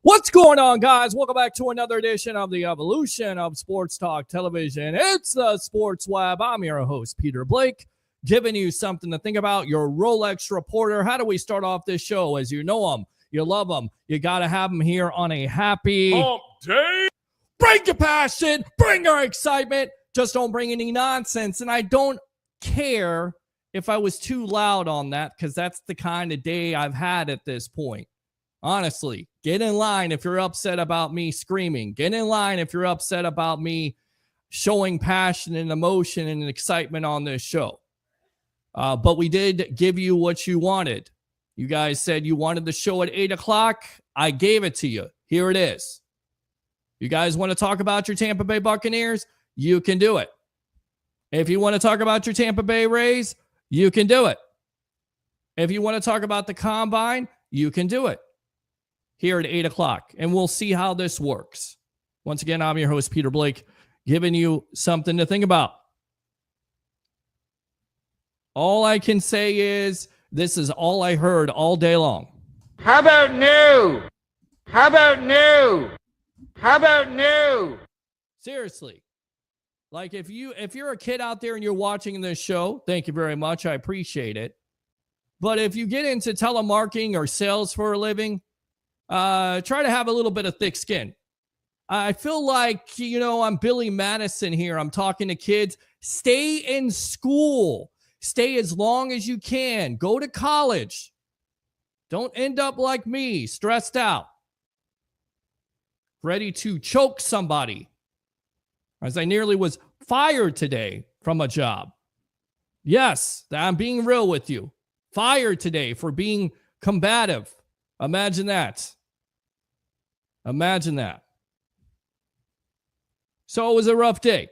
What's going on, guys? Welcome back to another edition of the evolution of Sports Talk Television. It's the Sports Web. I'm your host, Peter Blake, giving you something to think about, your Rolex reporter. How do we start off this show? As you know them, you love them, you got to have them here on a happy hump day. Bring your passion, bring your excitement. Just don't bring any nonsense. And I don't care if I was too loud on that, because that's the kind of day I've had at this point. Honestly, get in line if you're upset about me screaming. Get in line if you're upset about me showing passion and emotion and excitement on this show. But we did give you what you wanted. You guys said you wanted the show at 8 o'clock. I gave it to you. Here it is. You guys want to talk about your Tampa Bay Buccaneers? You can do it. If you want to talk about your Tampa Bay Rays, you can do it. If you want to talk about the Combine, you can do it. Here at 8 o'clock, and we'll see how this works. Once again, I'm your host, Peter Blake, giving you something to think about. All I can say is this is all I heard all day long. How about new? How about new? How about new? Seriously. Like if you're a kid out there and you're watching this show, thank you very much. I appreciate it. But if you get into telemarketing or sales for a living, try to have a little bit of thick skin. I feel like, I'm Billy Madison here. I'm talking to kids. Stay in school. Stay as long as you can. Go to college. Don't end up like me, stressed out, ready to choke somebody, as I nearly was fired today from a job. Yes, I'm being real with you. Fired today for being combative. Imagine that. Imagine that. So it was a rough day.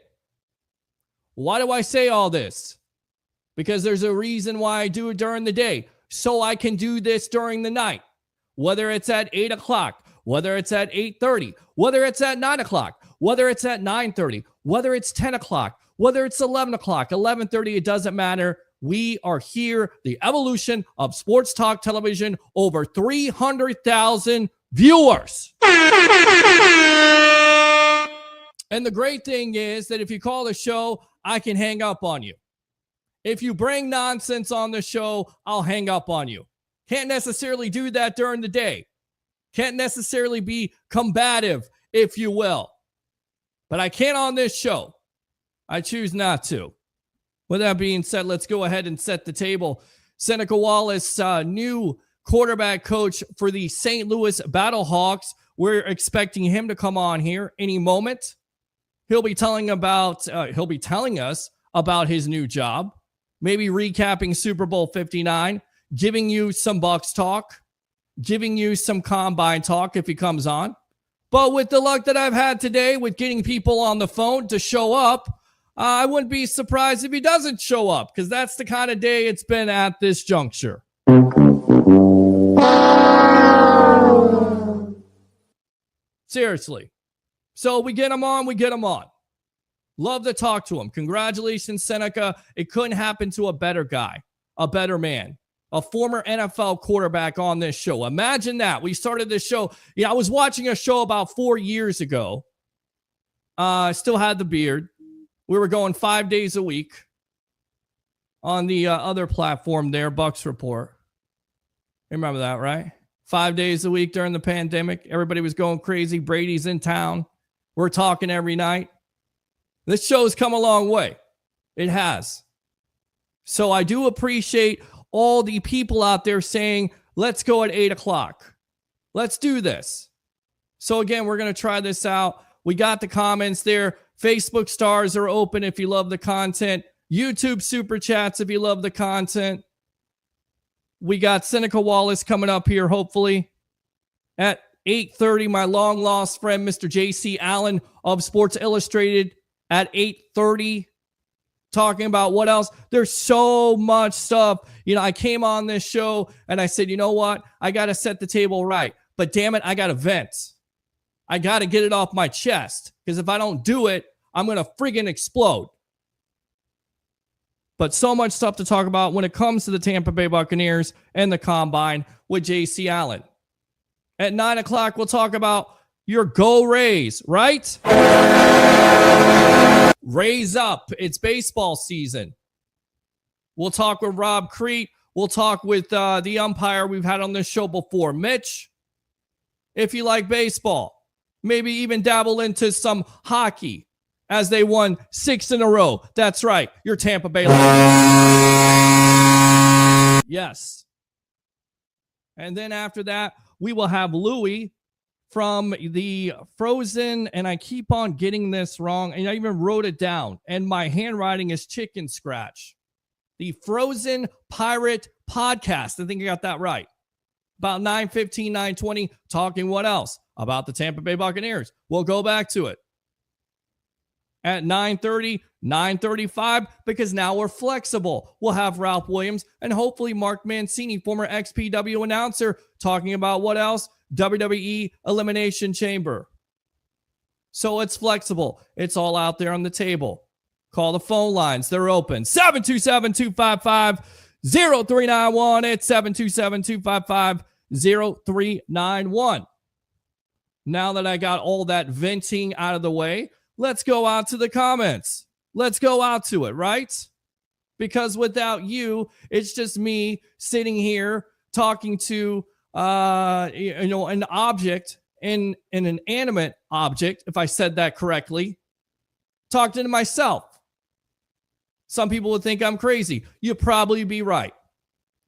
Why do I say all this? Because there's a reason why I do it during the day. So I can do this during the night. Whether it's at 8 o'clock, whether it's at 8:30, whether it's at 9 o'clock, whether it's at 9:30, whether it's 10 o'clock, whether it's 11 o'clock, 11:30, it doesn't matter. We are here, the evolution of sports talk television, over 300,000 viewers. And the great thing is that if you call the show, I can hang up on you. If you bring nonsense on the show, I'll hang up on you. Can't necessarily do that during the day. Can't necessarily be combative, if you will. But I can on this show. I choose not to. With that being said, let's go ahead and set the table. Seneca Wallace, new quarterback coach for the St. Louis Battlehawks. We're expecting him to come on here any moment. He'll be telling us about his new job, maybe recapping Super Bowl 59, giving you some Bucs talk, giving you some combine talk if he comes on. But with the luck that I've had today with getting people on the phone to show up, I wouldn't be surprised if he doesn't show up, because that's the kind of day it's been at this juncture. Seriously. So we get him on. Love to talk to him. Congratulations, Seneca. It couldn't happen to a better guy, a better man, a former NFL quarterback on this show. Imagine that. We started this show. I was watching a show about 4 years ago. I still had the beard. We were going 5 days a week on the other platform there, Bucs Report. Remember that, right? 5 days a week during the pandemic. Everybody was going crazy. Brady's in town. We're talking every night. This show's come a long way. It has. So I do appreciate all the people out there saying, let's go at 8 o'clock. Let's do this. So again, we're going to try this out. We got the comments there. Facebook stars are open if you love the content. YouTube super chats if you love the content. We got Seneca Wallace coming up here, hopefully, at 8:30. My long-lost friend, Mr. J.C. Allen of Sports Illustrated, at 8:30, talking about what else. There's so much stuff. I came on this show, and I said, you know what? I got to set the table right. But damn it, I got to vent. I got to get it off my chest, because if I don't do it, I'm going to friggin' explode. But so much stuff to talk about when it comes to the Tampa Bay Buccaneers and the Combine with J.C. Allen. At 9 o'clock, we'll talk about your Go Rays, right? Raise up. It's baseball season. We'll talk with Rob Crete. We'll talk with the umpire we've had on this show before, Mitch. If you like baseball, maybe even dabble into some hockey, as they won 6 in a row. That's right, your Tampa Bay Lightning. Yes. And then after that, we will have Louie from the Frozen, and I keep on getting this wrong, and I even wrote it down, and my handwriting is chicken scratch. The Frozen Pirate Podcast. I think I got that right. About 9:15, 9:20, talking what else? About the Tampa Bay Buccaneers. We'll go back to it. At 9:30, 9:35, because now we're flexible. We'll have Ralph Williams and hopefully Mark Mancini, former XPW announcer, talking about what else? WWE Elimination Chamber. So it's flexible. It's all out there on the table. Call the phone lines. They're open. 727-255-0391. It's 727-255-0391. Now that I got all that venting out of the way, let's go out to the comments. Let's go out to it, right? Because without you, it's just me sitting here talking to an object in an inanimate object, if I said that correctly, talking to myself. Some people would think I'm crazy. You'd probably be right.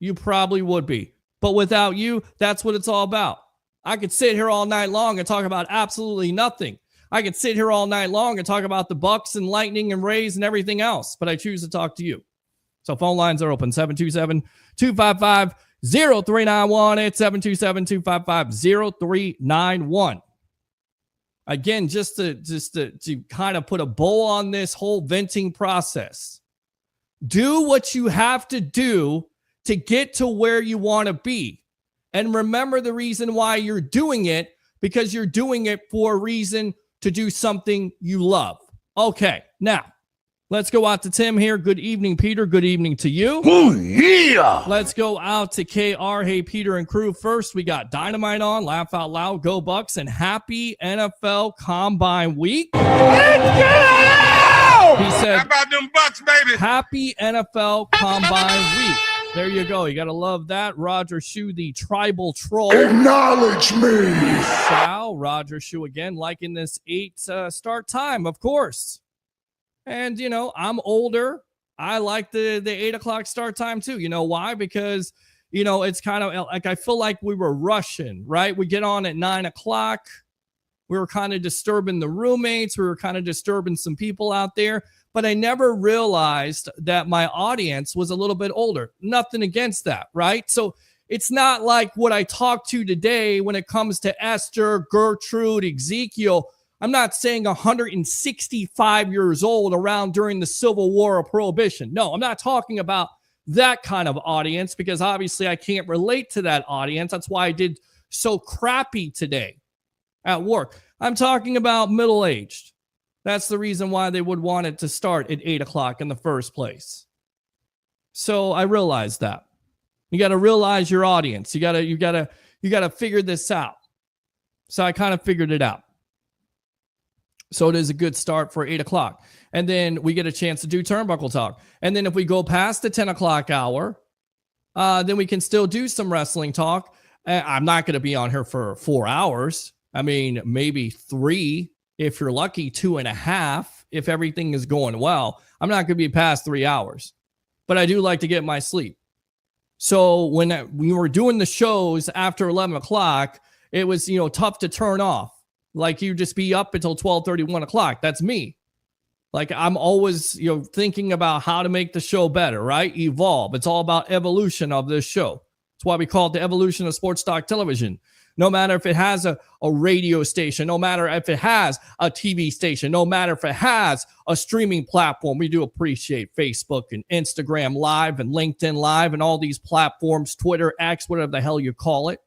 You probably would be. But without you, that's what it's all about. I could sit here all night long and talk about absolutely nothing. I could sit here all night long and talk about the Bucs and Lightning and Rays and everything else, but I choose to talk to you. So phone lines are open, 727-255-0391. It's 727-255-0391. Again, just to kind of put a bow on this whole venting process. Do what you have to do to get to where you want to be. And remember the reason why you're doing it, because you're doing it for a reason to do something you love. Okay, now, let's go out to Tim here. Good evening, Peter. Good evening to you. Oh, yeah. Let's go out to KR. Hey, Peter and crew. First, we got Dynamite on. Laugh out loud. Go Bucs. And happy NFL Combine Week. Let's go! He said, how about them Bucs, baby? Happy NFL Combine Week. There you go. You got to love that. Roger Shoe, the tribal troll. Acknowledge me. Shall Roger Shoe again, liking this 8 start time, of course. And, you know, I'm older. I like the 8 o'clock start time, too. You know why? Because, you know, it's kind of like I feel like we were rushing, right? We get on at 9 o'clock. We were kind of disturbing the roommates. We were kind of disturbing some people out there. But I never realized that my audience was a little bit older. Nothing against that, right? So it's not like what I talked to today when it comes to Esther, Gertrude, Ezekiel. I'm not saying 165 years old around during the Civil War or Prohibition. No, I'm not talking about that kind of audience because obviously I can't relate to that audience. That's why I did so crappy today at work. I'm talking about middle-aged. That's the reason why they would want it to start at 8 o'clock in the first place. So I realized that. You got to realize your audience. You got to figure this out. So I kind of figured it out. So it is a good start for 8 o'clock. And then we get a chance to do Turnbuckle Talk. And then if we go past the 10 o'clock hour, then we can still do some wrestling talk. I'm not going to be on here for 4 hours. I mean, maybe 3, if you're lucky, 2.5, if everything is going well. I'm not going to be past 3 hours. But I do like to get my sleep. So when we were doing the shows after 11 o'clock, it was, you know, tough to turn off. Like you just be up until 12:30, 1 o'clock. That's me. Like I'm always, you know, thinking about how to make the show better, right? Evolve. It's all about evolution of this show. That's why we call it the evolution of sports talk television. No matter if it has a radio station, no matter if it has a TV station, no matter if it has a streaming platform. We do appreciate Facebook and Instagram Live and LinkedIn Live and all these platforms, Twitter, X, whatever the hell you call it.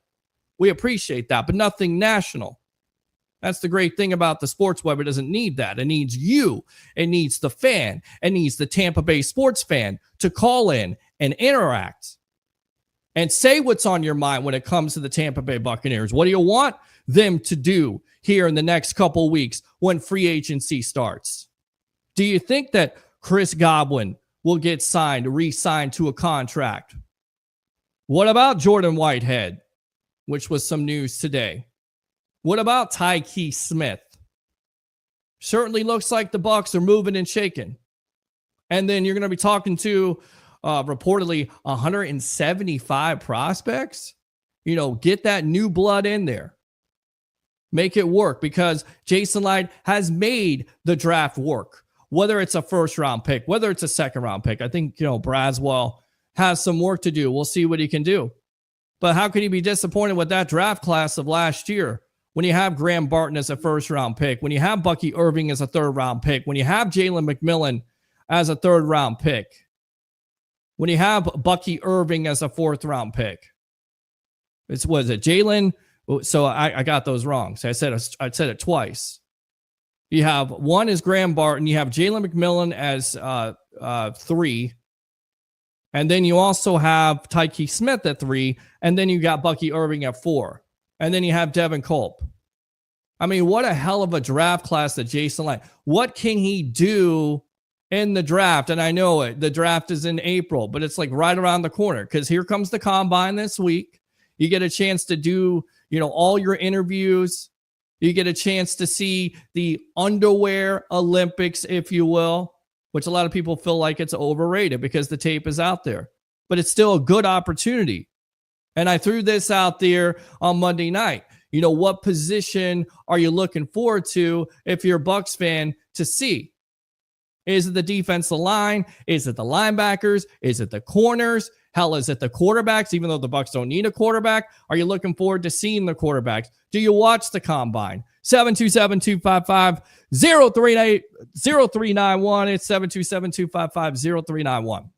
We appreciate that, but nothing national. That's the great thing about the sports web. It doesn't need that. It needs you. It needs the fan. It needs the Tampa Bay sports fan to call in and interact and say what's on your mind when it comes to the Tampa Bay Buccaneers. What do you want them to do here in the next couple of weeks when free agency starts? Do you think that Chris Godwin will get re-signed to a contract? What about Jordan Whitehead, which was some news today? What about Tyke Smith? Certainly looks like the Bucs are moving and shaking. And then you're going to be talking to reportedly 175 prospects. You know, get that new blood in there. Make it work because Jason Light has made the draft work. Whether it's a first round pick, whether it's a second round pick. I think, you know, Braswell has some work to do. We'll see what he can do. But how can you be disappointed with that draft class of last year? When you have Graham Barton as a first-round pick, when you have Bucky Irving as a third-round pick, when you have Jalen McMillan as a third-round pick, when you have Bucky Irving as a fourth-round pick. Was it Jalen? So I got those wrong. So I said it twice. You have one is Graham Barton. You have Jalen McMillan as 3. And then you also have Tyke Smith at 3. And then you got Bucky Irving at 4. And then you have Devin Culp. I mean, what a hell of a draft class that Jason Light. What can he do in the draft? And I know it. The draft is in April, but it's like right around the corner because here comes the combine this week. You get a chance to do, you know, all your interviews. You get a chance to see the underwear Olympics, if you will, which a lot of people feel like it's overrated because the tape is out there. But it's still a good opportunity. And I threw this out there on Monday night. You know, what position are you looking forward to if you're a Bucs fan to see? Is it the defensive line? Is it the linebackers? Is it the corners? Hell, is it the quarterbacks? Even though the Bucs don't need a quarterback, are you looking forward to seeing the quarterbacks? Do you watch the combine? 727-255-0391. It's 727-255-0391.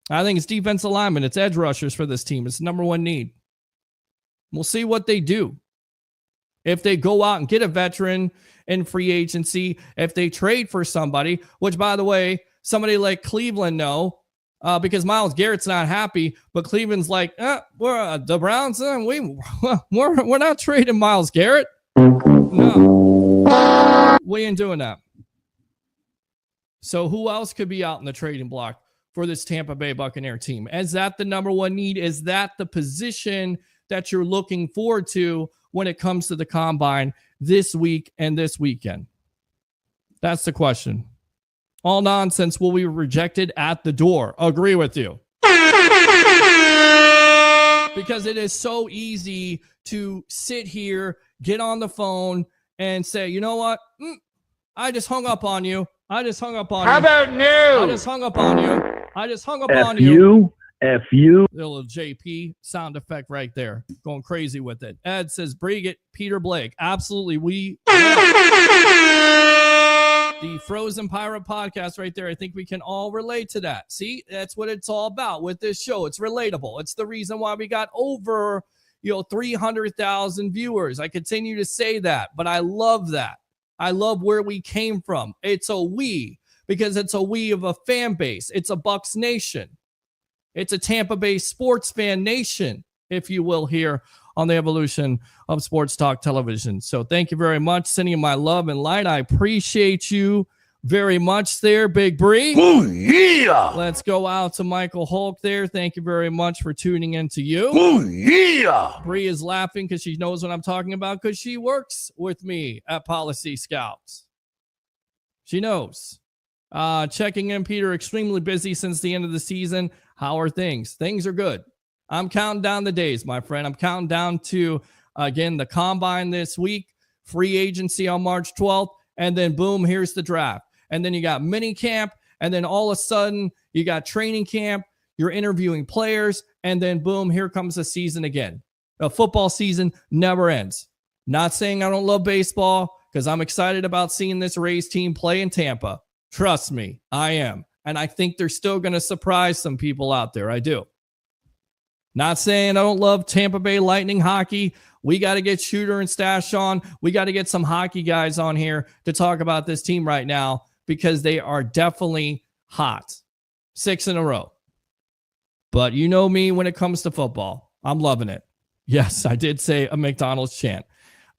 I think it's defensive linemen. It's edge rushers for this team. It's the number one need. We'll see what they do. If they go out and get a veteran in free agency, if they trade for somebody, which, by the way, somebody like Cleveland know, because Myles Garrett's not happy, but Cleveland's like, we're the Browns, we're not trading Myles Garrett. No, we ain't doing that. So who else could be out in the trading block for this Tampa Bay Buccaneer team? Is that the number one need? Is that the position that you're looking forward to when it comes to the combine this week and this weekend? That's the question. All nonsense will be rejected at the door. Agree with you. Because it is so easy to sit here, get on the phone, and say, you know what? I just hung up on you. How about no? I just hung up on you. F you. Little JP sound effect right there. Going crazy with it. Ed says, bring it, Peter Blake. Absolutely. The Frozen Pirate podcast right there. I think we can all relate to that. See, that's what it's all about with this show. It's relatable. It's the reason why we got over, 300,000 viewers. I continue to say that, but I love that. I love where we came from. It's a we, because it's a we of a fan base. It's a Bucs nation. It's a Tampa Bay sports fan nation, if you will, here on the evolution of Sports Talk Television. So thank you very much. Sending you my love and light. I appreciate you very much there, Big Bree. Oh, yeah. Let's go out to Michael Hulk there. Thank you very much for tuning in to you. Oh, yeah. Bree is laughing because she knows what I'm talking about because she works with me at Policy Scouts. She knows. Checking in, Peter, extremely busy since the end of the season. How are things? Things are good. I'm counting down the days, my friend. I'm counting down to, again, the combine this week, free agency on March 12th, and then boom, here's the draft. And then you got mini camp, and then all of a sudden you got training camp, you're interviewing players, and then boom, here comes the season again. The football season never ends. Not saying I don't love baseball, because I'm excited about seeing this Rays team play in Tampa. Trust me, I am. And I think they're still going to surprise some people out there. I do. Not saying I don't love Tampa Bay Lightning hockey. We got to get Shooter and Stash on. We got to get some hockey guys on here to talk about this team right now because they are definitely hot. 6 in a row. But you know me when it comes to football. I'm loving it. Yes, I did say a McDonald's chant.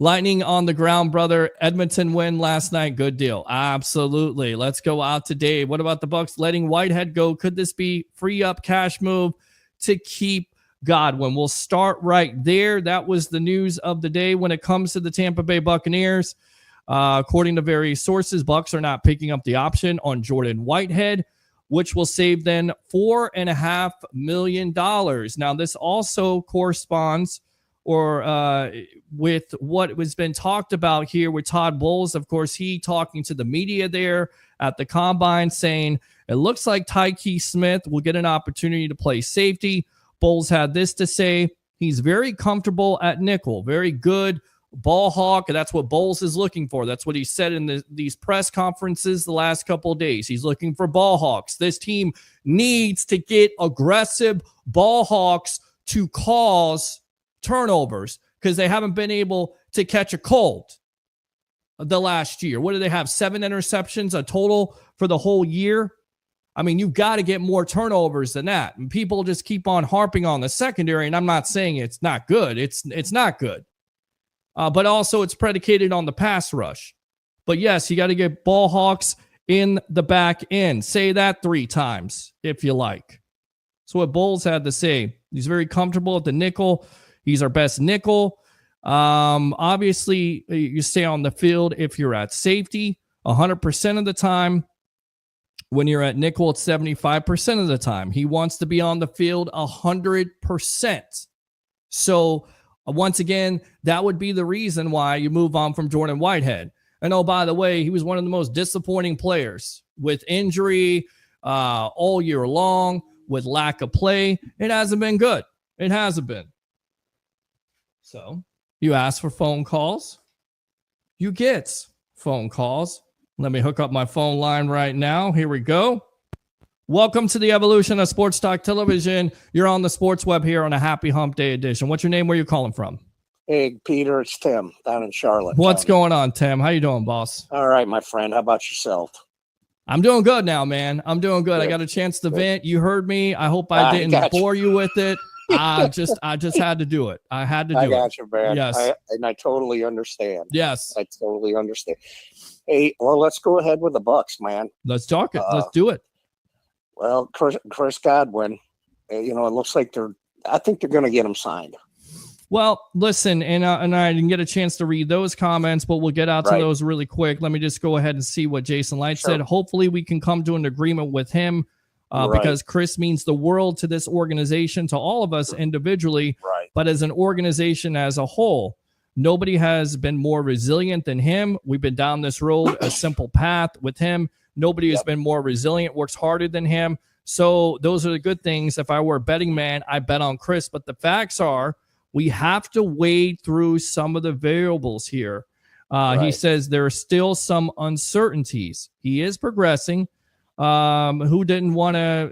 Lightning on the ground, brother. Edmonton win last night. Good deal. Absolutely. Let's go out today. What about the Bucs letting Whitehead go? Could this be free up cash move to keep Godwin? We'll start right there. That was the news of the day when it comes to the Tampa Bay Buccaneers. According to various sources, Bucs are not picking up the option on Jordan Whitehead, which will save them $4.5 million. Now, this also corresponds with what has been talked about here with Todd Bowles. Of course, he talking to the media there at the combine saying, it looks like Tyke Smith will get an opportunity to play safety. Bowles had this to say. He's very comfortable at nickel, very good ball hawk. And that's what Bowles is looking for. That's what he said in these press conferences the last couple of days. He's looking for ball hawks. This team needs to get aggressive ball hawks to cause turnovers because they haven't been able to catch a cold the last year. What do they have? 7 interceptions a total for the whole year. I mean, you've got to get more turnovers than that. And people just keep on harping on the secondary. And I'm not saying it's not good. It's not good. But also it's predicated on the pass rush. But yes, you got to get ball hawks in the back end. Say that 3 times if you like. That's what Bowles had to say. He's very comfortable at the nickel. He's our best nickel. Obviously, you stay on the field if you're at safety 100% of the time. When you're at nickel, it's 75% of the time. He wants to be on the field 100%. So once again, that would be the reason why you move on from Jordan Whitehead. And oh, by the way, he was one of the most disappointing players with injury all year long, with lack of play. It hasn't been good. It hasn't been. So you ask for phone calls, you get phone calls. Let me hook up my phone line right now. Here we go. Welcome to the evolution of Sports Talk Television. You're on the Sports Web here on a Happy Hump Day edition. What's your name? Where are you calling from? Hey, Peter, it's Tim down in Charlotte. What's going on, Tim? How you doing, boss? All right, my friend. How about yourself? I'm doing good now, man. I'm doing good. I got a chance to vent. You heard me. I hope I didn't bore you with it. I just had to do it. I had to do it. I got you, man. Yes. I totally understand. Yes. I totally understand. Hey, well, let's go ahead with the Bucs, man. Let's talk it. Let's do it. Well, Chris Godwin, it looks like I think they're going to get him signed. Well, listen, and I didn't get a chance to read those comments, but we'll get out to those really quick. Let me just go ahead and see what Jason Light said. Hopefully we can come to an agreement with him because Chris means the world to this organization, to all of us individually, but as an organization as a whole. Nobody has been more resilient than him. We've been down this road, a simple path with him. Nobody has been more resilient, works harder than him. So those are the good things. If I were a betting man, I bet on Chris. But the facts are we have to wade through some of the variables here. He says there are still some uncertainties. He is progressing. Who didn't want to,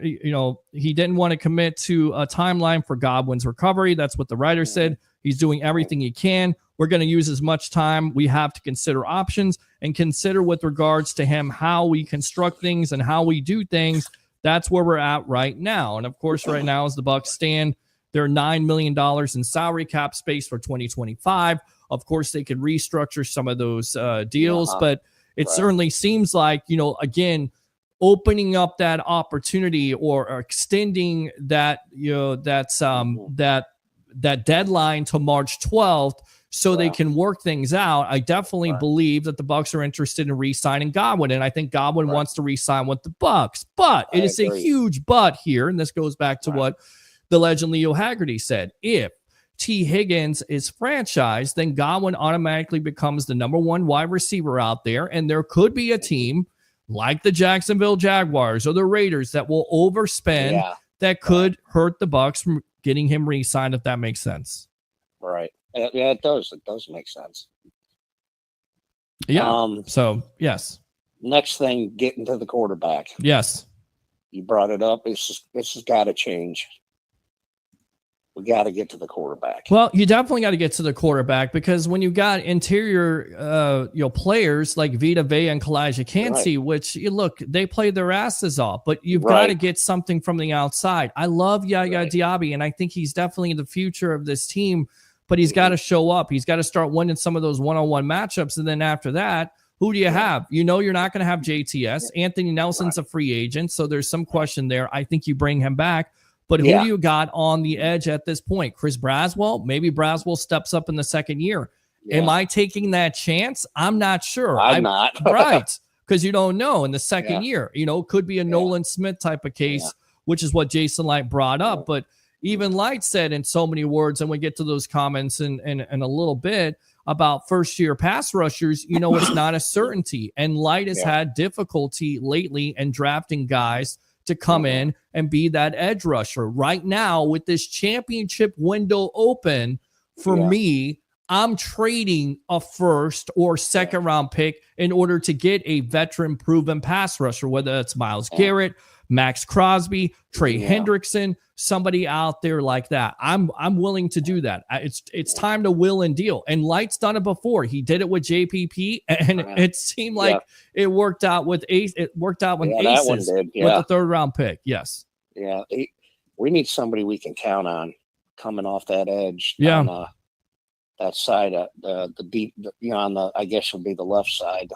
he didn't want to commit to a timeline for Godwin's recovery. That's what the writer said. He's doing everything he can. We're going to use as much time. We have to consider options and consider with regards to him how we construct things and how we do things. That's where we're at right now. And of course, right now as the Bucs stand, they're $9 million in salary cap space for 2025. Of course, they could restructure some of those deals, but it certainly seems like, again, opening up that opportunity or extending that, that deadline to March 12th so they can work things out. I definitely believe that the Bucs are interested in re-signing Godwin, and I think Godwin wants to re-sign with the Bucs. But it is a huge but here, and this goes back to what the legend Leo Haggerty said. If T. Higgins is franchised, then Godwin automatically becomes the number one wide receiver out there, and there could be a team like the Jacksonville Jaguars or the Raiders that will overspend that could hurt the Bucs from getting him re-signed, if that makes sense. Right. Yeah, it does. It does make sense. Yeah. So, yes. Next thing, getting to the quarterback. Yes. You brought it up. This has got to change. We got to get to the quarterback. Well, you definitely got to get to the quarterback because when you got interior players like Vita Vea and Kalijah Kancey, which look, they played their asses off, but you've got to get something from the outside. I love Yaya Diaby, and I think he's definitely the future of this team, but he's got to show up. He's got to start winning some of those one-on-one matchups, and then after that, who do you have? You're not going to have JTS. Anthony Nelson's a free agent, so there's some question there. I think you bring him back. But who do you got on the edge at this point? Chris Braswell? Maybe Braswell steps up in the second year. Am I taking that chance? I'm not sure. I'm not. Right. Because you don't know in the second year. Could be a Nolan Smith type of case, which is what Jason Light brought up. But even Light said in so many words, and we get to those comments in a little bit about first-year pass rushers, it's not a certainty. And Light has had difficulty lately in drafting guys to come in and be that edge rusher. Right now, with this championship window open, for me, I'm trading a first or second round pick in order to get a veteran proven pass rusher, whether it's Myles Garrett, Max Crosby, Trey Hendrickson, somebody out there like that. I'm willing to do that. It's time to will and deal. And Light's done it before. He did it with JPP, and it seemed like it worked out with Ace. It worked out with Aces with the third round pick. Yes. Yeah. We need somebody we can count on coming off that edge. Yeah. On, that side, the deep, on the, I guess would be the left side.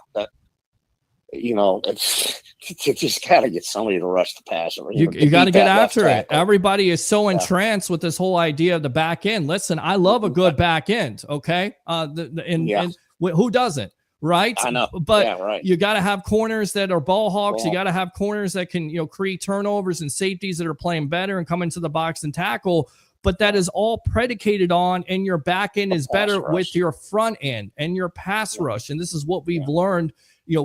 you know, it's you just got to get somebody to rush the passer. You got to get after it. Tackle. Everybody is so entranced with this whole idea of the back end. Listen, I love a good back end. Okay. And who doesn't? Right. I know. But right. you got to have corners that are ball hawks. You got to have corners that can, create turnovers, and safeties that are playing better and come into the box and tackle. But that is all predicated on, and your back end is better with your front end and your pass rush. And this is what we've learned,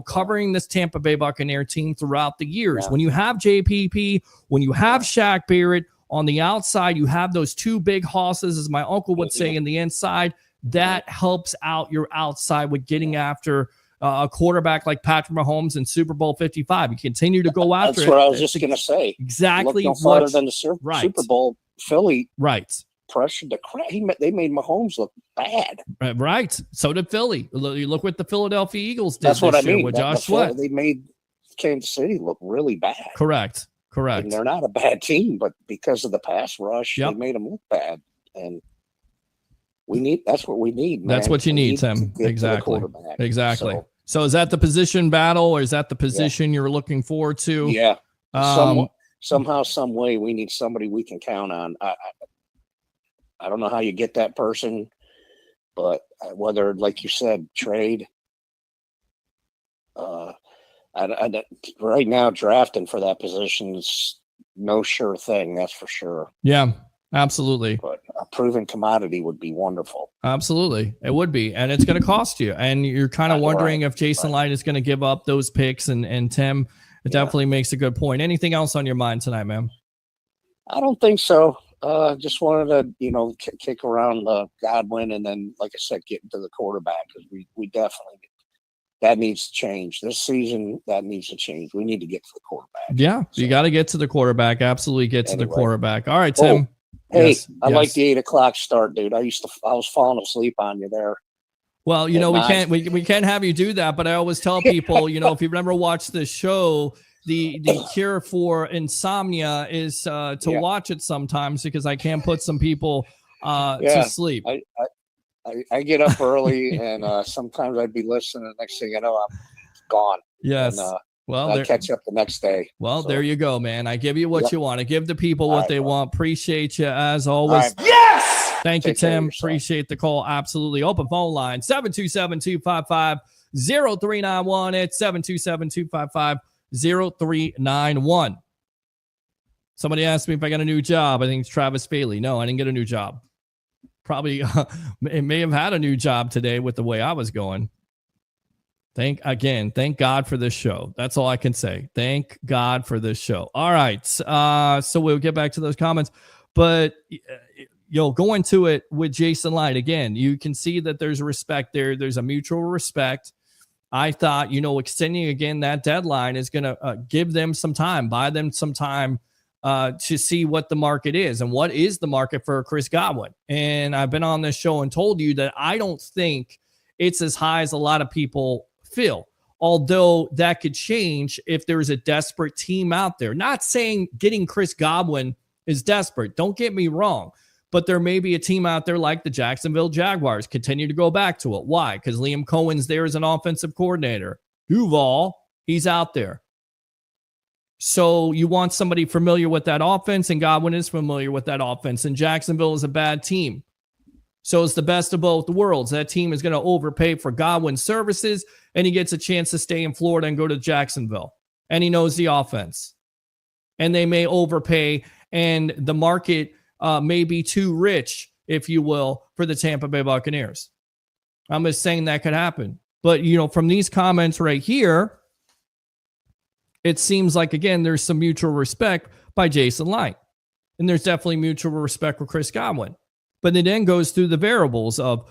covering this Tampa Bay Buccaneer team throughout the years. Yeah. When you have JPP, when you have Shaq Barrett on the outside, you have those two big hosses, as my uncle would say, in the inside. That helps out your outside with getting after a quarterback like Patrick Mahomes in Super Bowl 55. You continue to go after That's what I was just going to say. Exactly. Look no farther than the Super Bowl. Philly pressured the crap. They made Mahomes look bad. Right. So did Philly. You look what the Philadelphia Eagles did. That's what I mean. With Josh Sweat. They made Kansas City look really bad. Correct. And they're not a bad team, but because of the pass rush, they made them look bad. And that's what we need, man. That's what you need, Tim. Exactly. So is that the position battle, or is that the position you're looking forward to? Yeah. Somehow, some way, we need somebody we can count on. I don't know how you get that person, but whether, like you said, trade. Right now, drafting for that position is no sure thing. That's for sure. Yeah. Absolutely. But a proven commodity would be wonderful. Absolutely. It would be. And it's going to cost you. And you're kind of wondering if Jason Light is going to give up those picks. And Tim, it definitely makes a good point. Anything else on your mind tonight, man? I don't think so. Just wanted to, kick around Godwin, and then, like I said, get into the quarterback, because we definitely, that needs to change this season. That needs to change. We need to get to the quarterback. Yeah. So, you got to get to the quarterback. Absolutely get to the quarterback. All right, Tim. Hey, I like the 8 o'clock start, dude. I was falling asleep on you there. Well, we can't have you do that, but I always tell people, if you've never watched this show, the cure for insomnia is to watch it sometimes, because I can put some people to sleep. I get up early, and sometimes I'd be listening. The next thing I know, I'm gone. Yes. And, I'll catch up the next day. Well, there you go, man. I give you what you want. I give the people what they want. Appreciate you as always. Right. Yes! Thank you, Tim. Appreciate the call. Absolutely. Open phone line, 727-255-0391. It's 727-255-0391. Somebody asked me if I got a new job. I think it's Travis Bailey. No, I didn't get a new job. Probably may have had a new job today with the way I was going. Thank God for this show. That's all I can say. Thank God for this show. All right. So we'll get back to those comments. But, going to it with Jason Light, again, you can see that there's respect there. There's a mutual respect. I thought, extending again that deadline is going to give them some time, buy them some time to see what the market is and what is the market for Chris Godwin. And I've been on this show and told you that I don't think it's as high as a lot of people feel, although that could change if there's a desperate team out there. Not saying getting Chris Godwin is desperate. Don't get me wrong. But there may be a team out there like the Jacksonville Jaguars. Continue to go back to it. Why? Because Liam Cohen's there as an offensive coordinator. Duval, he's out there. So you want somebody familiar with that offense, and Godwin is familiar with that offense. And Jacksonville is a bad team. So it's the best of both worlds. That team is going to overpay for Godwin's services, and he gets a chance to stay in Florida and go to Jacksonville. And he knows the offense. And they may overpay, and the market may be too rich, if you will, for the Tampa Bay Buccaneers. I'm just saying that could happen. But, from these comments right here, it seems like, again, there's some mutual respect by Jason Light. And there's definitely mutual respect for Chris Godwin. But it then goes through the variables of,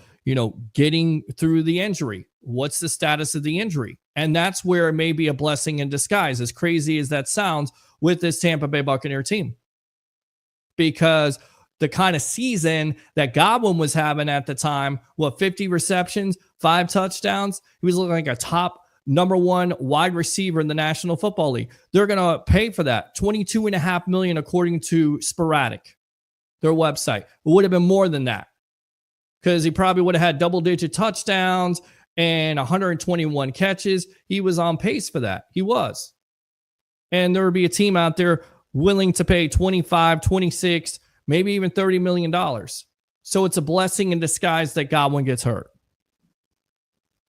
getting through the injury. What's the status of the injury? And that's where it may be a blessing in disguise, as crazy as that sounds, with this Tampa Bay Buccaneer team. Because the kind of season that Godwin was having at the time, 50 receptions, 5 touchdowns, he was looking like a top number 1 wide receiver in the National Football League. They're going to pay for that, $22.5 million, according to Sporadic, their website. It would have been more than that, because he probably would have had double-digit touchdowns and 121 catches. He was on pace for that. He was. And there would be a team out there willing to pay 25, 26, maybe even $30 million. So it's a blessing in disguise that Godwin gets hurt.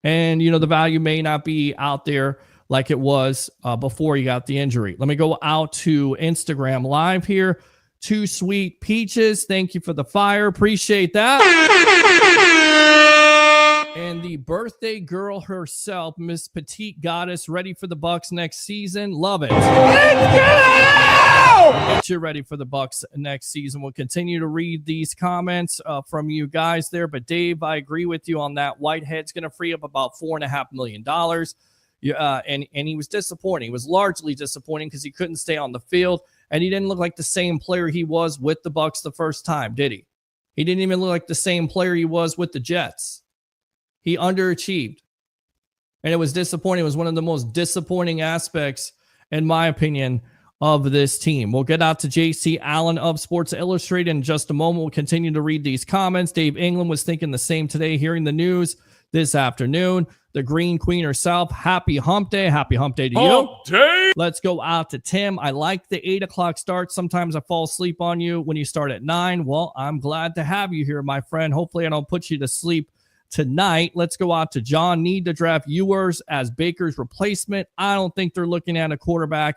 And, the value may not be out there like it was before he got the injury. Let me go out to Instagram Live here. Two Sweet Peaches, thank you for the fire. Appreciate that. And the birthday girl herself, Miss Petite Goddess, ready for the Bucs next season. Love it. Let's go! Get you ready for the Bucs next season. We'll continue to read these comments from you guys there. But Dave, I agree with you on that. Whitehead's going to free up about $4.5 million. And he was disappointing. He was largely disappointing because he couldn't stay on the field. And he didn't look like the same player he was with the Bucs the first time, did he? He didn't even look like the same player he was with the Jets. He underachieved. And it was disappointing. It was one of the most disappointing aspects, in my opinion, of this team. We'll get out to JC Allen of Sports Illustrated in just a moment. We'll continue to read these comments. Dave England was thinking the same today, hearing the news this afternoon. The Green Queen herself, happy hump day. Happy hump day to you. Day. Let's go out to Tim. I like the 8 o'clock start. Sometimes I fall asleep on you when you start at 9. Well, I'm glad to have you here, my friend. Hopefully I don't put you to sleep tonight. Let's go out to John. Need to draft Ewers as Baker's replacement. I don't think they're looking at a quarterback.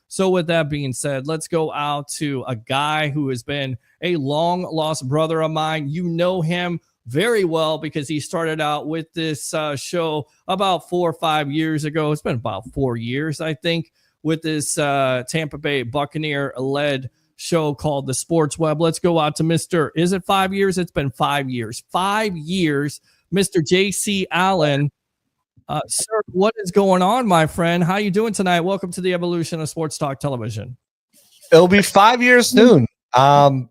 So with that being said, let's go out to a guy who has been a long lost brother of mine. You know him very well because he started out with this show about 4 or 5 years ago. It's been about 4 years, I think, with this Tampa Bay Buccaneer-led show called The Sports Web. Let's go out to Mr. Is it 5 years? It's been 5 years. 5 years, Mr. JC Allen. Sir, what is going on, my friend? How you doing tonight? Welcome to the evolution of Sports Talk Television. It'll be 5 years soon.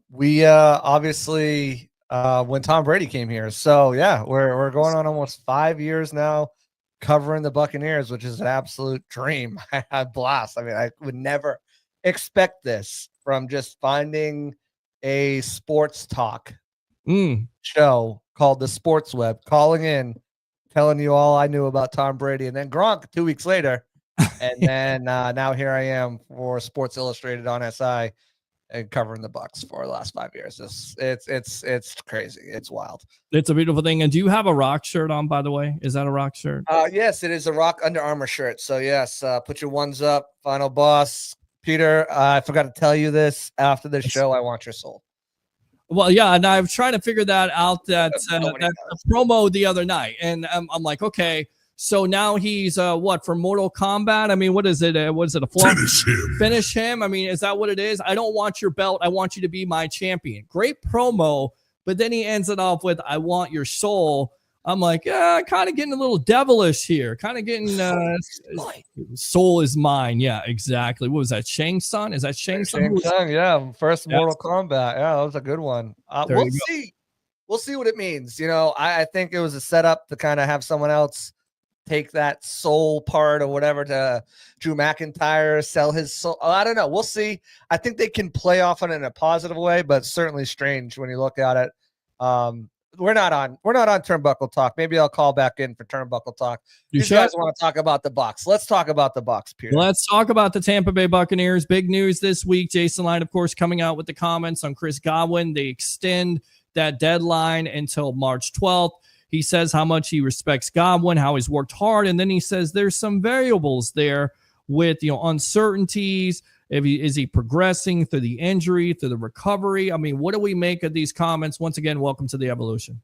We obviously when Tom Brady came here. So yeah, we're going on almost 5 years now covering the Buccaneers, which is an absolute dream. I had a blast. I mean, I would never expect this from just finding a sports talk show called The Sports Web, calling in, telling you all I knew about Tom Brady, and then Gronk 2 weeks later. And then now here I am for Sports Illustrated on SI and covering the Bucs for the last 5 years. It's crazy. It's wild. It's a beautiful thing. And do you have a Rock shirt on, by the way? Is that a Rock shirt? Yes, it is a Rock Under Armour shirt. So yes, put your ones up. Final boss. Peter, I forgot to tell you this. After this show, I want your soul. Well, yeah, and I've tried to figure that out, that promo the other night. And I'm like, okay, so now he's what, for Mortal Kombat? I mean, what is it? What is it, a flop? Finish him. I mean, is that what it is? I don't want your belt. I want you to be my champion. Great promo, but then he ends it off with, I want your soul. I'm like, kind of getting a little devilish here. Kind of getting soul is mine. Yeah, exactly. What was that? Shang Tsung? Is that Shang Tsung? Yeah. First Mortal Kombat. Yeah, that was a good one. We'll see. We'll see what it means. You know, I think it was a setup to kind of have someone else take that soul part or whatever to Drew McIntyre, sell his soul. I don't know. We'll see. I think they can play off on it in a positive way, but certainly strange when you look at it. We're not on Turnbuckle Talk. Maybe I'll call back in for Turnbuckle Talk. You guys want to talk about the Bucs? Let's talk about the Bucs, Peter. Let's talk about the Tampa Bay Buccaneers. Big news this week. Jason Light, of course, coming out with the comments on Chris Godwin. They extend that deadline until March 12th. He says how much he respects Godwin, how he's worked hard, and then he says there's some variables there with uncertainties. Is he progressing through the injury, through the recovery? I mean, what do we make of these comments? Once again, welcome to the evolution.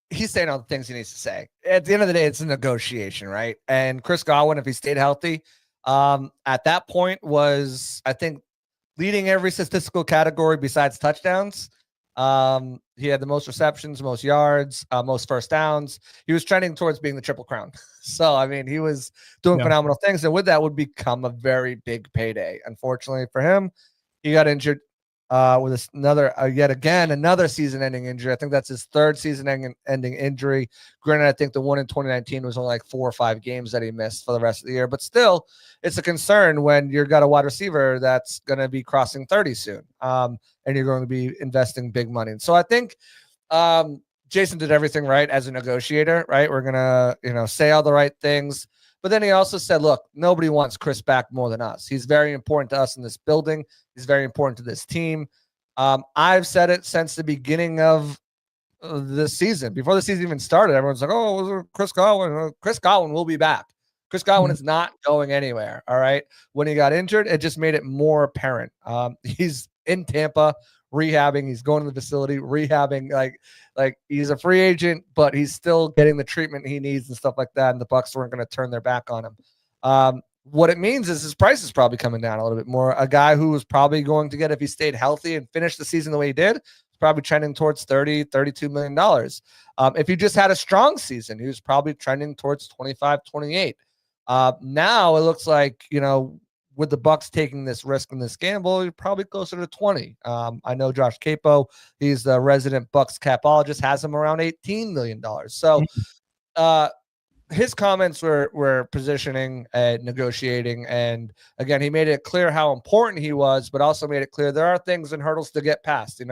He's saying all the things he needs to say. At the end of the day, it's a negotiation, right? And Chris Godwin, if he stayed healthy, at that point was, I think, leading every statistical category besides touchdowns. He had the most receptions, most yards, most first downs. He was trending towards being the Triple Crown. So, I mean, he was doing phenomenal things. And with that would become a very big payday. Unfortunately for him, he got injured with another season-ending injury. I think that's his third season-ending injury. Granted, I think the one in 2019 was only like 4 or 5 games that he missed for the rest of the year. But still, it's a concern when you've got a wide receiver that's going to be crossing 30 soon. And you're going to be investing big money. And so I think Jason did everything right as a negotiator, right? We're gonna, say all the right things. But then he also said, look, nobody wants Chris back more than us. He's very important to us in this building. He's very important to this team. I've said it since the beginning of this season. Before the season even started, everyone's like, oh, Chris Godwin. Chris Godwin will be back. Chris Godwin is not going anywhere, all right? When he got injured, it just made it more apparent. He's in Tampa rehabbing. He's going to the facility rehabbing. Like he's a free agent, but he's still getting the treatment he needs and stuff like that. And the Bucs weren't going to turn their back on him. What it means is his price is probably coming down a little bit more. A guy who was probably going to get, if he stayed healthy and finished the season the way he did, probably trending towards $32 million. If he just had a strong season, he was probably trending towards 25, 28. Now it looks like, with the Bucs taking this risk and this gamble, you're probably closer to 20. I know Josh Capo, he's the resident Bucs capologist, has him around $18 million. So his comments were positioning and negotiating. And again, he made it clear how important he was, but also made it clear there are things and hurdles to get past.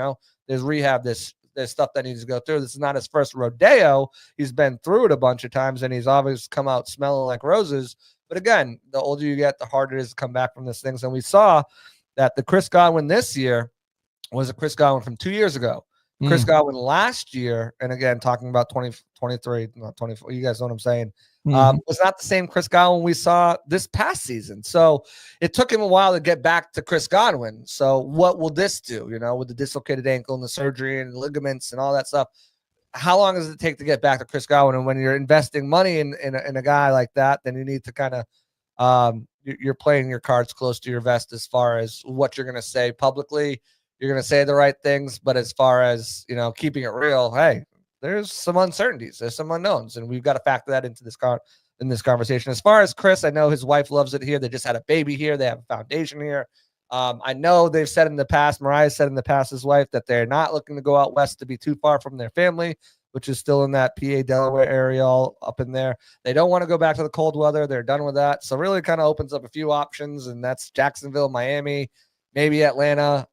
There's rehab, there's stuff that needs to go through. This is not his first rodeo. He's been through it a bunch of times, and he's always come out smelling like roses. But again, the older you get, the harder it is to come back from these things. And we saw that the Chris Godwin this year was a Chris Godwin from 2 years ago. Chris Godwin last year, and again, talking about 2023, not 24, you guys know what I'm saying, was not the same Chris Godwin we saw this past season. So it took him a while to get back to Chris Godwin. So what will this do, with the dislocated ankle and the surgery and the ligaments and all that stuff? How long does it take to get back to Chris Godwin? And when you're investing money in a guy like that, then you need to kind of you're playing your cards close to your vest as far as what you're going to say publicly. You're going to say the right things, but as far as, keeping it real, hey, there's some uncertainties, there's some unknowns, and we've got to factor that into this conversation. As far as Chris, I know his wife loves it here. They just had a baby here. They have a foundation here. I know they've said in the past, Mariah said in the past, his wife, that they're not looking to go out west to be too far from their family, which is still in that PA, Delaware area, all up in there. They don't want to go back to the cold weather. They're done with that. So really kind of opens up a few options, and that's Jacksonville, Miami, maybe Atlanta,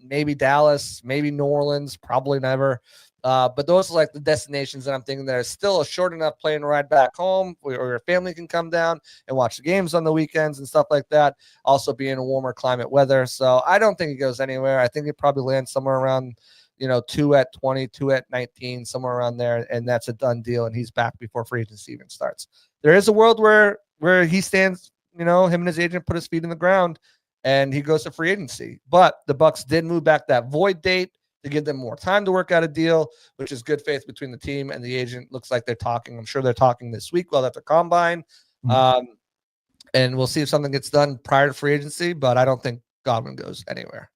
maybe Dallas, maybe New Orleans, probably never. But those are like the destinations that I'm thinking that are still a short enough plane ride back home where your family can come down and watch the games on the weekends and stuff like that. Also be in a warmer climate weather. So I don't think he goes anywhere. I think he probably lands somewhere around, 2 at 20, 2 at 19, somewhere around there. And that's a done deal. And he's back before free agency even starts. There is a world where he stands, him and his agent put his feet in the ground and he goes to free agency. But the Bucs did move back that void date to give them more time to work out a deal, which is good faith between the team and the agent. Looks like they're talking. I'm sure they're talking this week while at the combine. And we'll see if something gets done prior to free agency, but I don't think Godwin goes anywhere.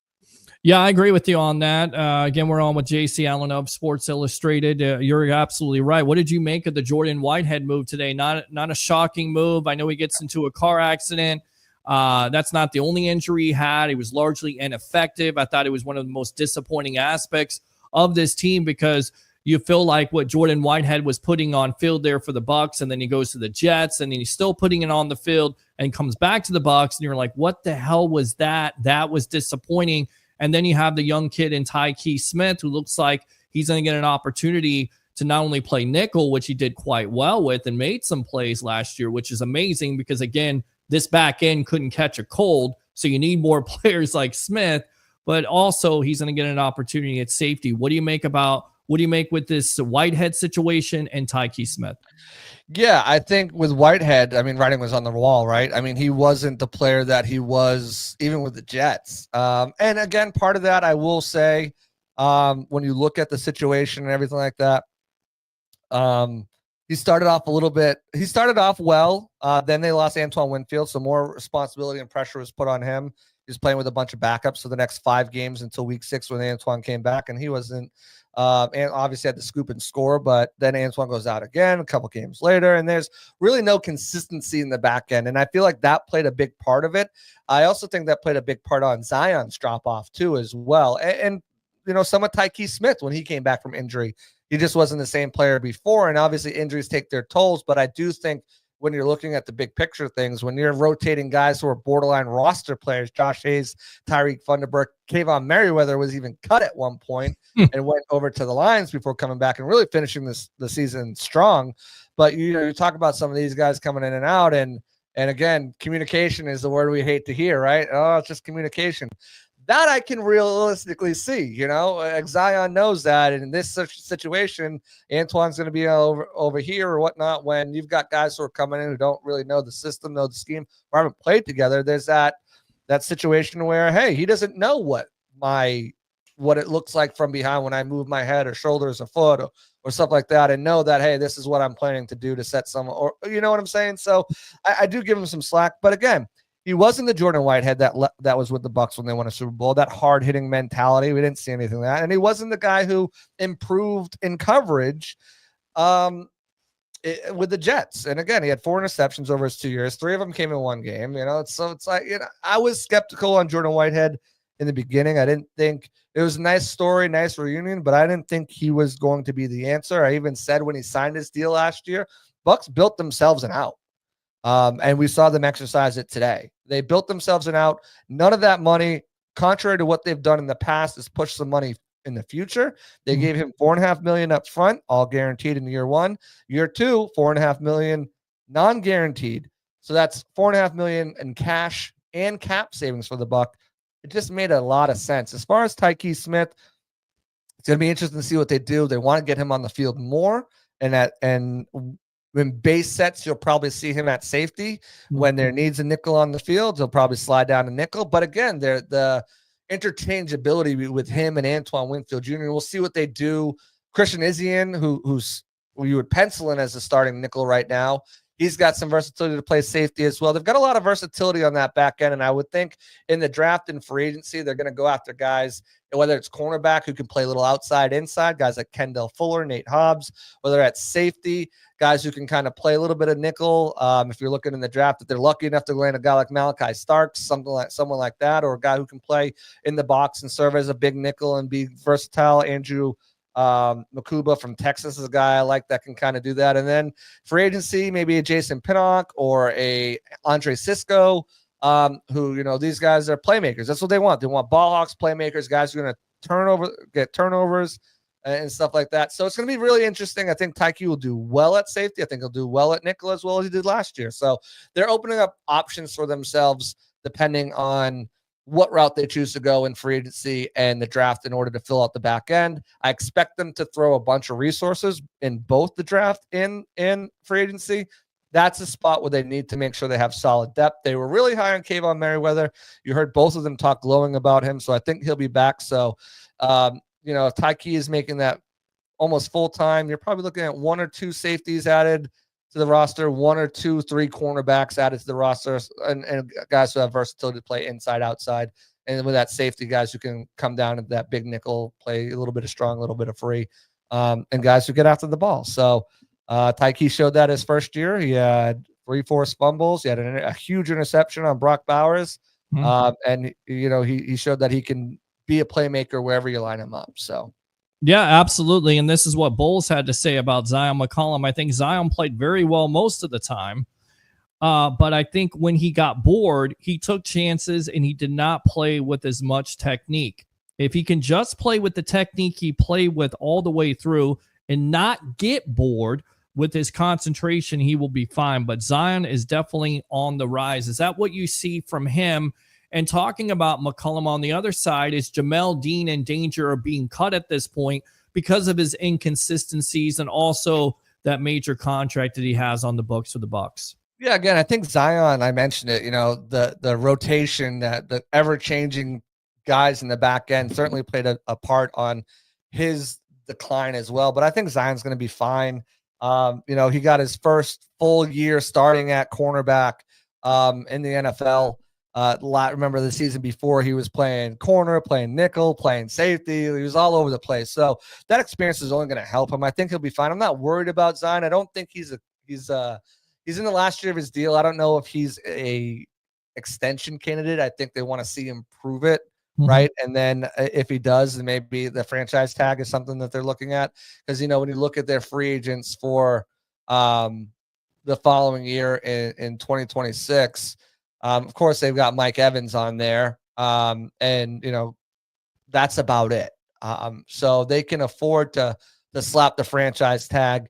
Yeah, I agree with you on that. Again, we're on with JC Allen of Sports Illustrated. You're absolutely right. What did you make of the Jordan Whitehead move today? Not a shocking move. I know he gets into a car accident. That's not the only injury he had. He was largely ineffective. I thought it was one of the most disappointing aspects of this team because you feel like what Jordan Whitehead was putting on field there for the Bucs, and then he goes to the Jets, and then he's still putting it on the field and comes back to the Bucs, and you're like, what the hell was that? That was disappointing. And then you have the young kid in Tyke Smith who looks like he's going to get an opportunity to not only play nickel, which he did quite well with and made some plays last year, which is amazing because, again, this back end couldn't catch a cold, so you need more players like Smith, but also he's going to get an opportunity at safety. What do you make with this Whitehead situation and Tyke Smith? Yeah, I think with Whitehead, writing was on the wall, right? He wasn't the player that he was even with the Jets. And again, part of that, I will say, when you look at the situation and everything like that, he started off well. Then they lost Antoine Winfield, so more responsibility and pressure was put on him. He was playing with a bunch of backups for the next 5 games until week 6 when Antoine came back, and he wasn't and obviously had to scoop and score, but then Antoine goes out again a couple games later, and there's really no consistency in the back end, and I feel like that played a big part of it. I also think that played a big part on Zion's drop-off too as well, and some of Tyke Smith when he came back from injury. He just wasn't the same player before, and obviously injuries take their tolls, but I do think when you're looking at the big picture things, when you're rotating guys who are borderline roster players, Josh Hayes, Tyreek Thunderberg, Kayvon Merriweather was even cut at one point and went over to the Lions before coming back and really finishing the season strong. But you talk about some of these guys coming in and out, and again, communication is the word we hate to hear, right? Oh, it's just communication. That I can realistically see, Zion knows that. And in this situation, Antoine's going to be over here or whatnot. When you've got guys who are coming in who don't really know the system, know the scheme, or haven't played together, there's that situation where, hey, he doesn't know what it looks like from behind when I move my head or shoulders or foot or stuff like that, and know that, hey, this is what I'm planning to do to set some, or you know what I'm saying? So I do give him some slack. But again, he wasn't the Jordan Whitehead that was with the Bucs when they won a Super Bowl, that hard-hitting mentality. We didn't see anything of that. And he wasn't the guy who improved in coverage with the Jets. And again, he had 4 interceptions over his 2 years. 3 of them came in one game. So it's like, I was skeptical on Jordan Whitehead in the beginning. I didn't think it was a nice story, nice reunion, but I didn't think he was going to be the answer. I even said when he signed his deal last year, Bucs built themselves an out. And we saw them exercise it today. They built themselves an out. None of that money, contrary to what they've done in the past, is push some money in the future. They gave him $4.5 million up front, all guaranteed in year 1. Year 2, $4.5 million non-guaranteed. So that's $4.5 million in cash and cap savings for the Bucs. It just made a lot of sense. As far as Tyke Smith, it's going to be interesting to see what they do. They want to get him on the field more, and when base sets, you'll probably see him at safety. When there needs a nickel on the field, he'll probably slide down a nickel. But again, the interchangeability with him and Antoine Winfield Jr., we'll see what they do. Christian Izien, who you would pencil in as a starting nickel right now, he's got some versatility to play safety as well. They've got a lot of versatility on that back end, and I would think in the draft and free agency, they're going to go after guys, whether it's cornerback who can play a little outside, inside, guys like Kendall Fuller, Nate Hobbs, whether that's safety, guys who can kind of play a little bit of nickel. If you're looking in the draft, if they're lucky enough to land a guy like Malachi Starks, someone like that, or a guy who can play in the box and serve as a big nickel and be versatile. Andrew Makuba from Texas is a guy I like that can kind of do that. And then free agency, maybe a Jason Pinnock or a Andre Sisco, who, these guys are playmakers. That's what they want. They want ball hawks, playmakers, guys who are going to get turnovers and stuff like that. So it's going to be really interesting. I think Tyke will do well at safety. I think he'll do well at nickel as well as he did last year. So they're opening up options for themselves depending on what route they choose to go in free agency and the draft in order to fill out the back end. I expect them to throw a bunch of resources in both the draft and free agency. That's a spot where they need to make sure they have solid depth. They were really high on Kayvon Merriweather. You heard both of them talk glowing about him, so I think he'll be back. So, if Tyke is making that almost full-time, you're probably looking at 1 or 2 safeties added to the roster, 1 or 2, 3 cornerbacks added to the roster, and guys who have versatility to play inside, outside. And with that safety, guys who can come down into that big nickel, play a little bit of strong, a little bit of free, and guys who get after the ball. So Tyke showed that his first year. He had 3 forced fumbles. He had a huge interception on Brock Bowers. And, he showed that he can be a playmaker wherever you line him up. So. Yeah, absolutely. And this is what Bowles had to say about Zion McCollum. I think Zion played very well most of the time. But I think when he got bored, he took chances and he did not play with as much technique. If he can just play with the technique he played with all the way through and not get bored with his concentration, he will be fine. But Zion is definitely on the rise. Is that what you see from him? And talking about McCollum on the other side, is Jamel Dean in danger of being cut at this point because of his inconsistencies and also that major contract that he has on the books for the Bucs? Yeah, again, I think Zion, I mentioned it, the rotation, that the ever-changing guys in the back end certainly played a part on his decline as well. But I think Zion's going to be fine. He got his first full year starting at cornerback in the NFL. Remember the season before, he was playing corner, playing nickel, playing safety. He was all over the place. So that experience is only going to help him. I think he'll be fine. I'm not worried about Zion. I don't think he's in the last year of his deal. I don't know if he's a extension candidate. I think they want to see him prove it. Right. And then if he does, then maybe the franchise tag is something that they're looking at. Because, when you look at their free agents for the the following year in 2026. Of course, they've got Mike Evans on there, and that's about it. So they can afford to slap the franchise tag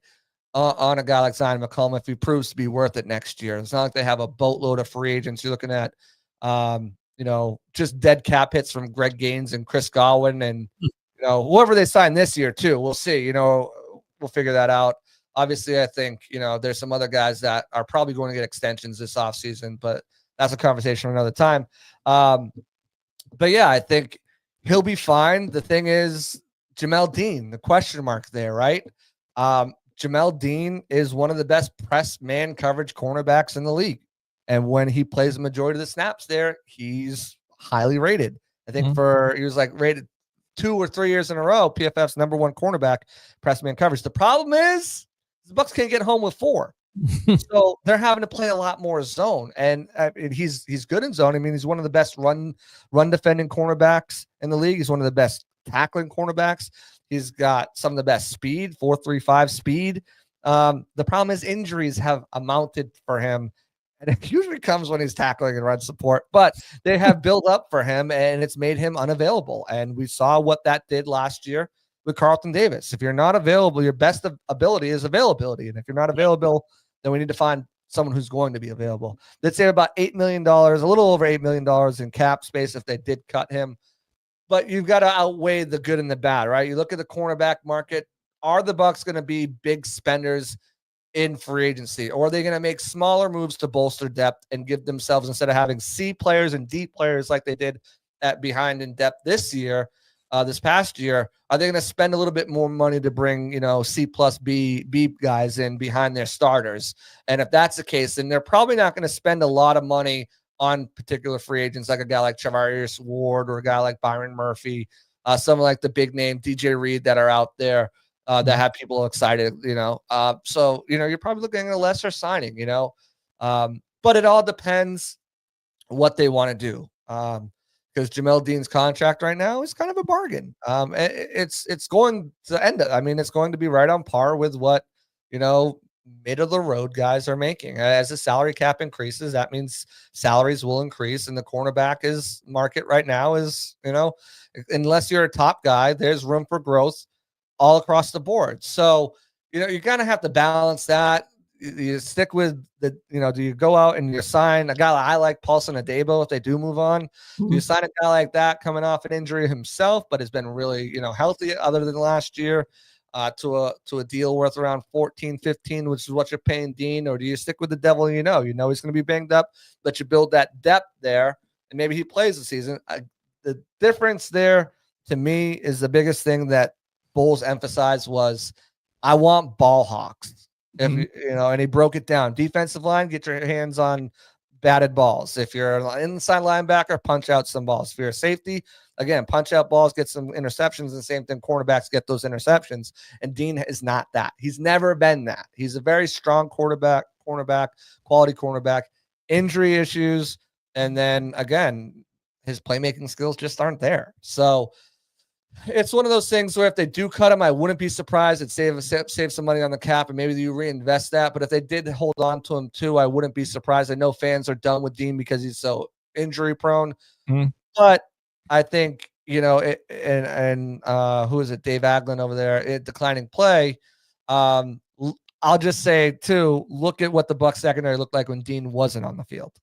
on a guy like Zion McCollum if he proves to be worth it next year. It's not like they have a boatload of free agents. You're looking at, just dead cap hits from Greg Gaines and Chris Godwin and, whoever they sign this year too. We'll see, we'll figure that out. Obviously, I think, there's some other guys that are probably going to get extensions this offseason, but that's a conversation for another time. But yeah, I think he'll be fine. The thing is, Jamel Dean, the question mark there, right? Jamel Dean is one of the best press man coverage cornerbacks in the league. And when he plays the majority of the snaps there, he's highly rated. I think he was rated 2 or 3 years in a row, PFF's #1 cornerback, press man coverage. The problem is the Bucs can't get home with 4. So they're having to play a lot more zone. And he's good in zone. I mean, he's one of the best run defending cornerbacks in the league. He's one of the best tackling cornerbacks. He's got some of the best speed, 4.35 speed. The problem is injuries have amounted for him. And it usually comes when he's tackling and run support, but they have built up for him and it's made him unavailable. And we saw what that did last year with Carlton Davis. If you're not available, your best ability is availability. And if you're not available, then we need to find someone who's going to be available. Let's say about $8 million, a little over $8 million in cap space if they did cut him. But you've got to outweigh the good and the bad, right? You look at the cornerback market. Are the Bucs going to be big spenders in free agency, or are they going to make smaller moves to bolster depth and give themselves, instead of having C players and D players like they did at behind in depth this past year, are they going to spend a little bit more money to bring, C plus B guys in behind their starters? And if that's the case, then they're probably not going to spend a lot of money on particular free agents, like a guy like Charvarius Ward or a guy like Byron Murphy, someone like the big name DJ Reed that are out there. That have people excited, so, you're probably looking at a lesser signing, but it all depends what they want to do. Because Jamel Dean's contract right now is kind of a bargain. It's going to end up, it's going to be right on par with what, mid of the road guys are making. As the salary cap increases, that means salaries will increase, and the cornerback market right now is, unless you're a top guy, there's room for growth all across the board. So, you're going to have to balance that. You stick with do you go out and you sign a guy like I like Paulson Adebo if they do move on? Do you sign a guy like that coming off an injury himself, but has been really, healthy other than last year, to a deal worth around 14, 15, which is what you're paying Dean? Or do you stick with the devil? He's going to be banged up, but you build that depth there and maybe he plays the season. The difference there to me is the biggest thing that Bowles emphasized was, I want ball hawks. And he broke it down. Defensive line, get your hands on batted balls. If you're an inside linebacker, punch out some balls. If you're a safety, again, punch out balls, get some interceptions, and same thing, cornerbacks get those interceptions. And Dean is not that. He's never been that. He's a very strong cornerback, quality cornerback, injury issues, and then again, his playmaking skills just aren't there. So it's one of those things where if they do cut him, I wouldn't be surprised. It'd save some money on the cap, and maybe you reinvest that. But if they did hold on to him too, I wouldn't be surprised. I know fans are done with Dean because he's so injury prone. But I think, who is it? Dave Aglin over there, declining play. I'll just say too, look at what the Bucs secondary looked like when Dean wasn't on the field.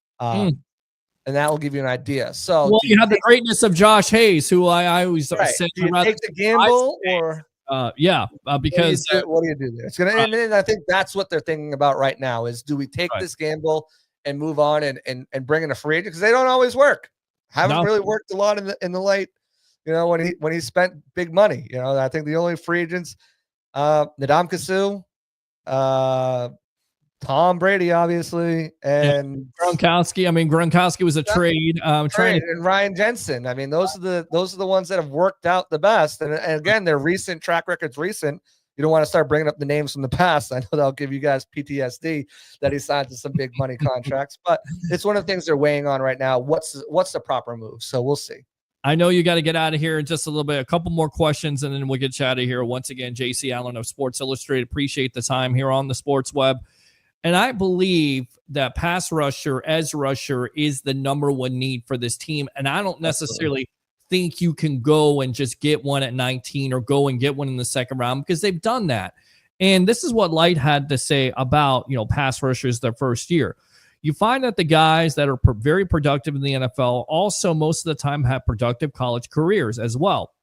And that will give you an idea. So, you have the greatness of Josh Hayes, who I always said. Do you take the gamble, or because what do you do there? It's gonna, and I think that's what they're thinking about right now: is do we take this gamble and move on and bring in a free agent, because they don't always work. Haven't really worked a lot in the late, when he spent big money. I think the only free agents, Ndamukong Suh, Tom Brady, obviously, and Gronkowski. Gronkowski was a trade. And Ryan Jensen. Those are the ones that have worked out the best. And again, their recent track record's recent. You don't want to start bringing up the names from the past. I know that'll give you guys PTSD that he signed to some big money contracts, but it's one of the things they're weighing on right now. What's the proper move? So we'll see. I know you got to get out of here in just a little bit. A couple more questions, and then we'll get you out of here. Once again, JC Allen of Sports Illustrated. Appreciate the time here on the Sports Web. And I believe that pass rusher, edge rusher is the number one need for this team. And I don't necessarily think you can go and just get one at 19 or go and get one in the second round because they've done that. And this is what Light had to say about, pass rushers their first year. You find that the guys that are very productive in the NFL also most of the time have productive college careers as well.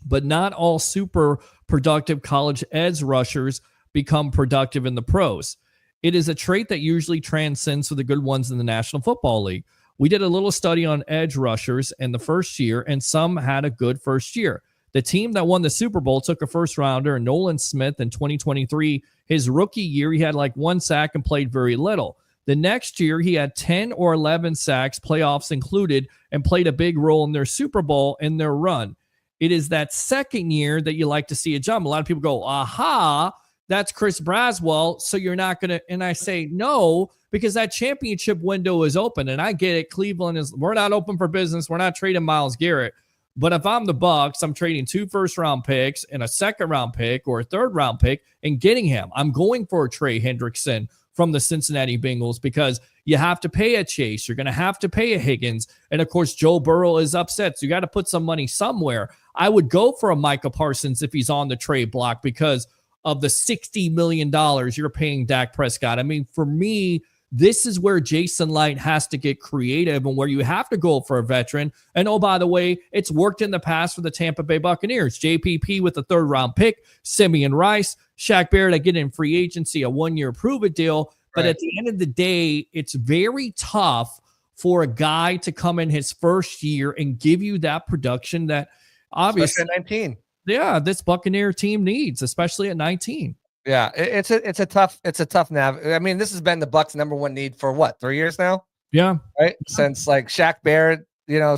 But not all super productive college edge rushers become productive in the pros. It is a trait that usually transcends to the good ones in the National Football League. We did a little study on edge rushers in the first year, and some had a good first year. The team that won the Super Bowl took a first rounder, Nolan Smith, in 2023. His rookie year, he had like 1 sack and played very little. The next year, he had 10 or 11 sacks, playoffs included, and played a big role in their Super Bowl and their run. It is that second year that you like to see a jump. A lot of people go, aha, that's Chris Braswell, so you're not going to, and I say no, because that championship window is open, and I get it. Cleveland we're not open for business. We're not trading Myles Garrett. But if I'm the Bucs, I'm trading 2 first-round picks and a second-round pick or a third-round pick and getting him. I'm going for a Trey Hendrickson from the Cincinnati Bengals because you have to pay a Chase. You're going to have to pay a Higgins. And, of course, Joe Burrow is upset, so you got to put some money somewhere. I would go for a Micah Parsons if he's on the trade block because of the $60 million you're paying Dak Prescott. I mean, for me, this is where Jason Light has to get creative and where you have to go for a veteran. And, oh, by the way, it's worked in the past for the Tampa Bay Buccaneers. JPP with a third-round pick, Simeon Rice, Shaq Barrett, I get in free agency, a 1-year prove-it deal. But at the end of the day, it's very tough for a guy to come in his first year and give you that production that obviously at 19. Yeah, this Buccaneer team needs, especially at 19. Yeah, it's a tough nav. I mean, this has been the Bucs' number one need for what, 3 years now? Yeah, right. Since like Shaq Barrett,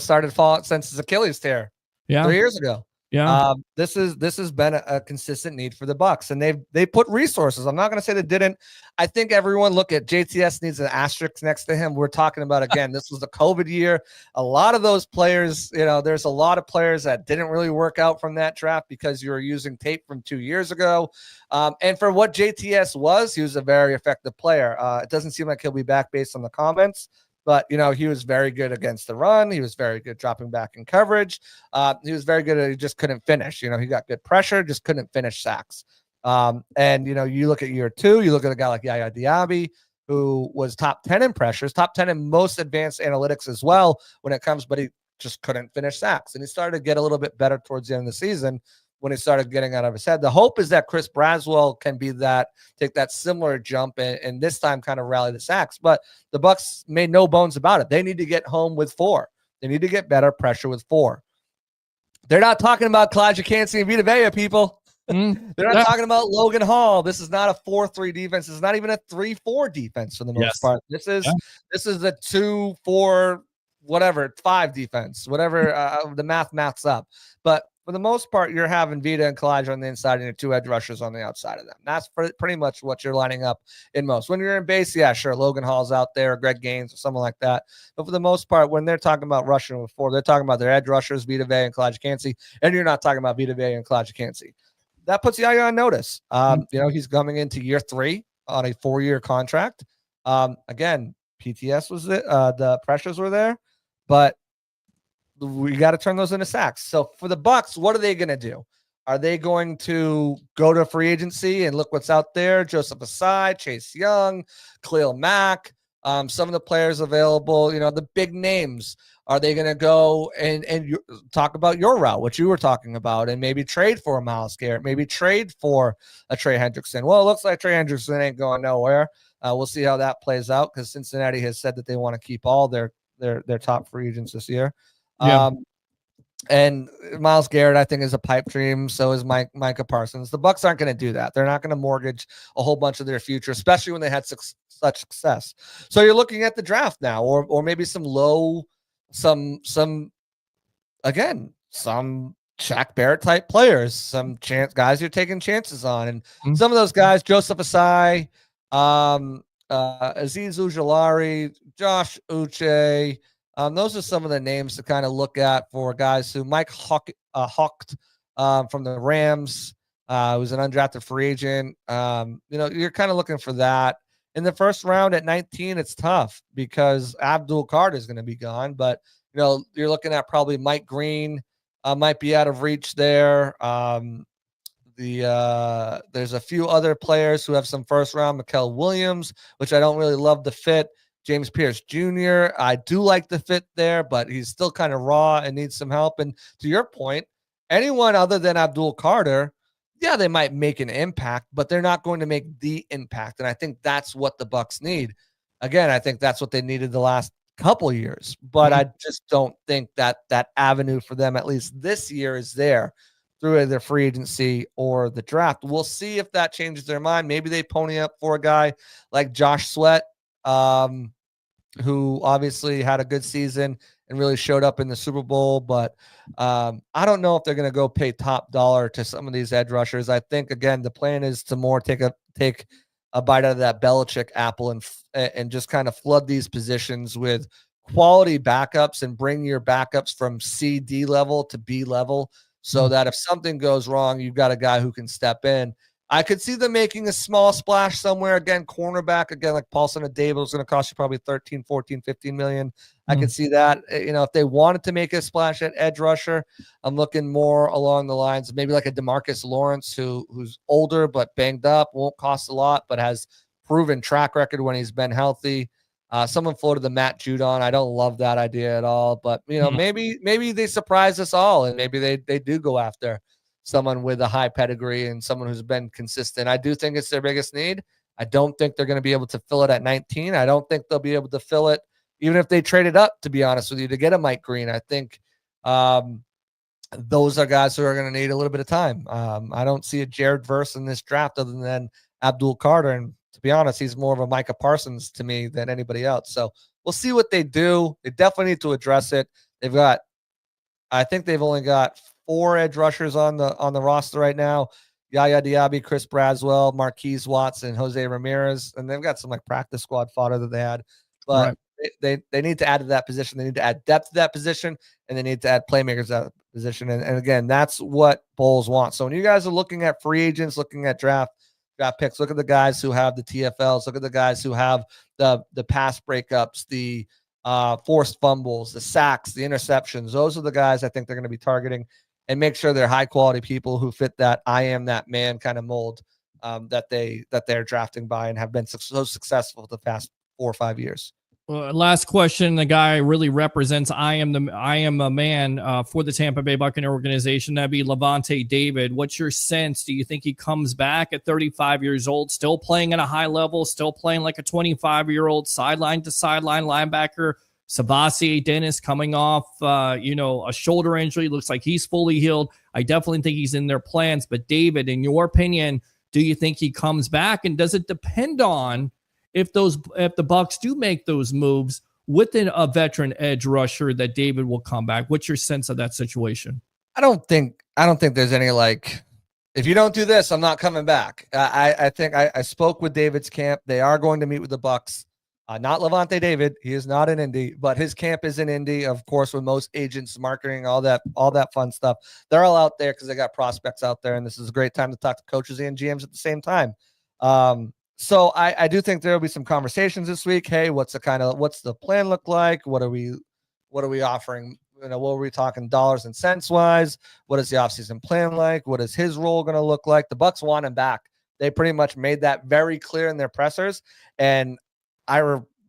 started falling since his Achilles tear. Yeah, 3 years ago. Yeah, this has been a consistent need for the Bucs, and they put resources. I'm not going to say they didn't. I think everyone look at JTS needs an asterisk next to him. We're talking about again. This was the COVID year. A lot of those players, there's a lot of players that didn't really work out from that draft because you were using tape from 2 years ago. And for what JTS was, he was a very effective player. It doesn't seem like he'll be back based on the comments. But, he was very good against the run. He was very good dropping back in coverage. He was very good he just couldn't finish. He got good pressure, just couldn't finish sacks. And, you look at year 2, you look at a guy like Yaya Diaby, who was top 10 in pressures, top 10 in most advanced analytics as well when it comes, but he just couldn't finish sacks. And he started to get a little bit better towards the end of the season when he started getting out of his head. The hope is that Chris Braswell can be take that similar jump and this time kind of rally the sacks. But the Bucs made no bones about it. They need to get home with 4. They need to get better pressure with 4. They're not talking about Kalijah and Vita Vea, people. They're not talking about Logan Hall. This is not a 4-3 defense. It's not even a 3-4 defense for the most part. This is a 2-4 whatever 5 defense, whatever the maths up. But for the most part, you're having Vita and Kalijah on the inside and your 2 edge rushers on the outside of them. That's pretty much what you're lining up in most. When you're in base, yeah, sure, Logan Hall's out there, Greg Gaines, or someone like that. But for the most part, when they're talking about rushing with 4, they're talking about their edge rushers, Vita Vea and Kalijah Cansey, and you're not talking about Vita Vea and Kalijah Cansey. That puts Yaya on notice. He's coming into year 3 on a 4-year contract. Again, PTS was it. The pressures were there, but we got to turn those into sacks. So for the Bucs, what are they going to do? Are they going to go to free agency and look what's out there? Joseph Asai, Chase Young, Khalil Mack, some of the players available, the big names. Are they going to go and talk about your route, what you were talking about, and maybe trade for a Myles Garrett, maybe trade for a Trey Hendrickson? Well, it looks like Trey Hendrickson ain't going nowhere. We'll see how that plays out because Cincinnati has said that they want to keep all their top free agents this year. Yeah. And Myles Garrett, I think, is a pipe dream. So is Micah Parsons. The Bucs aren't going to do that. They're not going to mortgage a whole bunch of their future, especially when they had such success. So you're looking at the draft now, or maybe some Shaq Barrett type players, some guys you're taking chances on, and some of those guys, Joseph Asai, Azeez Ujulari, Josh Uche. Those are some of the names to kind of look at for guys who Mike Hawked from the Rams, who's an undrafted free agent. You're kind of looking for that. in the first round at 19, it's tough because Abdul Carter is going to be gone. But, you're looking at probably Mike Green might be out of reach there. There's a few other players who have some first round. Mikael Williams, which I don't really love the fit. James Pierce Jr. I do like the fit there, but he's still kind of raw and needs some help. And to your point, anyone other than Abdul Carter, yeah, they might make an impact, but they're not going to make the impact. And I think that's what the Bucs need. Again, I think that's what they needed the last couple years, but I just don't think that avenue for them, at least this year, is there through either free agency or the draft. We'll see if that changes their mind. Maybe they pony up for a guy like Josh Sweat, who obviously had a good season and really showed up in the Super Bowl. But I don't know if they're going to go pay top dollar to some of these edge rushers. I think, again, the plan is to more take a bite out of that Belichick apple and just kind of flood these positions with quality backups and bring your backups from C, D level to B level, so that if something goes wrong, you've got a guy who can step in. I could see them making a small splash somewhere. Again, cornerback, again, like Paulson and Dable is going to cost you probably 13, 14, 15 million. I could see that. If they wanted to make a splash at edge rusher, I'm looking more along the lines of maybe like a DeMarcus Lawrence, who's older but banged up, won't cost a lot, but has proven track record when he's been healthy. Someone floated the Matt Judon. I don't love that idea at all, but maybe they surprise us all, and maybe they do go after someone with a high pedigree and someone who's been consistent. I do think it's their biggest need. I don't think they're going to be able to fill it at 19. I don't think they'll be able to fill it even if they trade it up, to be honest with you, to get a Mike Green. I think those are guys who are going to need a little bit of time. I don't see a Jared Verse in this draft other than Abdul Carter. And to be honest, he's more of a Micah Parsons to me than anybody else. So we'll see what they do. They definitely need to address it. I think they've only got 4 edge rushers on the roster right now: Yaya Diaby, Chris Braswell, Marquise Watson, Jose Ramirez, and they've got some like practice squad fodder that they had. But they need to add to that position. They need to add depth to that position, and they need to add playmakers to that position. And again, that's what Bowles wants. So when you guys are looking at free agents, looking at draft picks, look at the guys who have the TFLs, look at the guys who have the pass breakups, the forced fumbles, the sacks, the interceptions. Those are the guys I think they're going to be targeting, and make sure they're high quality people who fit that I am that man kind of mold that they're drafting by and have been so successful the past 4 or 5 years. Last question. The guy really represents I am a man for the Tampa Bay Buccaneer organization. That'd be Levante David. What's your sense? Do you think he comes back at 35 years old, still playing at a high level, still playing like a 25-year-old sideline to sideline linebacker? Savasi Dennis coming off, a shoulder injury. Looks like he's fully healed. I definitely think he's in their plans. But David, in your opinion, do you think he comes back? And does it depend on if the Bucs do make those moves within a veteran edge rusher that David will come back? What's your sense of that situation? I don't think there's any like, if you don't do this, I'm not coming back. I think I spoke with David's camp. They are going to meet with the Bucs. Not Levante David. He is not in Indy, but his camp is in Indy, of course, with most agents, marketing, all that fun stuff. They're all out there because they got prospects out there, and this is a great time to talk to coaches and GMs at the same time. So I do think there will be some conversations this week. Hey, what's the plan look like? What are we offering? What are we talking dollars and cents wise? What is the offseason plan like? What is his role going to look like? The Bucs want him back. They pretty much made that very clear in their pressers. And I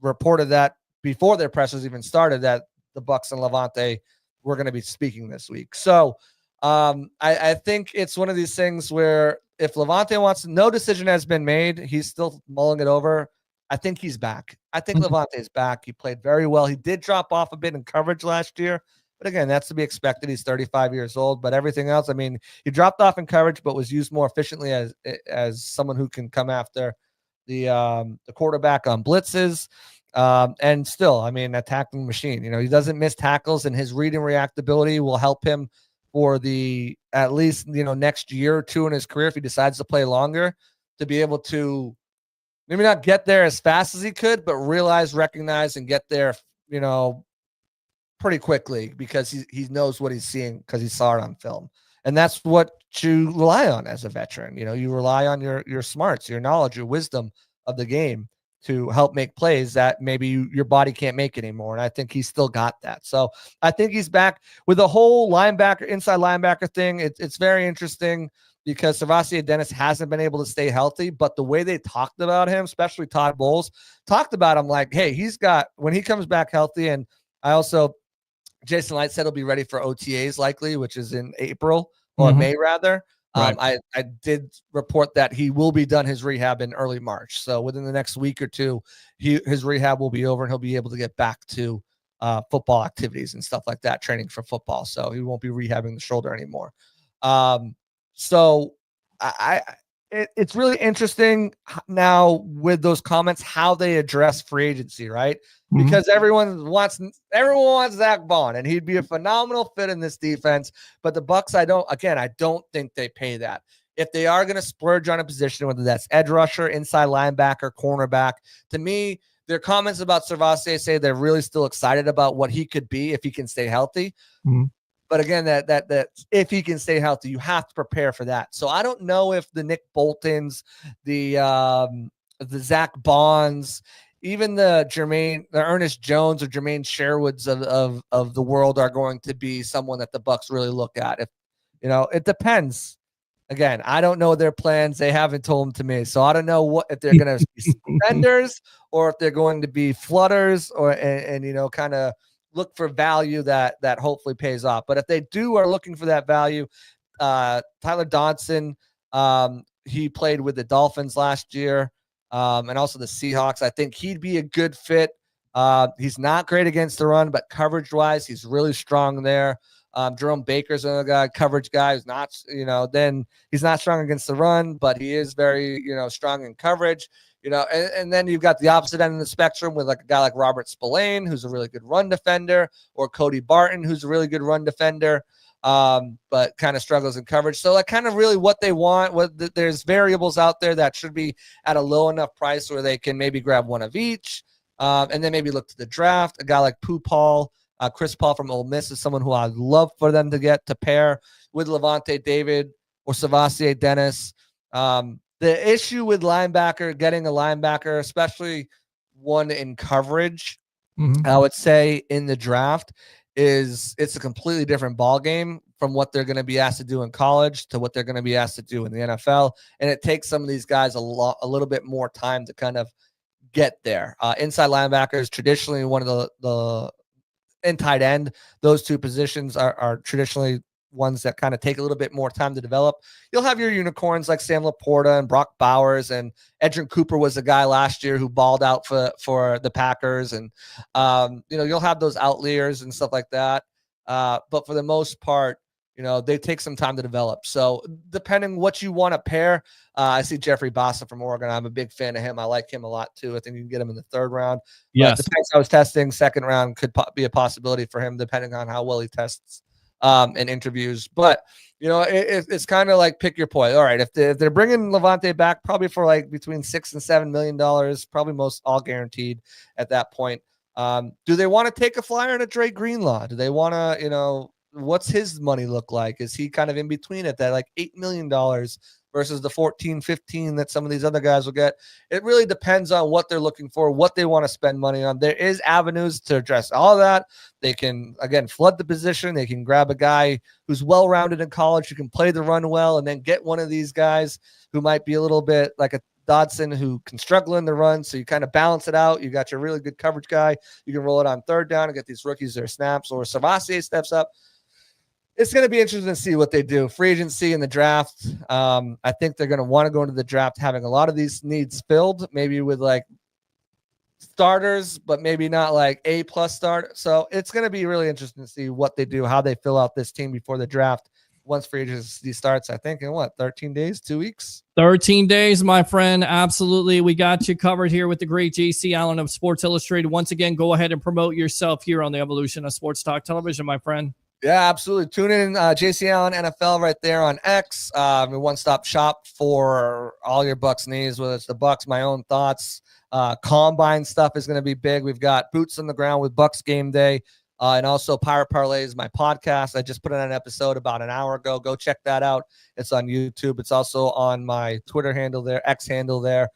reported that before their pressers even started that the Bucs and Levante were going to be speaking this week. So I think it's one of these things where if Levante wants, no decision has been made. He's still mulling it over. I think he's back. I think Levante is back. He played very well. He did drop off a bit in coverage last year, but again, that's to be expected. He's 35 years old, but everything else, I mean, he dropped off in coverage, but was used more efficiently as someone who can come after the quarterback on blitzes. And still, I mean, a tackling machine. He doesn't miss tackles, and his read and reactability will help him for the at least next year or two in his career if he decides to play longer, to be able to maybe not get there as fast as he could, but recognize and get there pretty quickly, because he knows what he's seeing because he saw it on film. And that's what you rely on as a veteran. You rely on your smarts, your knowledge, your wisdom of the game. to help make plays that maybe your body can't make anymore. And I think he's still got that. So I think he's back with the whole inside linebacker thing. It's very interesting because Servassier Dennis hasn't been able to stay healthy, but the way they talked about him, especially Todd Bowles, talked about him like, hey, when he comes back healthy, and Jason Light said he'll be ready for OTAs likely, which is in April or May rather. Right. I did report that he will be done his rehab in early March. So within the next week or two, his rehab will be over and he'll be able to get back to football activities and stuff like that, training for football. So he won't be rehabbing the shoulder anymore. So it's really interesting now with those comments, how they address free agency, right? Because everyone wants Zach Bond, and he'd be a phenomenal fit in this defense. But the Bucs, I don't think they pay that. If they are going to splurge on a position, whether that's edge rusher, inside linebacker, cornerback, to me, their comments about Servassier say they're really still excited about what he could be if he can stay healthy. But again, that if he can stay healthy, you have to prepare for that. So I don't know if the Nick Boltons, the Zach Bonds, even the Ernest Jones or Jermaine Sherwoods of the world are going to be someone that the Bucs really look at. If it depends. Again, I don't know their plans. They haven't told them to me, so I don't know if they're going to be spenders or if they're going to be flooders and kind of look for value that hopefully pays off. But if they are looking for that value, Tyler Dodson, he played with the Dolphins last year. And also the Seahawks. I think he'd be a good fit. He's not great against the run, but coverage-wise, he's really strong there. Jerome Baker's another guy, coverage guy who's not, then he's not strong against the run, but he is very, strong in coverage. And then you've got the opposite end of the spectrum with like a guy like Robert Spillane, who's a really good run defender, or Cody Barton, who's a really good run defender. But kind of struggles in coverage. So like kind of really what they want, there's variables out there that should be at a low enough price where they can maybe grab one of each. And then maybe look to the draft. A guy like Chris Paul from Ole Miss is someone who I'd love for them to get to pair with Levante David or Servassier Dennis. The issue with getting a linebacker, especially one in coverage, I would say in the draft, it's a completely different ball game from what they're going to be asked to do in college to what they're going to be asked to do in the NFL. And it takes some of these guys a little bit more time to kind of get there. Inside linebackers, traditionally one of the and tight end, those two positions are traditionally ones that kind of take a little bit more time to develop. You'll have your unicorns like Sam Laporta and Brock Bowers, and Edrin Cooper was a guy last year who balled out for the Packers. And, you'll have those outliers and stuff like that. But for the most part, they take some time to develop. So depending what you want to pair, I see Jeffrey Bassa from Oregon. I'm a big fan of him. I like him a lot too. I think you can get him in the third round. Yes. But the picks I was testing, second round could be a possibility for him depending on how well he tests in interviews. But it's kind of like pick your point. All right, if they're bringing Levante back, probably for like between $6 and $7 million, probably most all guaranteed at that point. Do they want to take a flyer on a Dre Greenlaw? Do they want to, what's his money look like? Is he kind of in between at that like $8 million versus the 14, 15 that some of these other guys will get? It really depends on what they're looking for, what they want to spend money on. There is avenues to address all of that. They can, again, flood the position. They can grab a guy who's well-rounded in college, who can play the run well, and then get one of these guys who might be a little bit like a Dodson who can struggle in the run. So you kind of balance it out. You got your really good coverage guy. You can roll it on third down and get these rookies their snaps, or Servassier steps up. It's going to be interesting to see what they do. Free agency and the draft. I think they're going to want to go into the draft having a lot of these needs filled, maybe with like starters, but maybe not like A+ start. So it's going to be really interesting to see what they do, how they fill out this team before the draft. Once free agency starts, I think in 13 days, 2 weeks? 13 days, my friend. Absolutely. We got you covered here with the great JC Allen of Sports Illustrated. Once again, go ahead and promote yourself here on the Evolution of Sports Talk Television, my friend. Yeah, absolutely. Tune in, JC Allen NFL right there on X. A one-stop shop for all your Bucs needs, whether it's the Bucs, my own thoughts. Combine stuff is going to be big. We've got boots on the ground with Bucs Game Day. And also Pirate Parlays, my podcast. I just put on an episode about an hour ago. Go check that out. It's on YouTube. It's also on my Twitter handle there, X handle there.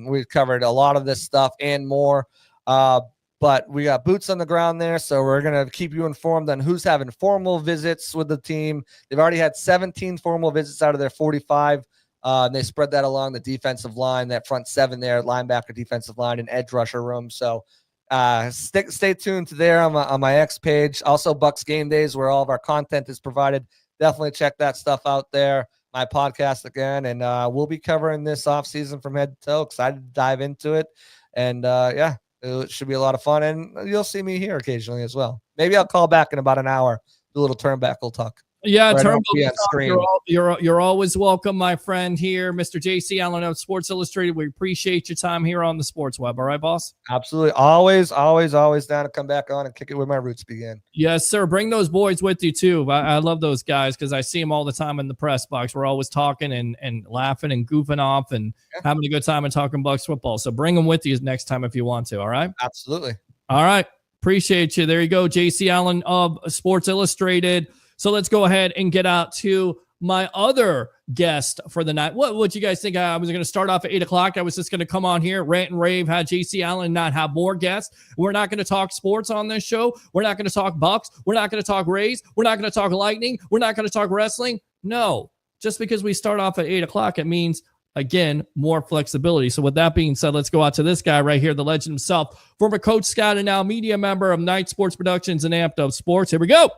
We've covered a lot of this stuff and more. But we got boots on the ground there, so we're going to keep you informed on who's having formal visits with the team. They've already had 17 formal visits out of their 45. And they spread that along the defensive line, that front seven there, linebacker, defensive line, and edge rusher room. So stay tuned to there on my X page. Also, Bucs Game Days, where all of our content is provided. Definitely check that stuff out there. My podcast again, and we'll be covering this offseason from head to toe. Excited to dive into it. And, it should be a lot of fun, and you'll see me here occasionally as well. Maybe I'll call back in about an hour, do a little turnbuckle talk. Yeah, Turnbuckle. You're always welcome, my friend here, Mr. JC Allen of Sports Illustrated. We appreciate your time here on the Sports Web. All right, boss? Absolutely. Always down to come back on and kick it where my roots begin. Yes, sir. Bring those boys with you, too. I love those guys because I see them all the time in the press box. We're always talking and laughing and goofing off and having a good time and talking Bucs football. So bring them with you next time if you want to, all right? Absolutely. All right. Appreciate you. There you go, JC Allen of Sports Illustrated. So let's go ahead and get out to my other guest for the night. What you guys think? I was going to start off at 8 o'clock. I was just going to come on here, rant and rave, have JC Allen, not have more guests. We're not going to talk sports on this show. We're not going to talk Bucs. We're not going to talk Rays. We're not going to talk Lightning. We're not going to talk wrestling. No, just because we start off at 8 o'clock, it means, again, more flexibility. So with that being said, let's go out to this guy right here, the legend himself, former coach, scout, and now media member of Night Sports Productions and Amped Up Sports. Here we go.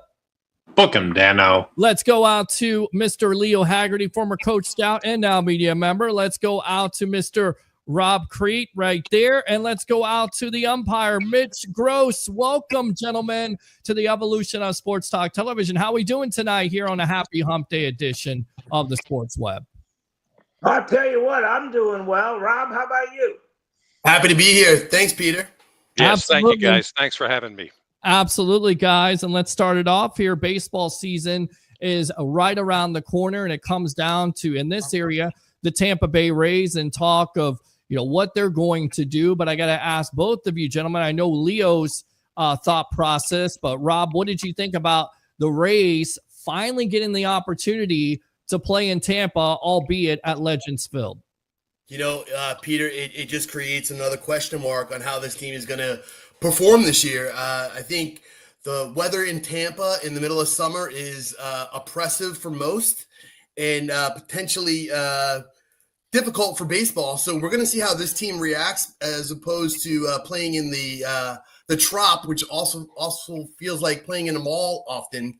Book him, Dano. Let's go out to Mr. Leo Haggerty, former coach, scout, and now media member. Let's go out to Mr. Rob Crete right there. And let's go out to the umpire, Mitch Gross. Welcome, gentlemen, to the evolution of Sports Talk Television. How are we doing tonight here on a Happy Hump Day edition of the Sports Web? I'll tell you what, I'm doing well. Rob, how about you? Happy to be here. Thanks, Peter. Yes, Absolutely. Thank you, guys. Thanks for having me. Absolutely, guys. And let's start it off here. Baseball season is right around the corner, and it comes down to, in this area, the Tampa Bay Rays and talk of, what they're going to do. But I got to ask both of you, gentlemen. I know Leo's thought process, but Rob, what did you think about the Rays finally getting the opportunity to play in Tampa, albeit at Legends Field? Peter, it just creates another question mark on how this team is going to perform this year. I think the weather in Tampa in the middle of summer is oppressive for most and potentially difficult for baseball. So we're going to see how this team reacts as opposed to playing in the Trop, which also feels like playing in a mall often.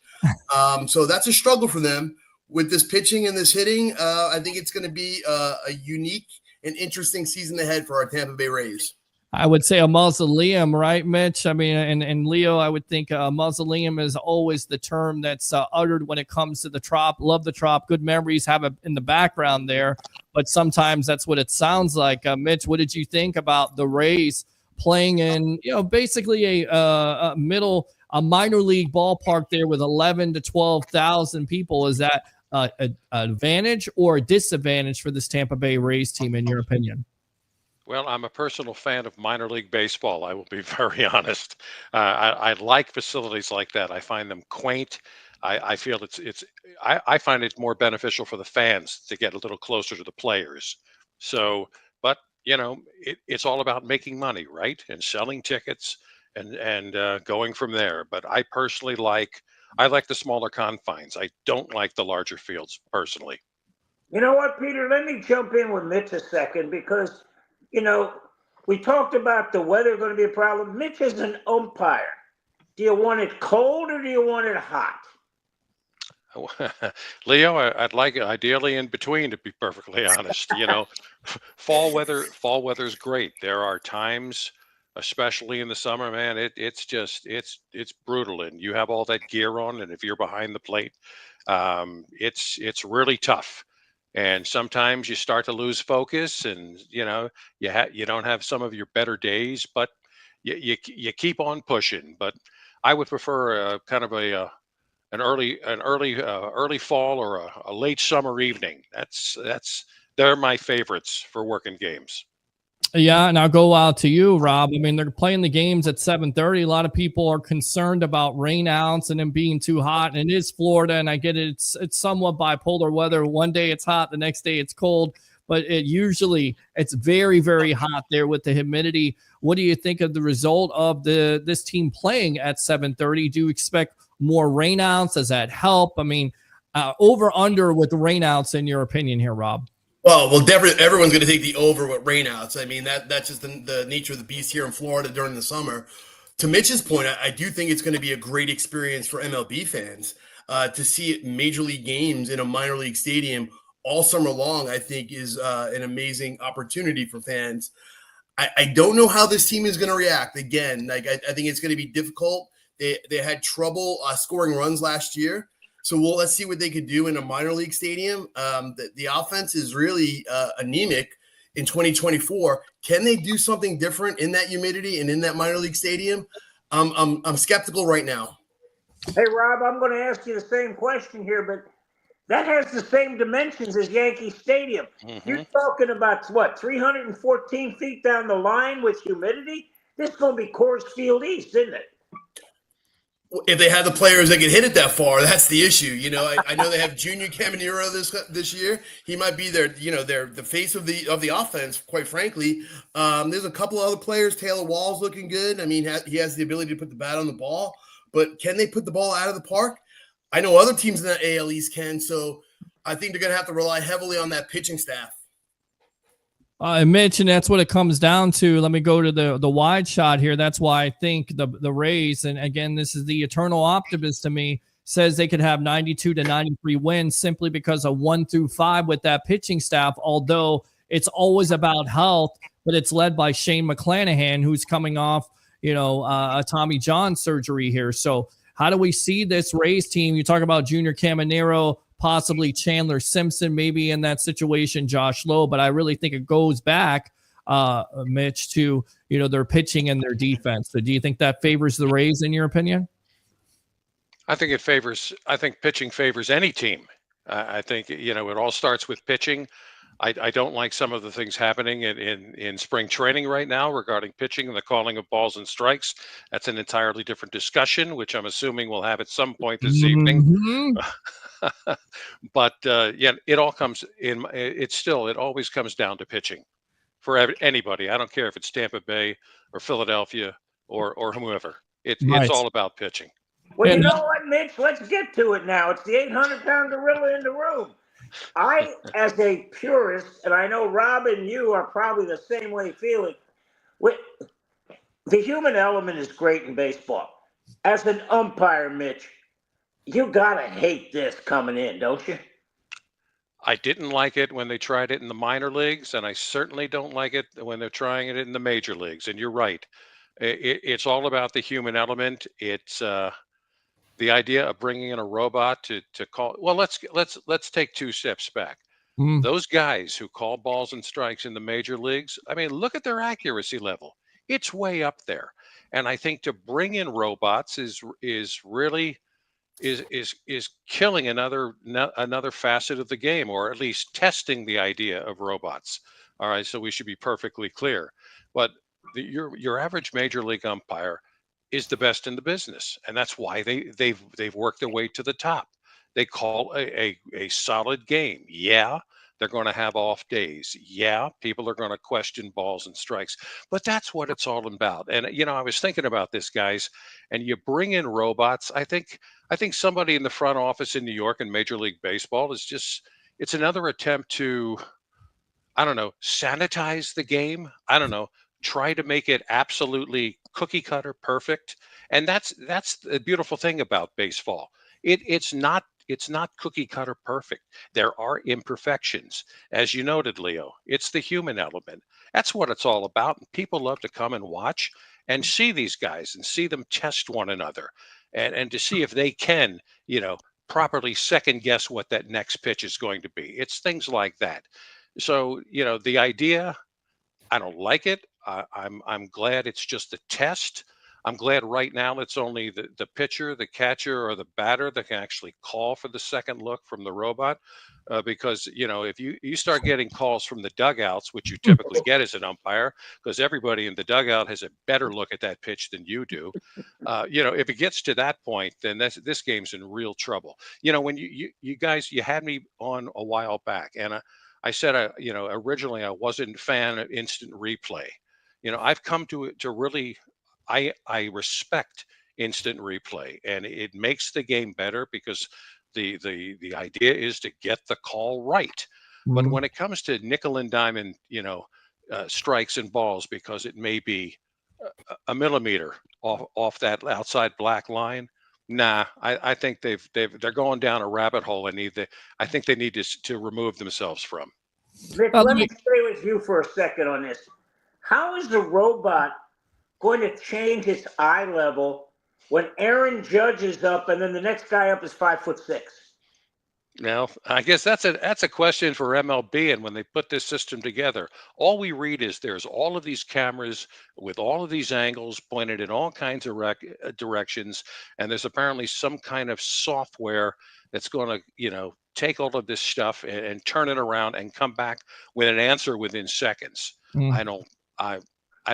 So that's a struggle for them. With this pitching and this hitting, I think it's going to be a unique and interesting season ahead for our Tampa Bay Rays. I would say a mausoleum, right, Mitch? I mean, and Leo, I would think a mausoleum is always the term that's uttered when it comes to the Trop. Love the Trop. Good memories have it in the background there, but sometimes that's what it sounds like. Mitch, what did you think about the Rays playing in, basically a minor league ballpark there with 11 to 12,000 people? Is that an advantage or a disadvantage for this Tampa Bay Rays team, in your opinion? Well, I'm a personal fan of minor league baseball. I will be very honest. I like facilities like that. I find them quaint. I feel I find it more beneficial for the fans to get a little closer to the players. So, but it's all about making money, right? And selling tickets and going from there. But I personally like the smaller confines. I don't like the larger fields personally. You know what, Peter? Let me jump in with Mitch a second because, we talked about the weather going to be a problem. Mitch is an umpire. Do you want it cold or do you want it hot? Leo, I'd like it ideally in between, to be perfectly honest. Fall weather's great. There are times, especially in the summer, man, it's brutal, and you have all that gear on, and if you're behind the plate, it's really tough. And sometimes you start to lose focus, and you don't have some of your better days, but you keep on pushing. But I would prefer kind of an early fall or a late summer evening. They're my favorites for working games. Yeah, and I'll go out to you, Rob. I mean, they're playing the games at 7:30. A lot of people are concerned about rainouts and them being too hot. And it is Florida, and I get it. It's somewhat bipolar weather. One day it's hot, the next day it's cold. But it's very, very hot there with the humidity. What do you think of the result of this team playing at 7:30? Do you expect more rainouts? Does that help? I mean, over under with the rainouts in your opinion here, Rob? Well, definitely everyone's going to take the over with rainouts. I mean, that's just the nature of the beast here in Florida during the summer. To Mitch's point, I do think it's going to be a great experience for MLB fans to see major league games in a minor league stadium all summer long. I think is an amazing opportunity for fans. I don't know how this team is going to react. Again, I think it's going to be difficult. They had trouble scoring runs last year. So let's see what they could do in a minor league stadium. The offense is really anemic in 2024. Can they do something different in that humidity and in that minor league stadium? I'm skeptical right now. Hey, Rob, I'm going to ask you the same question here, but that has the same dimensions as Yankee Stadium. Mm-hmm. You're talking about, 314 feet down the line with humidity? This is going to be Coors Field East, isn't it? If they have the players that can hit it that far, that's the issue. I know they have Junior Caminero this year. He might be the face of the offense. Quite frankly, there's a couple other players. Taylor Wall's looking good. I mean, he has the ability to put the bat on the ball, but can they put the ball out of the park? I know other teams in the AL East can. So I think they're going to have to rely heavily on that pitching staff. Mitch, and that's what it comes down to. Let me go to the wide shot here. That's why I think the Rays, and again, this is the eternal optimist to me, says they could have 92 to 93 wins simply because of 1 through 5 with that pitching staff, although it's always about health, but it's led by Shane McClanahan, who's coming off, a Tommy John surgery here. So how do we see this Rays team? You talk about Junior Caminero, possibly Chandler Simpson, maybe in that situation, Josh Lowe, but I really think it goes back, Mitch, to their pitching and their defense. So do you think that favors the Rays in your opinion? I think pitching favors any team. I think it all starts with pitching. I don't like some of the things happening in spring training right now regarding pitching and the calling of balls and strikes. That's an entirely different discussion, which I'm assuming we'll have at some point this evening. But it all comes in. It always comes down to pitching for anybody. I don't care if it's Tampa Bay or Philadelphia or whomever. It's all about pitching. Well, you know what, Mitch? Let's get to it now. It's the 800-pound gorilla in the room. I, as a purist, and I know Rob and you are probably the same way feeling, the human element is great in baseball. As an umpire, Mitch, you gotta hate this coming in, don't you? I didn't like it when they tried it in the minor leagues, and I certainly don't like it when they're trying it in the major leagues. And you're right. It's all about the human element. It's the idea of bringing in a robot to call. Well, let's take 2 steps back. Those guys who call balls and strikes in the major leagues, I mean, look at their accuracy level. It's way up there. And I think to bring in robots is really killing another facet of the game, or at least testing the idea of robots. All right, so we should be perfectly clear. But your average major league umpire is the best in the business, and that's why they've worked their way to the top. They call a solid game. Yeah, they're going to have off days. Yeah, people are going to question balls and strikes, but that's what it's all about. And I was thinking about this, guys, and you bring in robots. I think somebody in the front office in New York in Major League Baseball it's another attempt to, I don't know, sanitize the game. I don't know, try to make it absolutely cookie cutter perfect. And that's the beautiful thing about baseball. It's not cookie cutter perfect. There are imperfections. As you noted, Leo, it's the human element. That's what it's all about. And people love to come and watch and see these guys and see them test one another and to see if they can, properly second guess what that next pitch is going to be. It's things like that. So, the idea, I don't like it. I'm glad it's just a test. I'm glad right now it's only the pitcher, the catcher, or the batter that can actually call for the second look from the robot. Because if you start getting calls from the dugouts, which you typically get as an umpire, because everybody in the dugout has a better look at that pitch than you do. If it gets to that point, then this game's in real trouble. When you guys, you had me on a while back, and I said, originally I wasn't a fan of instant replay. I've come to really, I respect instant replay, and it makes the game better because the idea is to get the call right. But when it comes to nickel and diamond, strikes and balls, because it may be a millimeter off that outside black line, nah, I think they're going down a rabbit hole. I think they need to remove themselves from. Vic, let me stay with you for a second on this. How is the robot going to change its eye level when Aaron Judge is up and then the next guy up is 5'6"? Now, I guess that's a question for MLB. And when they put this system together, all we read is there's all of these cameras with all of these angles pointed in all kinds of directions, and there's apparently some kind of software that's going to take all of this stuff and turn it around and come back with an answer within seconds. I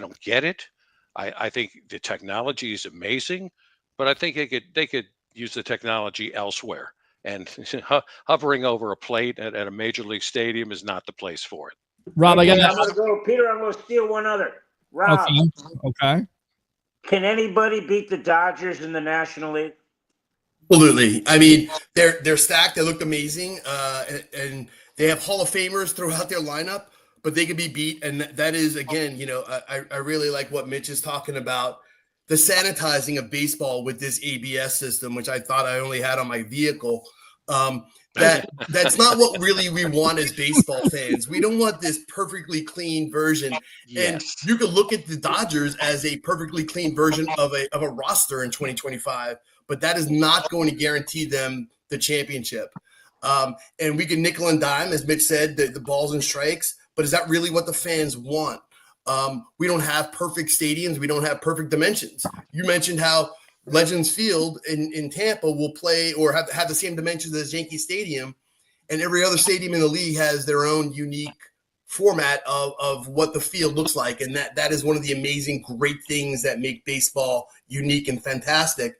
don't get it. I think the technology is amazing, but I think they could use the technology elsewhere. And hovering over a plate at a major league stadium is not the place for it. Rob, I'm going to go. Peter, I'm going to steal one other. Rob, okay. Can anybody beat the Dodgers in the National League? Absolutely. I mean, they're stacked. They looked amazing, and they have Hall of Famers throughout their lineup. But they can be beat, and that is, again, I really like what Mitch is talking about, the sanitizing of baseball with this ABS system, which I thought I only had on my vehicle. That's not what really we want as baseball fans. We don't want this perfectly clean version. Yes. And you could look at the Dodgers as a perfectly clean version of a roster in 2025, but that is not going to guarantee them the championship. And we can nickel and dime, as Mitch said, the balls and strikes. But is that really what the fans want? We don't have perfect stadiums. We don't have perfect dimensions. You mentioned how Legends Field in Tampa will play or have the same dimensions as Yankee Stadium, and every other stadium in the league has their own unique format of what the field looks like. And that is one of the amazing, great things that make baseball unique and fantastic.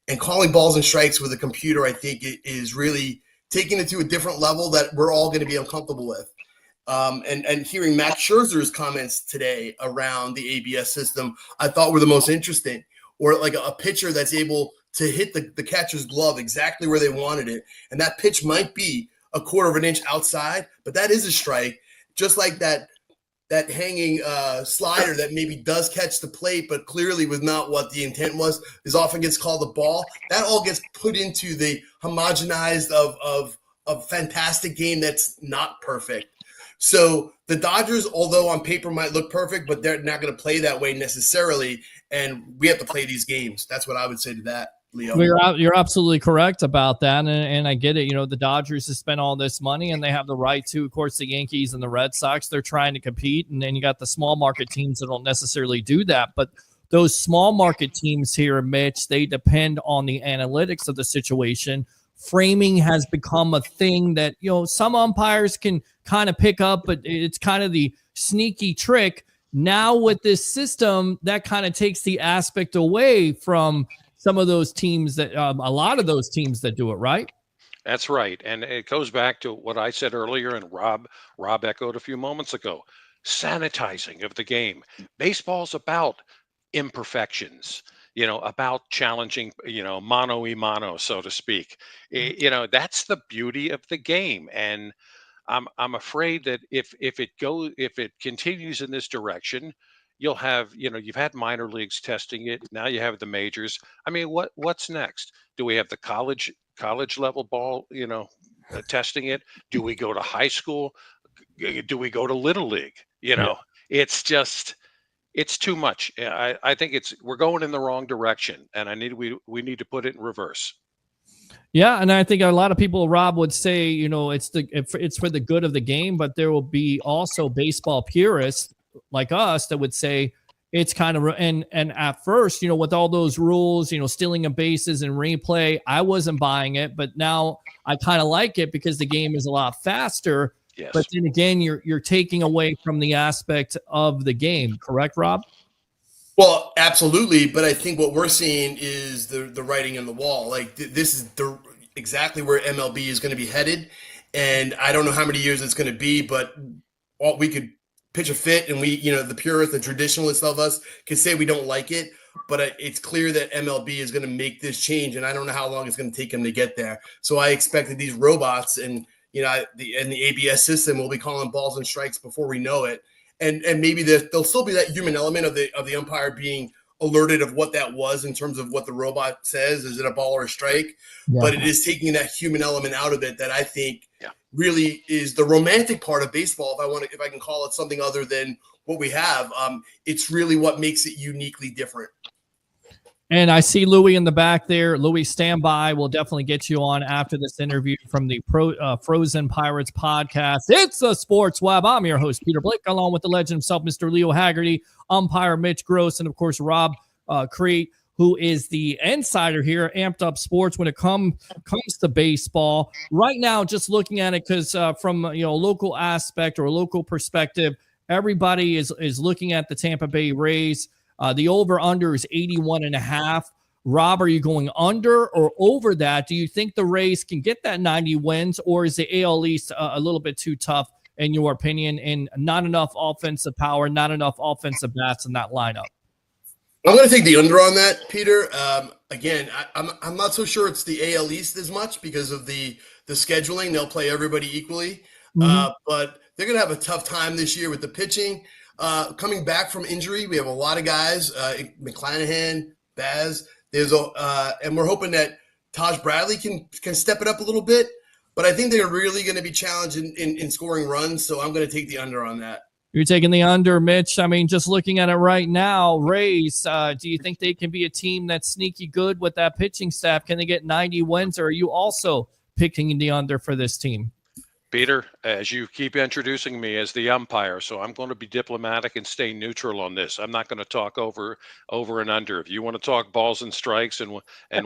And calling balls and strikes with a computer, I think, is really taking it to a different level that we're all going to be uncomfortable with. And hearing Max Scherzer's comments today around the ABS system, I thought were the most interesting. Or like a pitcher that's able to hit the catcher's glove exactly where they wanted it. And that pitch might be a quarter of an inch outside, but that is a strike. Just like that hanging slider that maybe does catch the plate, but clearly was not what the intent was, is often gets called a ball. That all gets put into the homogenized of fantastic game that's not perfect. So the Dodgers, although on paper might look perfect, but they're not going to play that way necessarily. And we have to play these games. That's what I would say to that, Leo. Well, you're absolutely correct about that. And I get it. The Dodgers have spent all this money and they have the right to. Of course, the Yankees and the Red Sox, they're trying to compete. And then you got the small market teams that don't necessarily do that. But those small market teams here, Mitch, they depend on the analytics of the situation. Framing has become a thing that, some umpires can kind of pick up, but it's kind of the sneaky trick. Now with this system, that kind of takes the aspect away from some of those teams that a lot of those teams that do it, right? That's right. And it goes back to what I said earlier and Rob echoed a few moments ago. Sanitizing of the game. Baseball's about imperfections. About challenging, mano a mano, so to speak. That's the beauty of the game. And I'm afraid that if it continues in this direction, you'll have, you've had minor leagues testing it. Now you have the majors. I mean, what's next? Do we have the college level ball, testing it? Do we go to high school? Do we go to Little League? It's just, it's too much. I think we're going in the wrong direction, and we need to put it in reverse. Yeah, and I think a lot of people, Rob, would say, it's for the good of the game, but there will be also baseball purists like us that would say it's kind of, and at first, with all those rules, stealing of bases and replay, I wasn't buying it, but now I kind of like it because the game is a lot faster. Yes. But then again, you're taking away from the aspect of the game, correct, Rob? Well, absolutely, but I think what we're seeing is the writing on the wall. Like this is exactly where MLB is going to be headed, and I don't know how many years it's going to be, but we could pitch a fit, and we, the purists, the traditionalists of us, can say we don't like it, but it's clear that MLB is going to make this change, and I don't know how long it's going to take them to get there. So I expect that these robots and the ABS system will be calling balls and strikes before we know it. And maybe there'll still be that human element of the umpire being alerted of what that was in terms of what the robot says. Is it a ball or a strike? Yeah. But it is taking that human element out of it that I think really is the romantic part of baseball. If I can call it something other than what we have, it's really what makes it uniquely different. And I see Louis in the back there. Louis, stand by. We'll definitely get you on after this interview from the Frozen Pirates podcast. It's the Sports Web. I'm your host, Peter Blake, along with the legend himself, Mr. Leo Haggerty, umpire Mitch Gross, and, of course, Rob Crete, who is the insider here, Amped Up Sports, when it comes to baseball. Right now, just looking at it, because from a local aspect or a local perspective, everybody is looking at the Tampa Bay Rays. The over-under is 81.5. Rob, are you going under or over that? Do you think the Rays can get that 90 wins, or is the AL East a little bit too tough, in your opinion, and not enough offensive power, not enough offensive bats in that lineup? I'm going to take the under on that, Peter. Again, I'm not so sure it's the AL East as much because of the scheduling. They'll play everybody equally, but they're going to have a tough time this year with the pitching. Coming back from injury, we have a lot of guys, McClanahan, Baz. And we're hoping that Taj Bradley can step it up a little bit. But I think they're really going to be challenged in scoring runs, so I'm going to take the under on that. You're taking the under, Mitch. I mean, just looking at it right now, Rays, do you think they can be a team that's sneaky good with that pitching staff? Can they get 90 wins, or are you also picking the under for this team? Peter, as you keep introducing me as the umpire, so I'm going to be diplomatic and stay neutral on this. I'm not going to talk over and under. If you want to talk balls and strikes and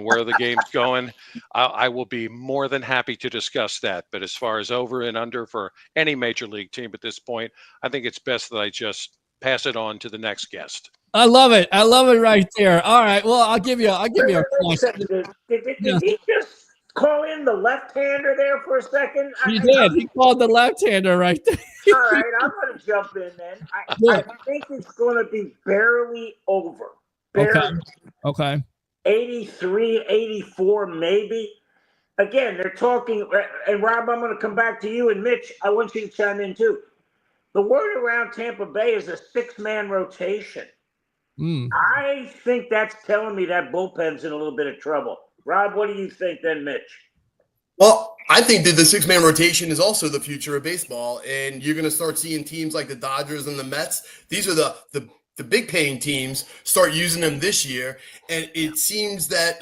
where the game's going, I will be more than happy to discuss that. But as far as over and under for any major league team at this point, I think it's best that I just pass it on to the next guest. I love it. I love it right there. All right. Well, I'll give you a question. Did he just call in the left-hander there for a second? He did. He called the left-hander right there. All right, I'm going to jump in then. I think it's going to be barely over. Barely. Okay. 83, 84 maybe. Again, they're talking, and Rob, I'm going to come back to you, and Mitch, I want you to chime in too. The word around Tampa Bay is a 6-man rotation. I think that's telling me that bullpen's in a little bit of trouble. Rob, what do you think then, Mitch? Well, I think that the 6-man rotation is also the future of baseball, and you're going to start seeing teams like the Dodgers and the Mets. These are the big paying teams start using them this year, and it seems that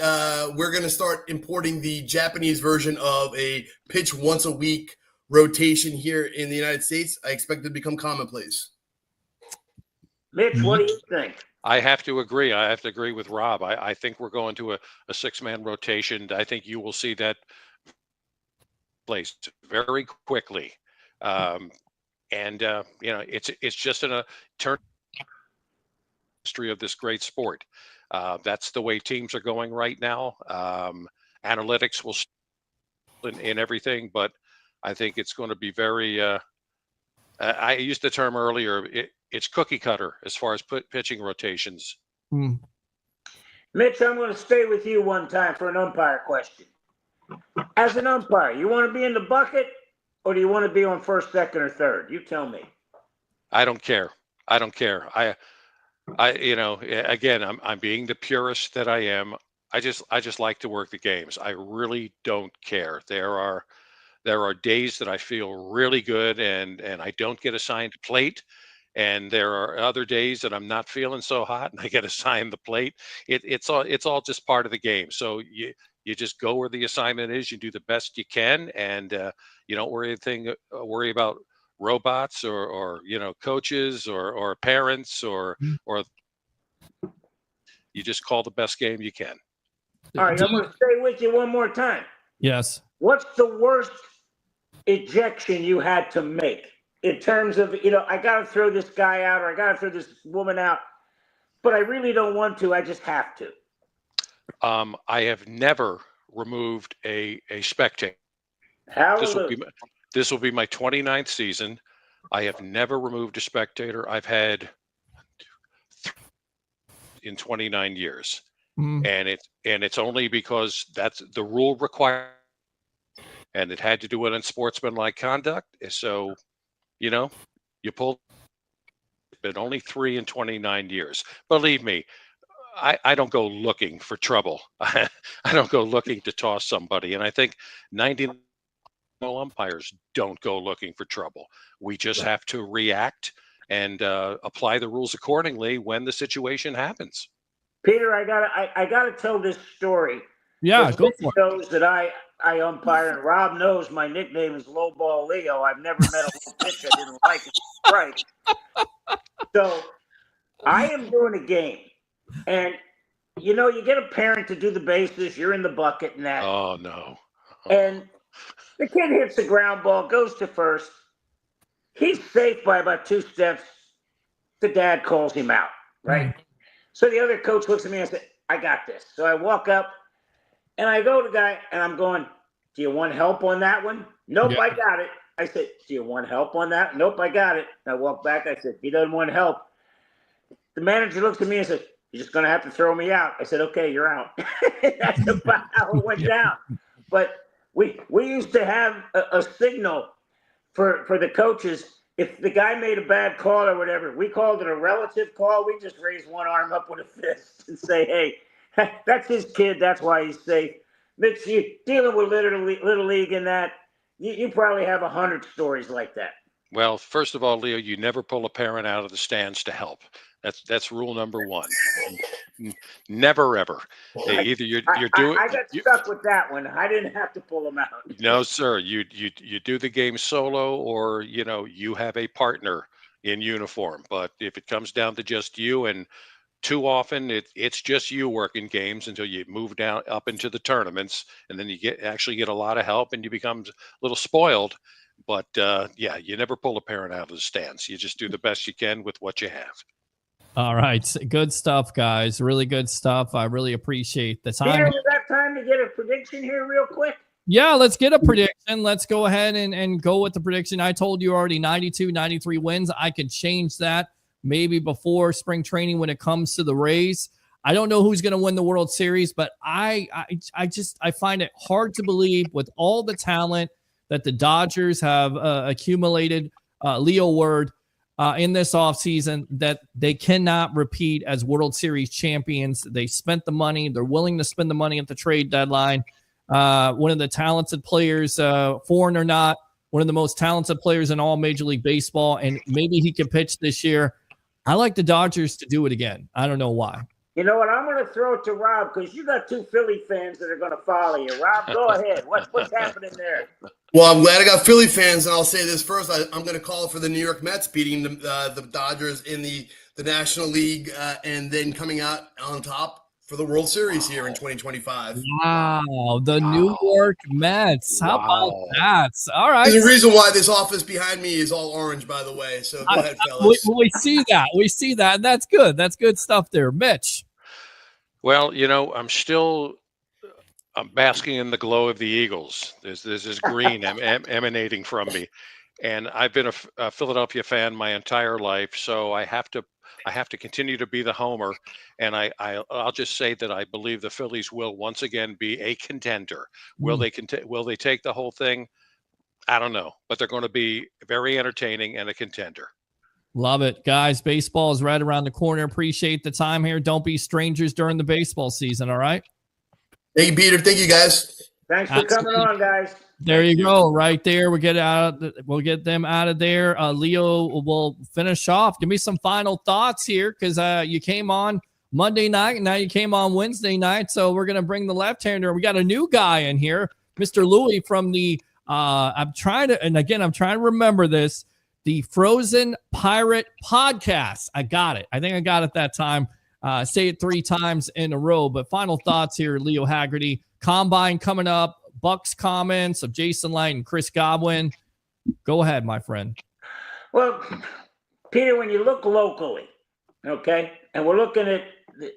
we're going to start importing the Japanese version of a pitch once a week rotation here in the United States. I expect it to become commonplace. Mitch, what do you think? I have to agree. I have to agree with Rob. I think we're going to a 6-man rotation. I think you will see that placed very quickly. It's just in a turn history of this great sport. That's the way teams are going right now. Analytics will in everything, but I think it's going to be very I used the term earlier. It's cookie cutter as far as pitching rotations. Mitch, I'm going to stay with you one time for an umpire question. As an umpire, you want to be in the bucket, or do you want to be on first, second, or third? You tell me. I don't care. Again, I'm being the purist that I am. I just like to work the games. I really don't care. There are days that I feel really good and I don't get assigned a plate. And there are other days that I'm not feeling so hot and I get assigned the plate. It's all just part of the game. So you just go where the assignment is. You do the best you can, and you don't worry about robots or coaches or parents or You just call the best game you can. All right, I'm going to stay with you one more time. Yes. What's the worst ejection you had to make in terms of, I got to throw this guy out or I got to throw this woman out, but I really don't want to. I just have to. I have never removed a spectator. Hallelujah. This will be my 29th season. I have never removed a spectator. I've had in 29 years. And it's only because that's the rule required, and it had to do with unsportsmanlike conduct. So, you pull, but only 3 in 29 years. Believe me, I don't go looking for trouble. I don't go looking to toss somebody, and I think 99 umpires don't go looking for trouble. We just have to react and apply the rules accordingly when the situation happens. Peter, I gotta tell this story. Yeah, go for it. Knows that I umpire, and Rob knows my nickname is Lowball Leo. I've never met a low pitch I didn't like it. Right. So I am doing a game, and you get a parent to do the bases. You're in the bucket and that. Oh no. And the kid hits the ground ball, goes to first. He's safe by about 2 steps. The dad calls him out. Right. So the other coach looks at me and said, I got this. So I walk up and I go to the guy and I'm going, do you want help on that one? Nope, I got it. I said, do you want help on that? Nope, I got it. And I walk back. I said, he doesn't want help. The manager looks at me and says, you're just going to have to throw me out. I said, okay, you're out. That's about how it went down. But we used to have a signal for the coaches. If the guy made a bad call or whatever, we called it a relative call. We just raise one arm up with a fist and say, hey, that's his kid. That's why he's safe. Mitch, you dealing with Little League and that, you probably have 100 stories like that. Well, first of all, Leo, you never pull a parent out of the stands to help. That's rule number 1. Never ever. Either you're doing. I got stuck with that one. I didn't have to pull them out. No, sir. You do the game solo, or you have a partner in uniform. But if it comes down to just you, and too often it's just you working games until you move down up into the tournaments, and then you actually get a lot of help, and you become a little spoiled. But you never pull a parent out of the stands. You just do the best you can with what you have. All right. Good stuff, guys. Really good stuff. I really appreciate the time. Peter, we got time to get a prediction here real quick? Yeah, let's get a prediction. Let's go ahead and go with the prediction. I told you already 92, 93 wins. I could change that maybe before spring training when it comes to the Rays. I don't know who's going to win the World Series, but I find it hard to believe with all the talent that the Dodgers have accumulated, Leo Word, in this offseason, that they cannot repeat as World Series champions. They spent the money. They're willing to spend the money at the trade deadline. One of the talented players, foreign or not, one of the most talented players in all Major League Baseball, and maybe he can pitch this year. I like the Dodgers to do it again. I don't know why. You know what? I'm going to throw it to Rob because you got 2 Philly fans that are going to follow you. Rob, go ahead. What's happening there? Well, I'm glad I got Philly fans, and I'll say this first. I'm going to call for the New York Mets beating the Dodgers in the National League and then coming out on top for the World Series here in 2025. Wow, the New York Mets. How about that? All right. There's a reason why this office behind me is all orange, by the way. So go ahead, fellas. We see that. We see that. And that's good. That's good stuff there. Mitch. Well, I'm basking in the glow of the Eagles. There's this green emanating from me. And I've been a Philadelphia fan my entire life, so I have to continue to be the homer. And I'll just say that I believe the Phillies will once again be a contender. Will they take the whole thing? I don't know, but they're going to be very entertaining and a contender. Love it, guys. Baseball is right around the corner. Appreciate the time here. Don't be strangers during the baseball season. All right. Thank you, Peter. Thank you, guys. Thanks for coming on, guys. There you go. Right there. We'll get them out of there. Leo will finish off. Give me some final thoughts here, because you came on Monday night and now you came on Wednesday night. So we're going to bring the left-hander. We got a new guy in here, Mr. Louie from the I'm trying to remember this. The Frozen Pirate Podcast. I got it. I think I got it that time. say it 3 times in a row. But final thoughts here, Leo Haggerty. Combine coming up. Bucs comments of Jason Light and Chris Godwin. Go ahead, my friend. Well, Peter, when you look locally, okay, and we're looking at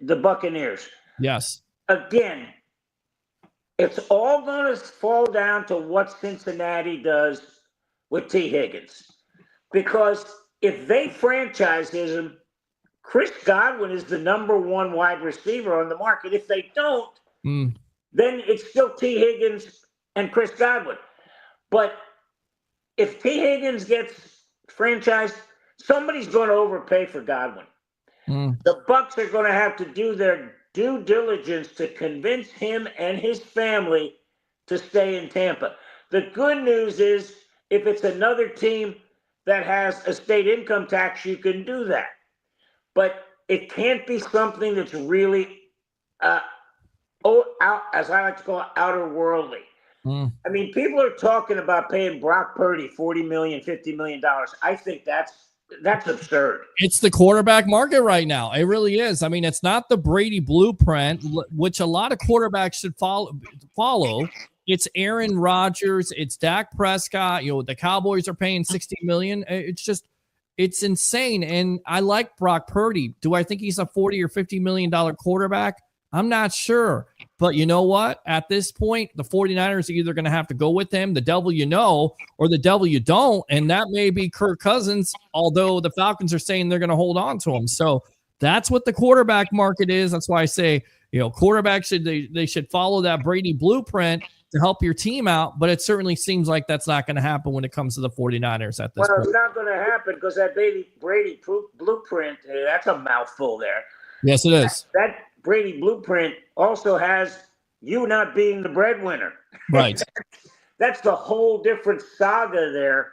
the Buccaneers. Yes. Again, it's all going to fall down to what Cincinnati does with T. Higgins. Because if they franchise him, Chris Godwin is the number 1 wide receiver on the market. If they don't, then it's still T. Higgins and Chris Godwin. But if T. Higgins gets franchised, somebody's going to overpay for Godwin. The Bucs are going to have to do their due diligence to convince him and his family to stay in Tampa. The good news is if it's another team that has a state income tax, you can do that. But it can't be something that's really, out, as I like to call it, outer worldly. I mean, people are talking about paying Brock Purdy $40 million, $50 million. I think that's absurd. It's the quarterback market right now. It really is. I mean, it's not the Brady blueprint, which a lot of quarterbacks should follow. It's Aaron Rodgers. It's Dak Prescott. You know, the Cowboys are paying $60 million. It's insane. And I like Brock Purdy. Do I think he's a $40 or $50 million quarterback? I'm not sure. But you know what? At this point, the 49ers are either going to have to go with him, the devil you know, or the devil you don't. And that may be Kirk Cousins, although the Falcons are saying they're going to hold on to him. So that's what the quarterback market is. That's why I say, you know, quarterbacks they should follow that Brady blueprint to help your team out. But it certainly seems like that's not going to happen when it comes to the 49ers at this point. It's not going to happen because that Brady blueprint, that's a mouthful there. Yes, it is. That Brady blueprint also has you not being the breadwinner. Right. That's the whole different saga there,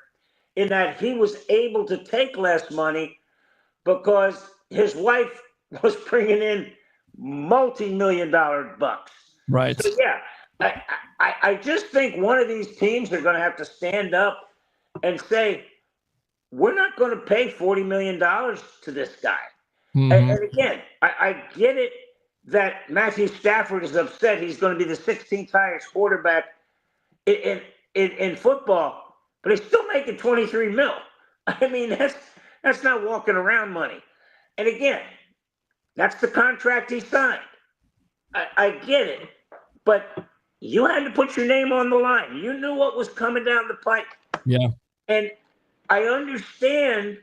in that he was able to take less money because his wife was bringing in multi-million-dollar bucks. Right. So, yeah, I just think one of these teams are going to have to stand up and say, we're not going to pay $40 million to this guy. And again, I get it that Matthew Stafford is upset. He's going to be the 16th highest quarterback in football, but he's still making $23 million. I mean, that's not walking around money. And again, that's the contract he signed. I get it, but you had to put your name on the line. You knew what was coming down the pipe. Yeah. And I understand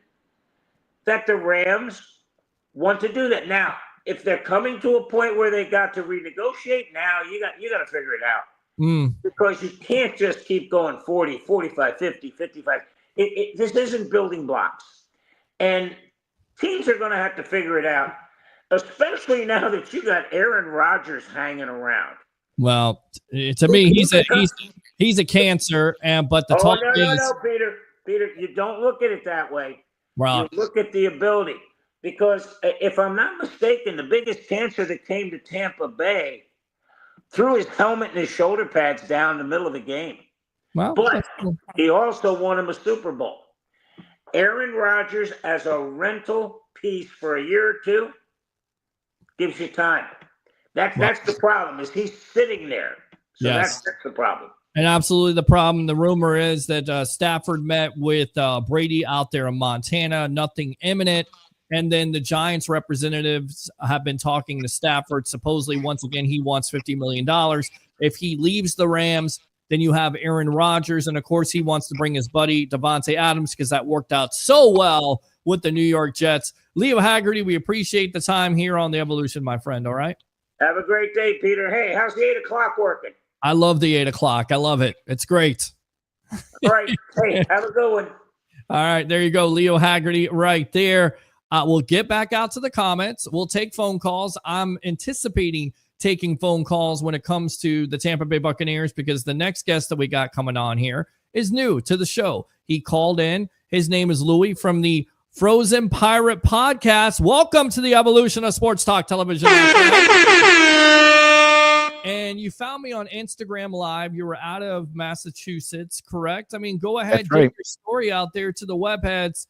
that the Rams want to do that. Now, if they're coming to a point where they got to renegotiate, now you got to figure it out. Because you can't just keep going 40, 45, 50, 55. This isn't building blocks. And teams are going to have to figure it out, especially now that you got Aaron Rodgers hanging around. Well, to me, he's a cancer, but the talk is no, Peter, you don't look at it that way. Well, you look at the ability. Because if I'm not mistaken, the biggest cancer that came to Tampa Bay threw his helmet and his shoulder pads down in the middle of the game. Well, but he also won him a Super Bowl. Aaron Rodgers as a rental piece for a year or two gives you time. That's the problem, is he's sitting there. So that's the problem. And absolutely the problem. The rumor is that Stafford met with Brady out there in Montana, nothing imminent. And then the Giants representatives have been talking to Stafford. Supposedly, once again, he wants $50 million. If he leaves the Rams, then you have Aaron Rodgers. And, of course, he wants to bring his buddy Devontae Adams because that worked out so well with the New York Jets. Leo Haggerty, we appreciate the time here on The Evolution, my friend. All right? Have a great day, Peter. Hey, how's the 8 o'clock working? I love the 8 o'clock. I love it. It's great. All right. Hey, have a good one. All right. There you go. Leo Haggerty right there. We'll get back out to the comments. We'll take phone calls. I'm anticipating taking phone calls when it comes to the Tampa Bay Buccaneers because the next guest that we got coming on here is new to the show. He called in. His name is Louis from the Frozen Pirate Podcast. Welcome to the evolution of sports talk television. And you found me on Instagram Live. You were out of Massachusetts, correct? I mean, go ahead, get your story out there to the webheads.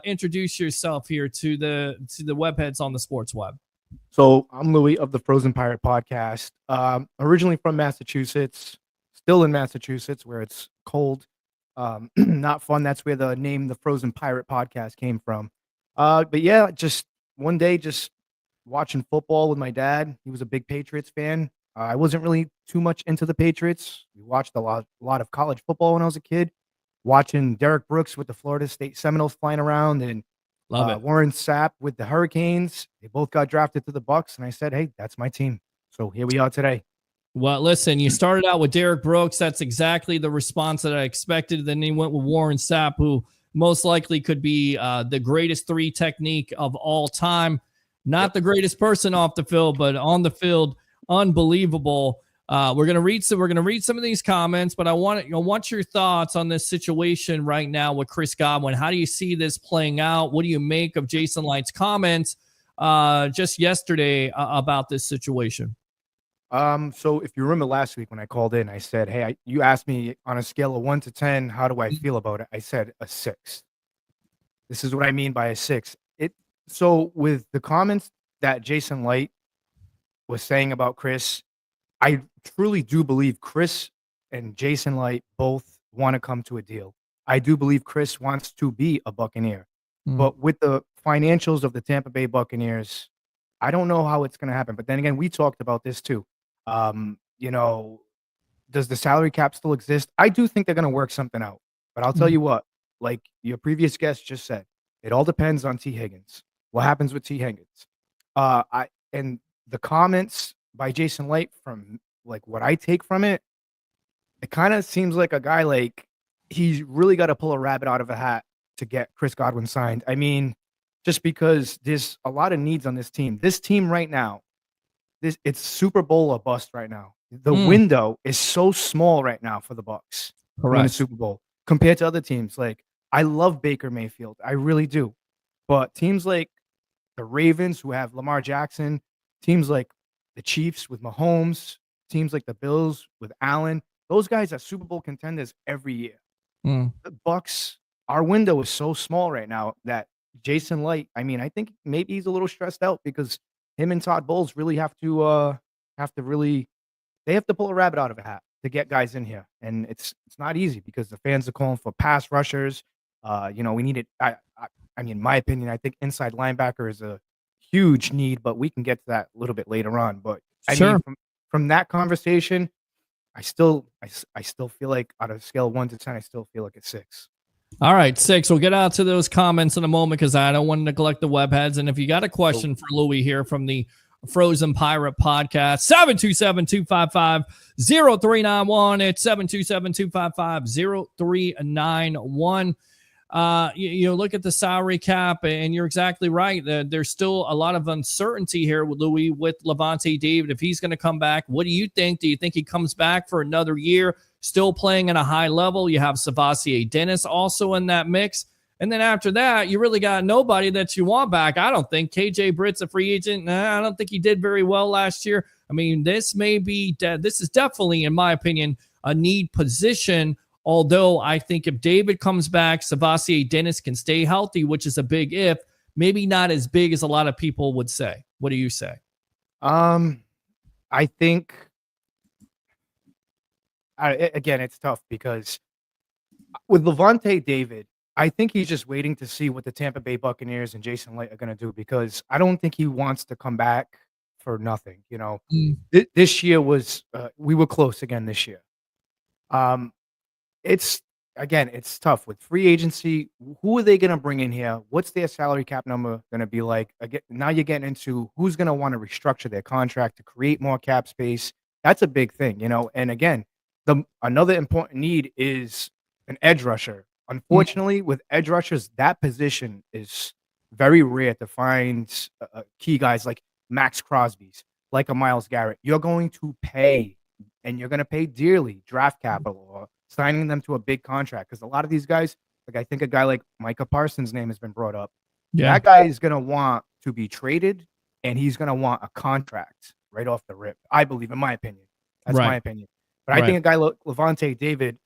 Introduce yourself here to the webheads on the sports web. So I'm Louis of the Frozen Pirate podcast. Originally from Massachusetts, still in Massachusetts where it's cold. Not fun. That's where the name the Frozen Pirate podcast came from. But yeah, just one day, just watching football with my dad. He was a big Patriots fan. I wasn't really too much into the Patriots. We watched a lot of college football when I was a kid. Watching Derek Brooks with the Florida State Seminoles flying around, and Love it. Warren Sapp with the Hurricanes. They both got drafted to the Bucs, and I said, "Hey, that's my team." So here we are today. Well, listen, you started out with Derek Brooks. That's exactly the response that I expected. Then you went with Warren Sapp, who most likely could be the greatest three technique of all time. Not the greatest person off the field, but on the field, unbelievable. We're gonna read some of these comments, but I want your thoughts on this situation right now with Chris Godwin. How do you see this playing out? What do you make of Jason Light's comments just yesterday about this situation? So if you remember last week when I called in, I said, "Hey, you asked me on a scale of 1 to 10, how do I feel about it?" I said a 6. This is what I mean by a 6. So with the comments that Jason Light was saying about Chris, I truly do believe Chris and Jason Light both want to come to a deal. I do believe Chris wants to be a Buccaneer. But with the financials of the Tampa Bay Buccaneers, I don't know how it's going to happen. But then again, we talked about this too. You know, does the salary cap still exist? I do think they're going to work something out. But I'll tell you what, like your previous guest just said, it all depends on T. Higgins. What happens with T. Higgins? And the comments by Jason Light, from like what I take from it, it kind of seems like a guy like he's really got to pull a rabbit out of a hat to get Chris Godwin signed. I mean, just because there's a lot of needs on this team. This team right now, it's Super Bowl or bust right now. The window is so small right now for the Bucs to win a Super Bowl compared to other teams. Like, I love Baker Mayfield, I really do, but teams like the Ravens, who have Lamar Jackson, teams like the Chiefs with Mahomes, teams like the Bills with Allen, those guys are Super Bowl contenders every year. The Bucs, our window is so small right now that Jason Light, I mean, I think maybe he's a little stressed out because him and Todd Bowles really have to pull a rabbit out of a hat to get guys in here. And it's not easy because the fans are calling for pass rushers. We need it. I mean, in my opinion, I think inside linebacker is a huge need, but we can get to that a little bit later on. But I mean, from that conversation, I still feel like out of a scale of 1 to 10, I still feel like it's 6. All right, 6. We'll get out to those comments in a moment because I don't want to neglect the web heads. And if you got a question for Louis here from the Frozen Pirate podcast, 727-255-0391. It's 727-255-0391. You look at the salary cap, and you're exactly right. There's still a lot of uncertainty here with Louis, with Levante David. If he's going to come back, what do you think? Do you think he comes back for another year, still playing at a high level? You have Savasier Dennis also in that mix. And then after that, you really got nobody that you want back. I don't think KJ Britt's a free agent. I don't think he did very well last year. I mean, this is definitely, in my opinion, a need position. Although I think if David comes back, Savasier Dennis can stay healthy, which is a big if, maybe not as big as a lot of people would say. What do you say? I think, again, it's tough because with Levante David, I think he's just waiting to see what the Tampa Bay Buccaneers and Jason Light are going to do, because I don't think he wants to come back for nothing. This year was we were close again this year. It's tough with free agency. Who are they going to bring in here? What's their salary cap number going to be like? Again, now you're getting into who's going to want to restructure their contract to create more cap space. That's a big thing, And again, another important need is an edge rusher. Unfortunately, with edge rushers, that position is very rare to find key guys like Max Crosby's, like a Myles Garrett. You're going to pay, and you're going to pay dearly, draft capital or signing them to a big contract. Because a lot of these guys, like I think a guy like Micah Parsons' name has been brought up. Yeah. That guy is going to want to be traded, and he's going to want a contract right off the rip. I believe, in my opinion. That's my opinion. But I think a guy like Levante David,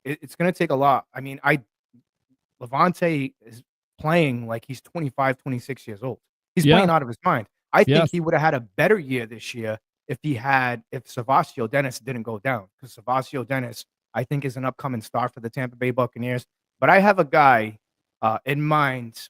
it's going to take a lot. I mean, Levante is playing like he's 25, 26 years old. He's playing out of his mind. I think Yes. he would have had a better year this year if Savasio Dennis didn't go down, because Savasio Dennis, I think, is an upcoming star for the Tampa Bay Buccaneers. But I have a guy in mind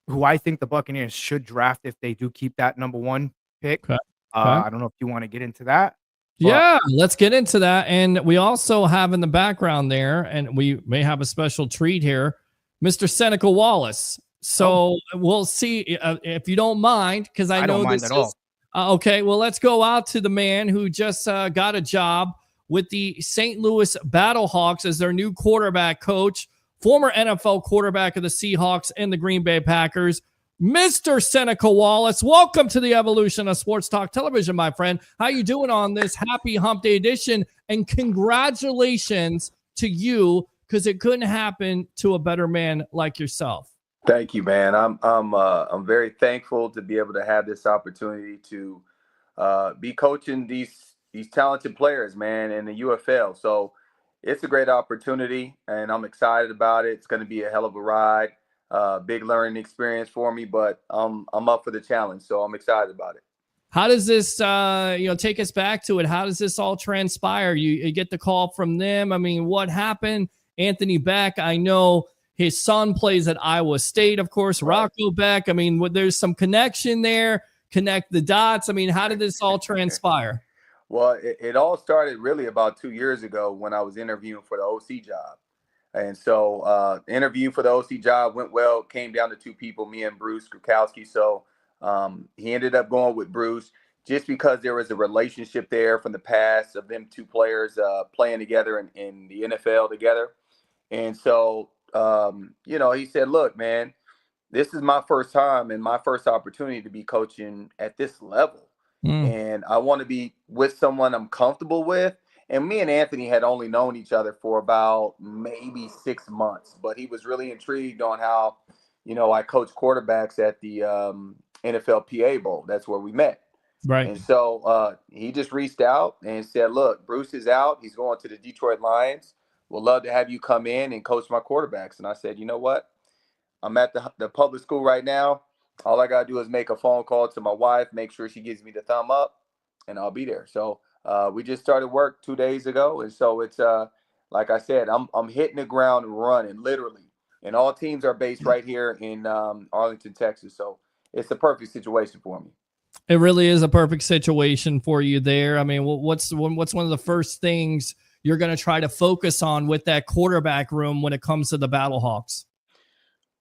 who I think the Buccaneers should draft if they do keep that number 1 pick. Okay. I don't know if you want to get into that. Yeah, let's get into that. And we also have in the background there, and we may have a special treat here, Mr. Seneca Wallace. So we'll see if you don't mind, because I know don't mind this at all. Okay, well, let's go out to the man who just got a job with the St. Louis Battlehawks as their new quarterback coach, former NFL quarterback of the Seahawks and the Green Bay Packers, Mr. Seneca Wallace. Welcome to the evolution of Sports Talk Television, my friend. How you doing on this happy hump day edition? And congratulations to you, because it couldn't happen to a better man like yourself. Thank you, man. I'm very thankful to be able to have this opportunity to be coaching these talented players, man, in the UFL. So it's a great opportunity, and I'm excited about it. It's going to be a hell of a ride, big learning experience for me, but I'm up for the challenge, so I'm excited about it. How does this, take us back to it? How does this all transpire? You get the call from them. I mean, what happened? Anthony Beck, I know his son plays at Iowa State, of course, Rocco Beck. I mean, there's some connection there. Connect the dots. I mean, how did this all transpire? Well, it all started really about 2 years ago when I was interviewing for the OC job. And so interview for the OC job went well, came down to 2 people, me and Bruce Kukowski. So he ended up going with Bruce just because there was a relationship there from the past of them 2 players playing together in the NFL together. And so, he said, look, man, this is my first time and my first opportunity to be coaching at this level. And I want to be with someone I'm comfortable with. And me and Anthony had only known each other for about maybe 6 months, but he was really intrigued on how, I coach quarterbacks at the NFL PA Bowl. That's where we met. Right. And so he just reached out and said, look, Bruce is out. He's going to the Detroit Lions. We'd love to have you come in and coach my quarterbacks. And I said, you know what? I'm at the public school right now. All I got to do is make a phone call to my wife, make sure she gives me the thumb up, and I'll be there. So we just started work 2 days ago. And so it's, like I said, I'm hitting the ground and running, literally. And all teams are based right here in Arlington, Texas. So it's the perfect situation for me. It really is a perfect situation for you there. I mean, what's one of the first things you're going to try to focus on with that quarterback room when it comes to the Battlehawks?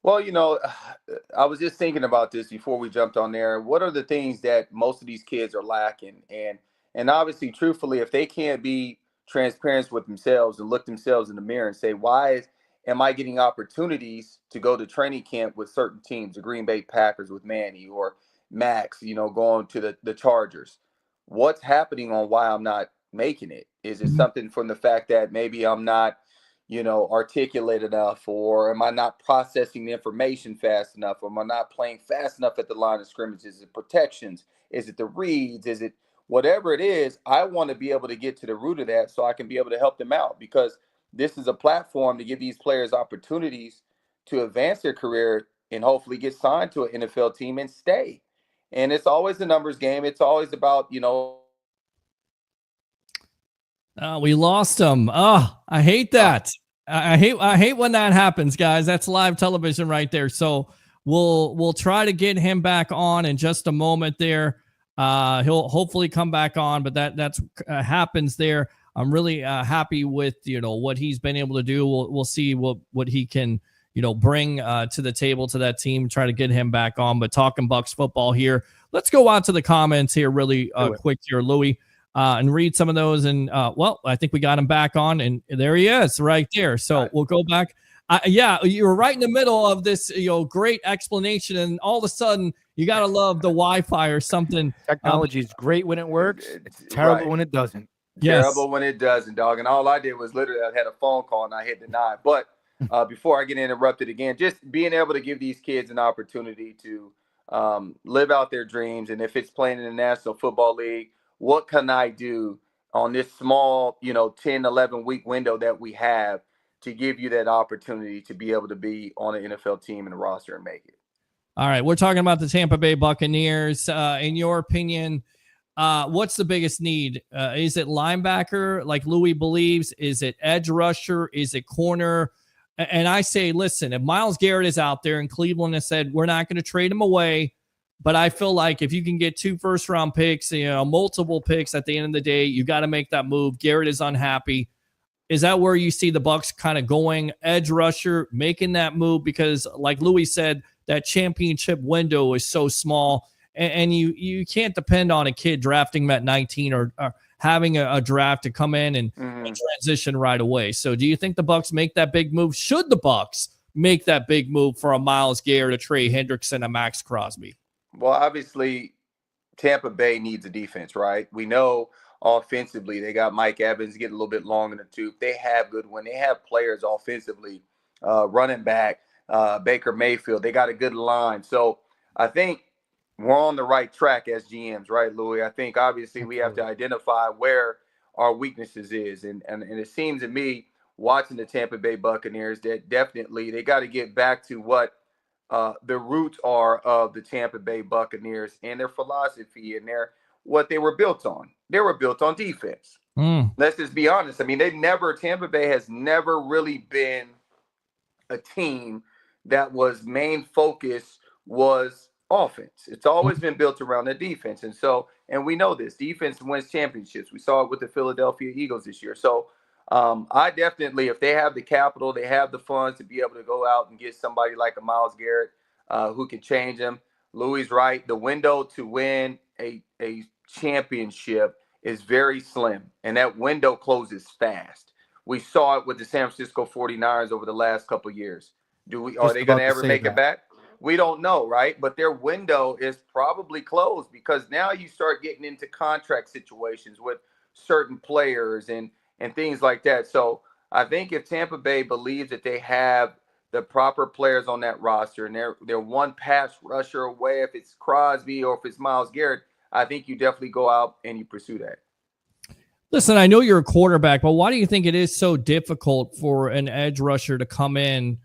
Well, I was just thinking about this before we jumped on there. What are the things that most of these kids are lacking? And obviously, truthfully, if they can't be transparent with themselves and look themselves in the mirror and say, why am I getting opportunities to go to training camp with certain teams, the Green Bay Packers with Manny or Max, going to the Chargers? What's happening on why I'm not making it? Is it something from the fact that maybe I'm not, articulate enough, or am I not processing the information fast enough, or am I not playing fast enough at the line of scrimmage? Is it protections? Is it the reads? Is it whatever it is? I want to be able to get to the root of that so I can be able to help them out, because this is a platform to give these players opportunities to advance their career and hopefully get signed to an NFL team and stay. And it's always a numbers game. It's always about, we lost him. Oh, I hate that. I hate when that happens, guys. That's live television right there. So we'll try to get him back on in just a moment there. He'll hopefully come back on, but that's happens there. I'm really happy with what he's been able to do. We'll see what he can bring to the table, to that team. Try to get him back on. But talking Bucs football here, let's go on to the comments here really quick here, Louis. And read some of those. And, I think we got him back on, and there he is right there. So we'll go back. You were right in the middle of this, great explanation. And all of a sudden, you got to love the Wi-Fi or something. Technology is great when it works. It's terrible when it doesn't. Terrible when it doesn't, dog. And all I did was literally I had a phone call and I hit deny. But before I get interrupted again, just being able to give these kids an opportunity to live out their dreams. And if it's playing in the National Football League, what can I do on this small, 10, 11 week window that we have to give you that opportunity to be able to be on an NFL team and a roster and make it? All right, we're talking about the Tampa Bay Buccaneers. In your opinion, what's the biggest need? Is it linebacker, like Louis believes? Is it edge rusher? Is it corner? And I say, listen, if Myles Garrett is out there and Cleveland has said, we're not going to trade him away, but I feel like if you can get 2 first-round picks, multiple picks at the end of the day, you got to make that move. Garrett is unhappy. Is that where you see the Bucs kind of going, edge rusher, making that move? Because like Louis said, that championship window is so small, and you can't depend on a kid drafting him at 19 or having a draft to come in and transition right away. So do you think the Bucs make that big move? Should the Bucs make that big move for a Myles Garrett, a Trey Hendrickson, a Max Crosby? Well, obviously, Tampa Bay needs a defense, right? We know offensively they got Mike Evans getting a little bit long in the tooth. They have good when they have players offensively, running back, Baker Mayfield. They got a good line. So I think we're on the right track as GMs, right, Louis? I think obviously we have to identify where our weaknesses is. And it seems to me, watching the Tampa Bay Buccaneers, that definitely they got to get back to what the roots are of the Tampa Bay Buccaneers and their philosophy and what they were built on. They were built on defense. Let's just be honest. I mean, Tampa Bay has never really been a team that was main focus was offense. It's always been built around the defense. And we know this. Defense wins championships. We saw it with the Philadelphia Eagles this year. So I definitely, if they have the capital, they have the funds to be able to go out and get somebody like a Myles Garrett who can change them. Louis right. The window to win a championship is very slim, and that window closes fast. We saw it with the San Francisco 49ers over the last couple of years. Are they going to ever make it back? We don't know, right? But their window is probably closed because now you start getting into contract situations with certain players and things like that. So I think if Tampa Bay believes that they have the proper players on that roster and they're one pass rusher away, if it's Crosby or if it's Myles Garrett, I think you definitely go out and you pursue that. Listen, I know you're a quarterback, but why do you think it is so difficult for an edge rusher to come in?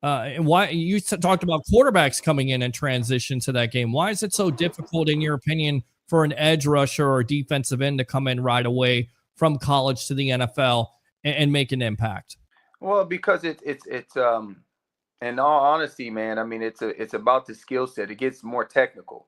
And why you talked about quarterbacks coming in and transition to that game? Why is it so difficult, in your opinion, for an edge rusher or defensive end to come in right away from college to the NFL and make an impact? Well, because it's in all honesty, man, I mean, it's about the skill set. It gets more technical.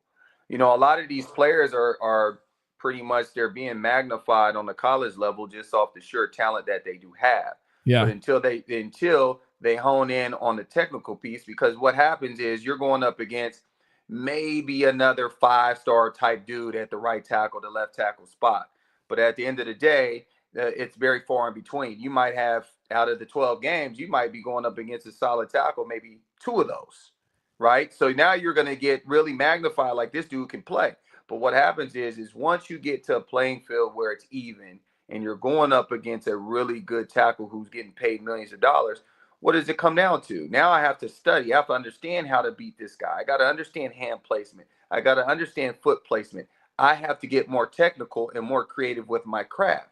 A lot of these players are pretty much they're being magnified on the college level just off the sheer talent that they do have. Yeah. But until they hone in on the technical piece, because what happens is you're going up against maybe another 5-star type dude at the right tackle, the left tackle spot. But at the end of the day, it's very far in between. You might have, out of the 12 games, you might be going up against a solid tackle, maybe 2 of those, right? So now you're going to get really magnified like this dude can play. But what happens is once you get to a playing field where it's even and you're going up against a really good tackle who's getting paid millions of dollars, what does it come down to? Now I have to study. I have to understand how to beat this guy. I got to understand hand placement. I got to understand foot placement. I have to get more technical and more creative with my craft.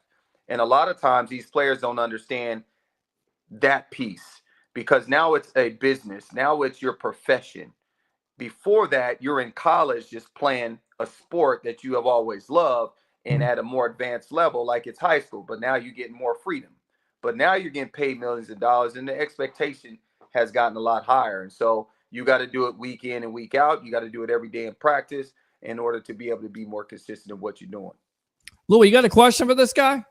And a lot of times these players don't understand that piece because now it's a business. Now it's your profession. Before that, you're in college just playing a sport that you have always loved and at a more advanced level, like it's high school. But now you're getting more freedom. But now you're getting paid millions of dollars and the expectation has gotten a lot higher. And so you got to do it week in and week out. You got to do it every day in practice in order to be able to be more consistent in what you're doing. Louis, you got a question for this guy?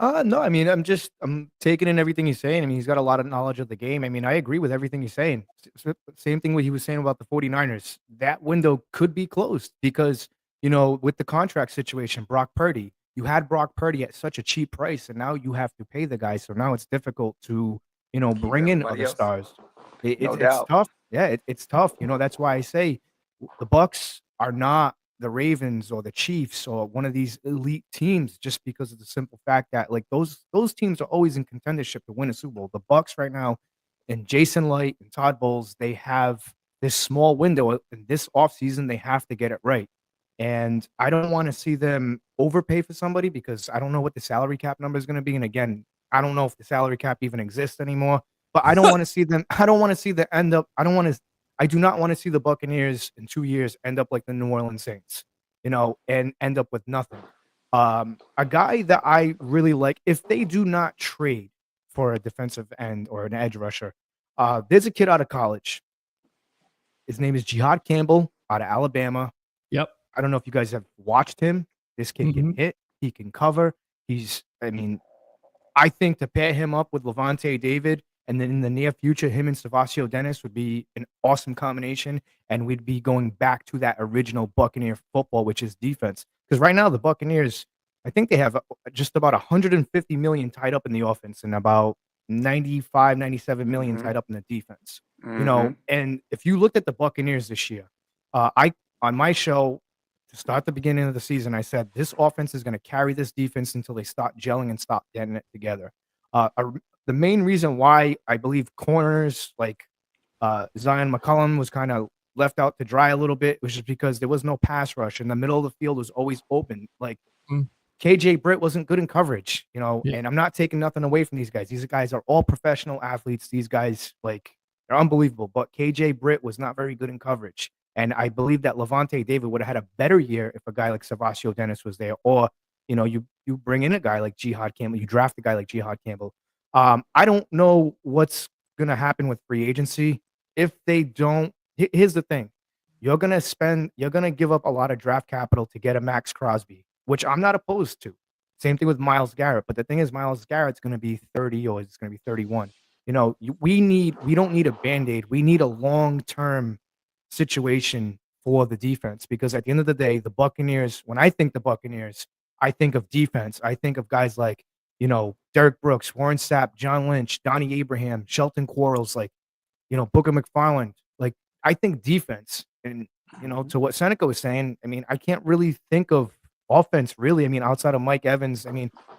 No, I mean, I'm taking in everything he's saying. I mean, he's got a lot of knowledge of the game. I mean, I agree with everything he's saying. Same thing what he was saying about the 49ers. That window could be closed because, with the contract situation, Brock Purdy, you had Brock Purdy at such a cheap price, and now you have to pay the guy. So now it's difficult to, bring in other stars. It's tough. Yeah, it's tough. That's why I say the Bucs are not the Ravens or the Chiefs or one of these elite teams just because of the simple fact that like those teams are always in contendership to win a Super Bowl. The Bucs right now and Jason Light and Todd Bowles, they have this small window in this offseason. They have to get it right. And I don't want to see them overpay for somebody because I don't know what the salary cap number is going to be. And again, I don't know if the salary cap even exists anymore, but I don't want to see them. I don't want to see the end up. I don't want to I do not want to see the Buccaneers in 2 years end up like the New Orleans Saints, and end up with nothing. A guy that I really like, if they do not trade for a defensive end or an edge rusher, there's a kid out of college. His name is Jihad Campbell out of Alabama. Yep. I don't know if you guys have watched him. This kid can Mhm. hit. He can cover. I think to pair him up with Levante David, and then in the near future, him and Savasio Dennis would be an awesome combination, and we'd be going back to that original Buccaneer football, which is defense. Because right now, the Buccaneers, I think they have just about 150 million tied up in the offense and about 95, 97 million Mhm. tied up in the defense. Mhm. And if you looked at the Buccaneers this year, I on my show to start the beginning of the season, I said this offense is going to carry this defense until they start gelling and stop getting it together. The main reason why I believe corners like Zion McCollum was kind of left out to dry a little bit was just because there was no pass rush and the middle of the field was always open. Like Mm. KJ Britt wasn't good in coverage, Yeah. and I'm not taking nothing away from these guys. These guys are all professional athletes. These guys, like, they're unbelievable. But KJ Britt was not very good in coverage. And I believe that Levante David would have had a better year if a guy like Savasio Dennis was there. Or, you bring in a guy like Jihad Campbell, you draft a guy like Jihad Campbell. I don't know what's gonna happen with free agency. If they don't, here's the thing. You're gonna give up a lot of draft capital to get a Max Crosby, which I'm not opposed to. Same thing with Myles Garrett. But the thing is, Myles Garrett's gonna be 30 or it's gonna be 31. We don't need a band-aid. We need a long-term situation for the defense, because at the end of the day, the Buccaneers, when I think the Buccaneers, I think of defense. I think of guys like, Derek Brooks, Warren Sapp, John Lynch, Donnie Abraham, Shelton Quarles, like, Booker McFarland. Like, I think defense. And, to what Seneca was saying, I can't really think of offense really. Outside of Mike Evans,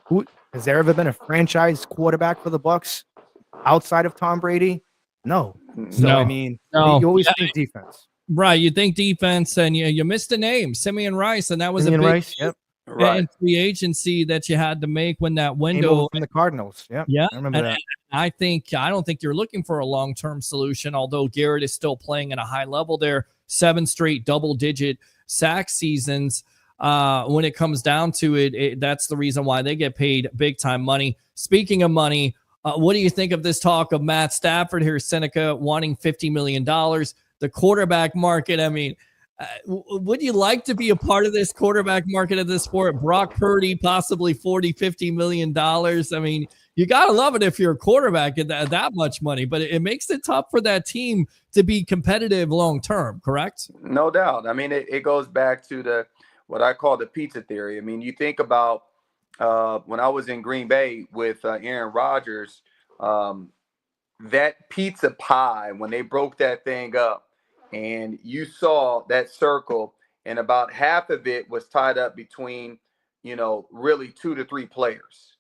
who has there ever been a franchise quarterback for the Bucs outside of Tom Brady? No. So No. No. you always think defense. Right. You think defense, and you missed a name, Simeon Rice, and that was Simeon a big Rice, yep. Right. in free agency that you had to make when that Came window. over from the Cardinals. Yep. Yeah, I remember that. I don't think you're looking for a long-term solution, although Garrett is still playing at a high level there. 7 straight double-digit sack seasons. When it comes down to it, that's the reason why they get paid big-time money. Speaking of money, what do you think of this talk of Matt Stafford here, Seneca, wanting $50 million? The quarterback market, would you like to be a part of this quarterback market of this sport? Brock Purdy, possibly $40-50 million. You got to love it if you're a quarterback at that much money, but it makes it tough for that team to be competitive long-term, correct? No doubt. It goes back to what I call the pizza theory. You think about when I was in Green Bay with Aaron Rodgers, that pizza pie, when they broke that thing up and you saw that circle and about half of it was tied up between, really 2 to 3 players.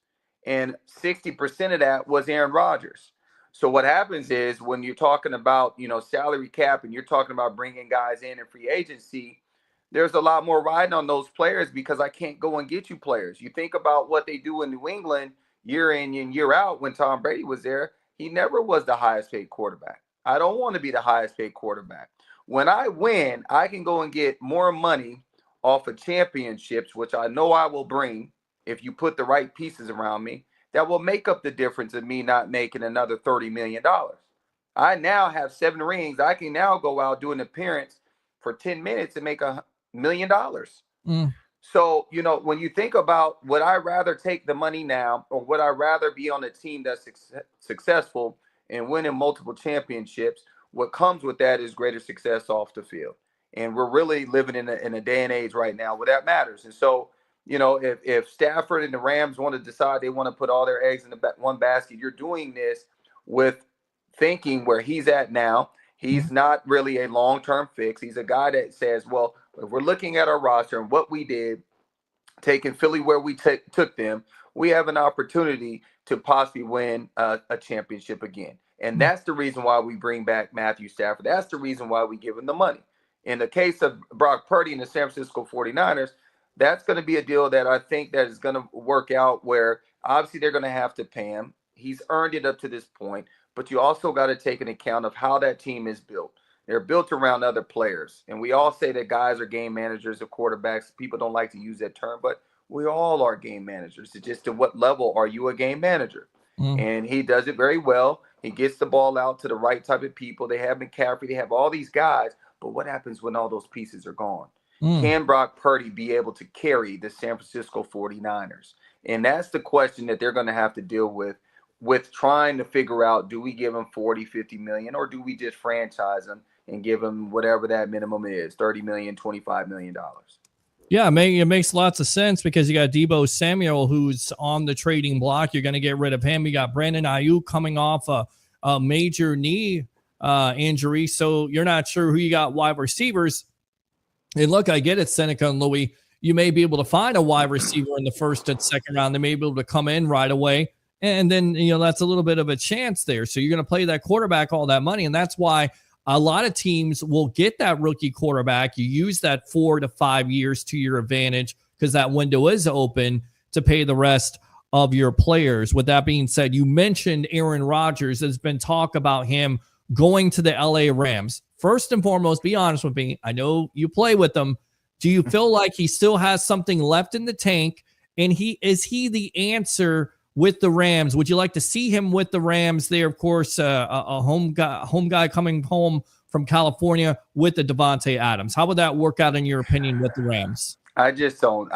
And 60% of that was Aaron Rodgers. So what happens is when you're talking about, salary cap and you're talking about bringing guys in free agency, there's a lot more riding on those players because I can't go and get you players. You think about what they do in New England year in and year out. When Tom Brady was there, he never was the highest paid quarterback. I don't want to be the highest paid quarterback. When I win, I can go and get more money off of championships, which I know I will bring if you put the right pieces around me, that will make up the difference of me not making another $30 million. I now have 7 rings. I can now go out, do an appearance for 10 minutes and make $1 million. So, when you think about, would I rather take the money now, or would I rather be on a team that's successful and winning multiple championships? What comes with that is greater success off the field. And we're really living in a day and age right now where that matters. And so, if Stafford and the Rams want to decide they want to put all their eggs in one basket, you're doing this with thinking where he's at now. He's not really a long-term fix. He's a guy that says, well, if we're looking at our roster and what we did, taking Philly where we took them, we have an opportunity to possibly win a championship again. And that's the reason why we bring back Matthew Stafford. That's the reason why we give him the money. In the case of Brock Purdy and the San Francisco 49ers, that's going to be a deal that I think that is going to work out where obviously they're going to have to pay him. He's earned it up to this point, but you also got to take an account of how that team is built. They're built around other players. And we all say that guys are game managers or quarterbacks. People don't like to use that term, but we all are game managers. It's just to what level are you a game manager? And he does it very well. He gets the ball out to the right type of people. They have McCaffrey. They have all these guys. But what happens when all those pieces are gone? Can Brock Purdy be able to carry the San Francisco 49ers? And that's the question that they're going to have to deal with trying to figure out, do we give him 40, 50 million, or do we just franchise him and give him whatever that minimum is, 30 million, $25 million? Yeah, it makes lots of sense because you got Deebo Samuel, who's on the trading block. You're going to get rid of him. You got Brandon Ayuk coming off a major knee injury, so you're not sure who you got wide receivers. And look, I get it, Seneca and Louis. You may be able to find a wide receiver in the first and second round. They may be able to come in right away. And then, that's a little bit of a chance there. So you're going to play that quarterback all that money. And that's why a lot of teams will get that rookie quarterback. You use that 4 to 5 years to your advantage because that window is open to pay the rest of your players. With that being said, you mentioned Aaron Rodgers. There's been talk about him going to the LA Rams. First and foremost, be honest with me. I know you play with them. Do you feel like he still has something left in the tank? And is he the answer with the Rams? Would you like to see him with the Rams there? Of course, a home guy coming home from California with the Devontae Adams. How would that work out in your opinion with the Rams? I just don't.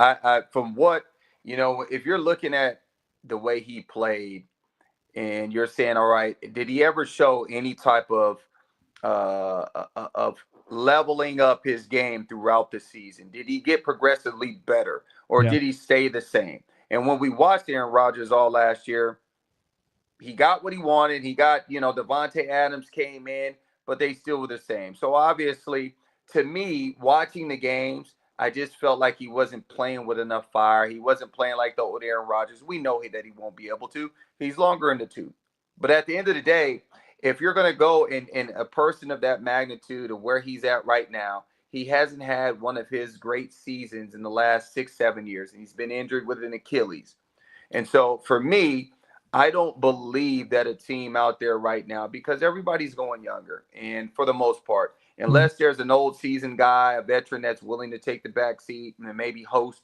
From what, if you're looking at the way he played and you're saying, all right, did he ever show any type of leveling up his game throughout the season? Did he get progressively better, or did he stay the same? And when we watched Aaron Rodgers all last year, he got what he wanted. He got, Devontae Adams came in, but they still were the same. So obviously, to me, watching the games, I just felt like he wasn't playing with enough fire. He wasn't playing like the old Aaron Rodgers. We know that he won't be able to. He's longer in the tooth. But at the end of the day, if you're going to go in a person of that magnitude of where he's at right now, he hasn't had one of his great seasons in the last 6-7 years. And he's been injured with an Achilles. And so for me, I don't believe that a team out there right now, because everybody's going younger. And for the most part, unless there's an old seasoned guy, a veteran that's willing to take the back seat and maybe host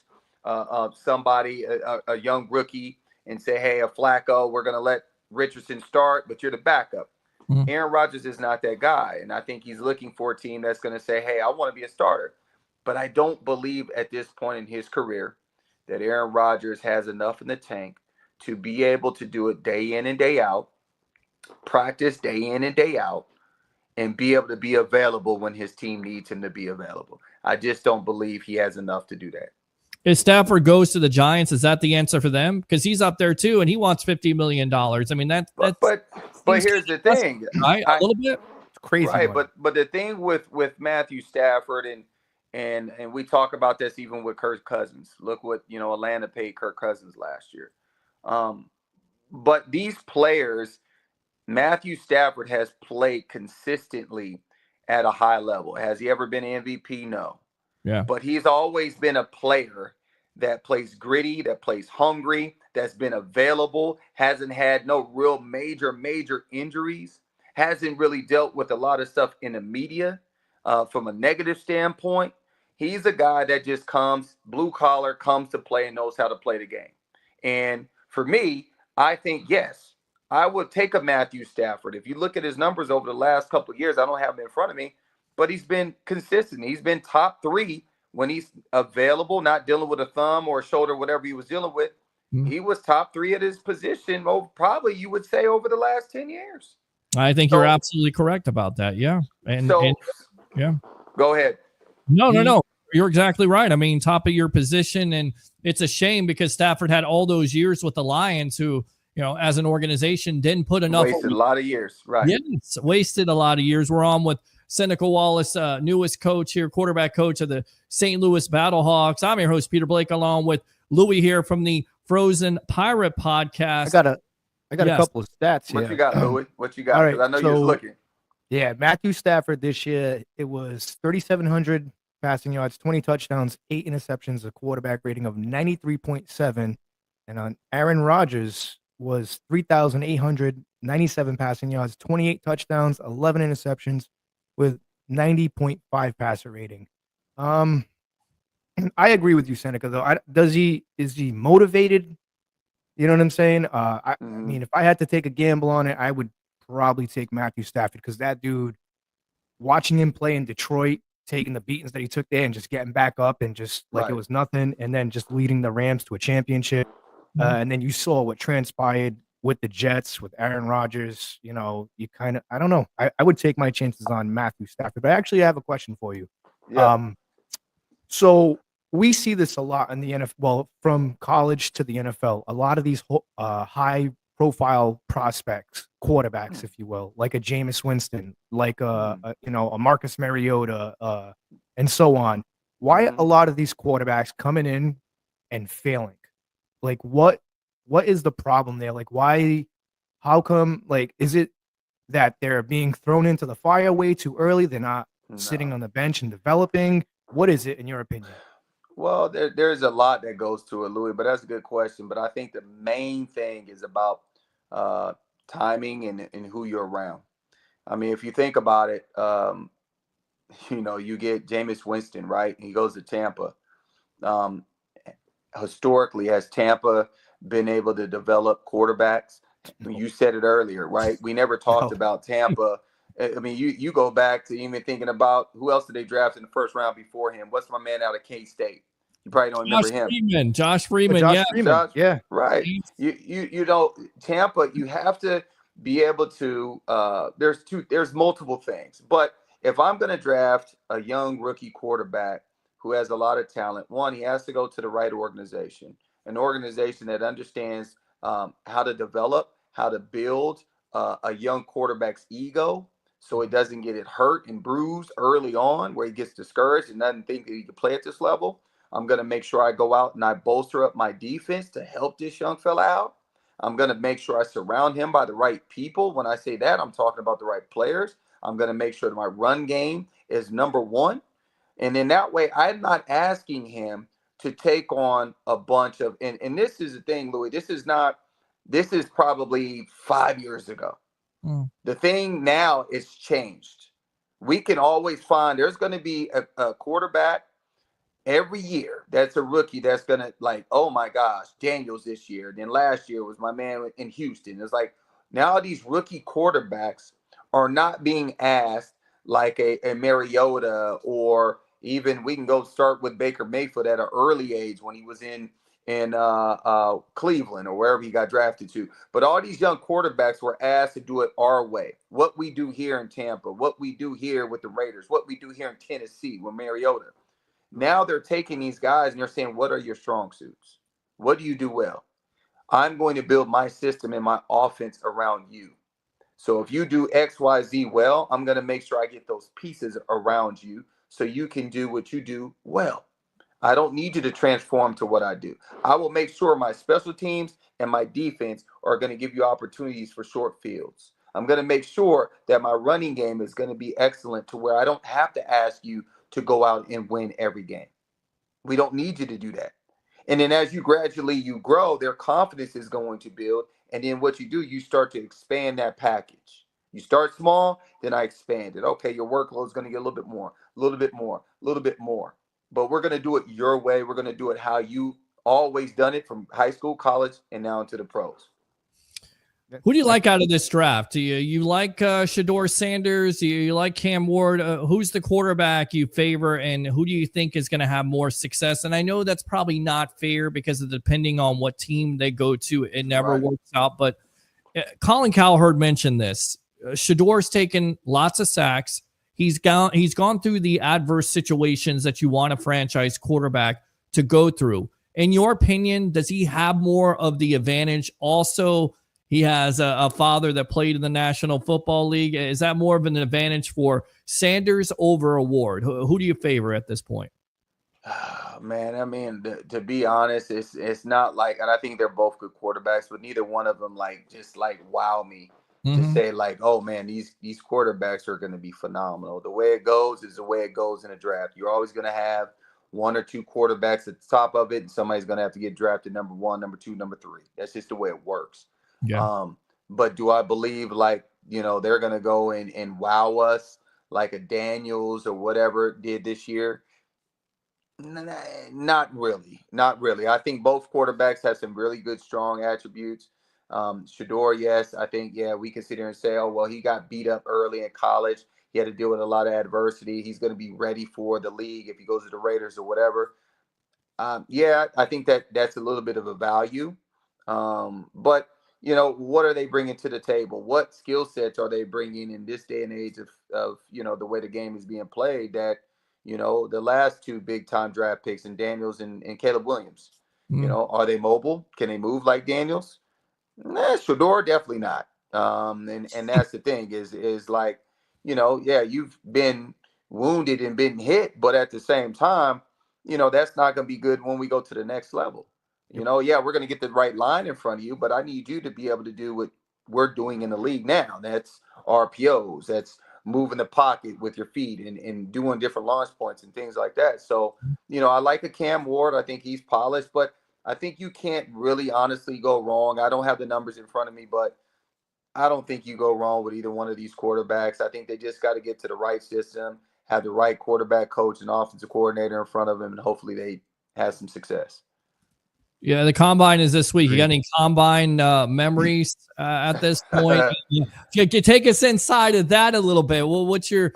somebody, a young rookie, and say, hey, a Flacco, we're going to let Richardson start, but you're the backup. Aaron Rodgers is not that guy. And I think he's looking for a team that's going to say, hey, I want to be a starter. But I don't believe at this point in his career that Aaron Rodgers has enough in the tank to be able to do it day in and day out, practice day in and day out, and be able to be available when his team needs him to be available. I just don't believe he has enough to do that. If Stafford goes to the Giants, is that the answer for them? Because he's up there too, and he wants $50 million. I mean, but here's the thing, right? A little bit it's crazy, right? But the thing with Matthew Stafford and we talk about this even with Kirk Cousins. Look what Atlanta paid Kirk Cousins last year. But these players, Matthew Stafford has played consistently at a high level. Has he ever been MVP? No. Yeah. But he's always been a player that plays gritty, that plays hungry, that's been available, hasn't had no real major injuries, hasn't really dealt with a lot of stuff in the media from a negative standpoint. He's a guy that just comes, blue collar, comes to play and knows how to play the game. And for me, I think, yes, I would take a Matthew Stafford. If you look at his numbers over the last couple of years, I don't have them in front of me, but he's been consistent. He's been top 3 when he's available, not dealing with a thumb or a shoulder, whatever he was dealing with. He was top 3 at his position, probably you would say over the last 10 years. I think you're absolutely correct about that. Yeah. And yeah. Go ahead. No. You're exactly right. I mean, top of your position. And it's a shame because Stafford had all those years with the Lions who, as an organization didn't put enough. Wasted a lot of years. Right. Yes. Wasted a lot of years. We're on with Seneca Wallace, newest coach here, quarterback coach of the St. Louis Battlehawks. I'm your host, Peter Blake, along with Louis here from the Frozen Pirate Podcast. I got a couple of stats here. What you got, Louis? What you got? All right, I know you're looking. Yeah, Matthew Stafford this year, it was 3,700 passing yards, 20 touchdowns, 8 interceptions, a quarterback rating of 93.7. And on Aaron Rodgers was 3,897 passing yards, 28 touchdowns, 11 interceptions with 90.5 passer rating. I agree with you, Seneca, though. Is he motivated? You know what I'm saying? I mean, if I had to take a gamble on it, I would probably take Matthew Stafford, because that dude, watching him play in Detroit, taking the beatings that he took there and just getting back up and just like it was nothing, and then just leading the Rams to a championship. And then you saw what transpired with the Jets, with Aaron Rodgers. You know, you kind of, I don't know. I would take my chances on Matthew Stafford. But I actually have a question for you. Yeah. So we see this a lot in the NFL, well, from college to the NFL. A lot of these high-profile prospects, quarterbacks, if you will, like a Jameis Winston, like a Marcus Mariota, and so on. Why a lot of these quarterbacks coming in and failing? Like, what is the problem there? Like, why? How come? Like, is it that they're being thrown into the fire way too early? They're not sitting on the bench and developing. What is it, in your opinion? Well, there's a lot that goes to it, Louis, but that's a good question. But I think the main thing is about timing and who you're around. I mean, if you think about it, you get Jameis Winston, right? He goes to Tampa. Historically, has Tampa been able to develop quarterbacks? You said it earlier, right? We never talked about Tampa. I mean, you go back to even thinking about who else did they draft in the first round before him? What's my man out of K-State? You probably don't remember him. Josh Freeman, yeah, right. You know, Tampa. You have to be able to. There's multiple things, but if I'm going to draft a young rookie quarterback who has a lot of talent, one, he has to go to the right organization, an organization that understands how to develop, how to build a young quarterback's ego, so it doesn't get it hurt and bruised early on, where he gets discouraged and doesn't think that he can play at this level. I'm going to make sure I go out and I bolster up my defense to help this young fella out. I'm going to make sure I surround him by the right people. When I say that, I'm talking about the right players. I'm going to make sure that my run game is number one. And in that way, I'm not asking him to take on a bunch of, and this is the thing, Louis, this is probably 5 years ago. The thing now is changed. We can always find, there's going to be a quarterback every year that's a rookie that's going to, like, oh my gosh, Daniels this year. Then last year was my man in Houston. It's like now these rookie quarterbacks are not being asked like a Mariota, or even we can go start with Baker Mayfield at an early age when he was in Cleveland or wherever he got drafted to. But all these young quarterbacks were asked to do it our way. What we do here in Tampa, what we do here with the Raiders, what we do here in Tennessee with Mariota. Now they're taking these guys and they're saying, what are your strong suits? What do you do well? I'm going to build my system and my offense around you. So if you do X, Y, Z well, I'm going to make sure I get those pieces around you so you can do what you do well. I don't need you to transform to what I do. I will make sure my special teams and my defense are going to give you opportunities for short fields. I'm going to make sure that my running game is going to be excellent to where I don't have to ask you to go out and win every game. We don't need you to do that. And then as you gradually grow, their confidence is going to build. And then what you do, you start to expand that package. You start small, then I expand it. Okay, your workload is going to get a little bit more, a little bit more, a little bit more. But we're going to do it your way. We're going to do it how you always done it from high school, college, and now into the pros. Who do you like out of this draft? Do you like Shedeur Sanders? Do you like Cam Ward? Who's the quarterback you favor, and who do you think is going to have more success? And I know that's probably not fair because of depending on what team they go to, it never works out. But Colin Cowherd mentioned this. Shedeur's taken lots of sacks. He's gone through the adverse situations that you want a franchise quarterback to go through. In your opinion, does he have more of the advantage? Also, he has a father that played in the National Football League. Is that more of an advantage for Sanders over a Ward? Who do you favor at this point? Man, I mean, to be honest, it's not like, and I think they're both good quarterbacks, but neither one of them just wow me to say like, oh man, these quarterbacks are going to be phenomenal. The way it goes is the way it goes in a draft. You're always going to have one or two quarterbacks at the top of it, and somebody's going to have to get drafted number 1, number 2, number 3. That's just the way it works. Yeah. But do I believe they're going to go and wow us like a Daniels or whatever did this year? Not really. Not really. I think both quarterbacks have some really good, strong attributes. Shador, yes, I think, yeah, we can sit here and say, oh, well, he got beat up early in college. He had to deal with a lot of adversity. He's going to be ready for the league if he goes to the Raiders or whatever. Yeah, I think that's a little bit of a value. But, what are they bringing to the table? What skill sets are they bringing in this day and age of the way the game is being played that, the last two big time draft picks in Daniels and Caleb Williams, are they mobile? Can they move like Daniels? Nah, Shador, definitely not. And that's the thing is like, yeah, you've been wounded and been hit, but at the same time, that's not going to be good when we go to the next level. Yeah, we're going to get the right line in front of you, but I need you to be able to do what we're doing in the league now. That's RPOs. That's moving the pocket with your feet and doing different launch points and things like that. So, I like a Cam Ward. I think he's polished, but I think you can't really honestly go wrong. I don't have the numbers in front of me, but I don't think you go wrong with either one of these quarterbacks. I think they just got to get to the right system, have the right quarterback coach and offensive coordinator in front of them, and hopefully they have some success. Yeah, the combine is this week. You got any combine memories at this point? You take us inside of that a little bit. Well, what's your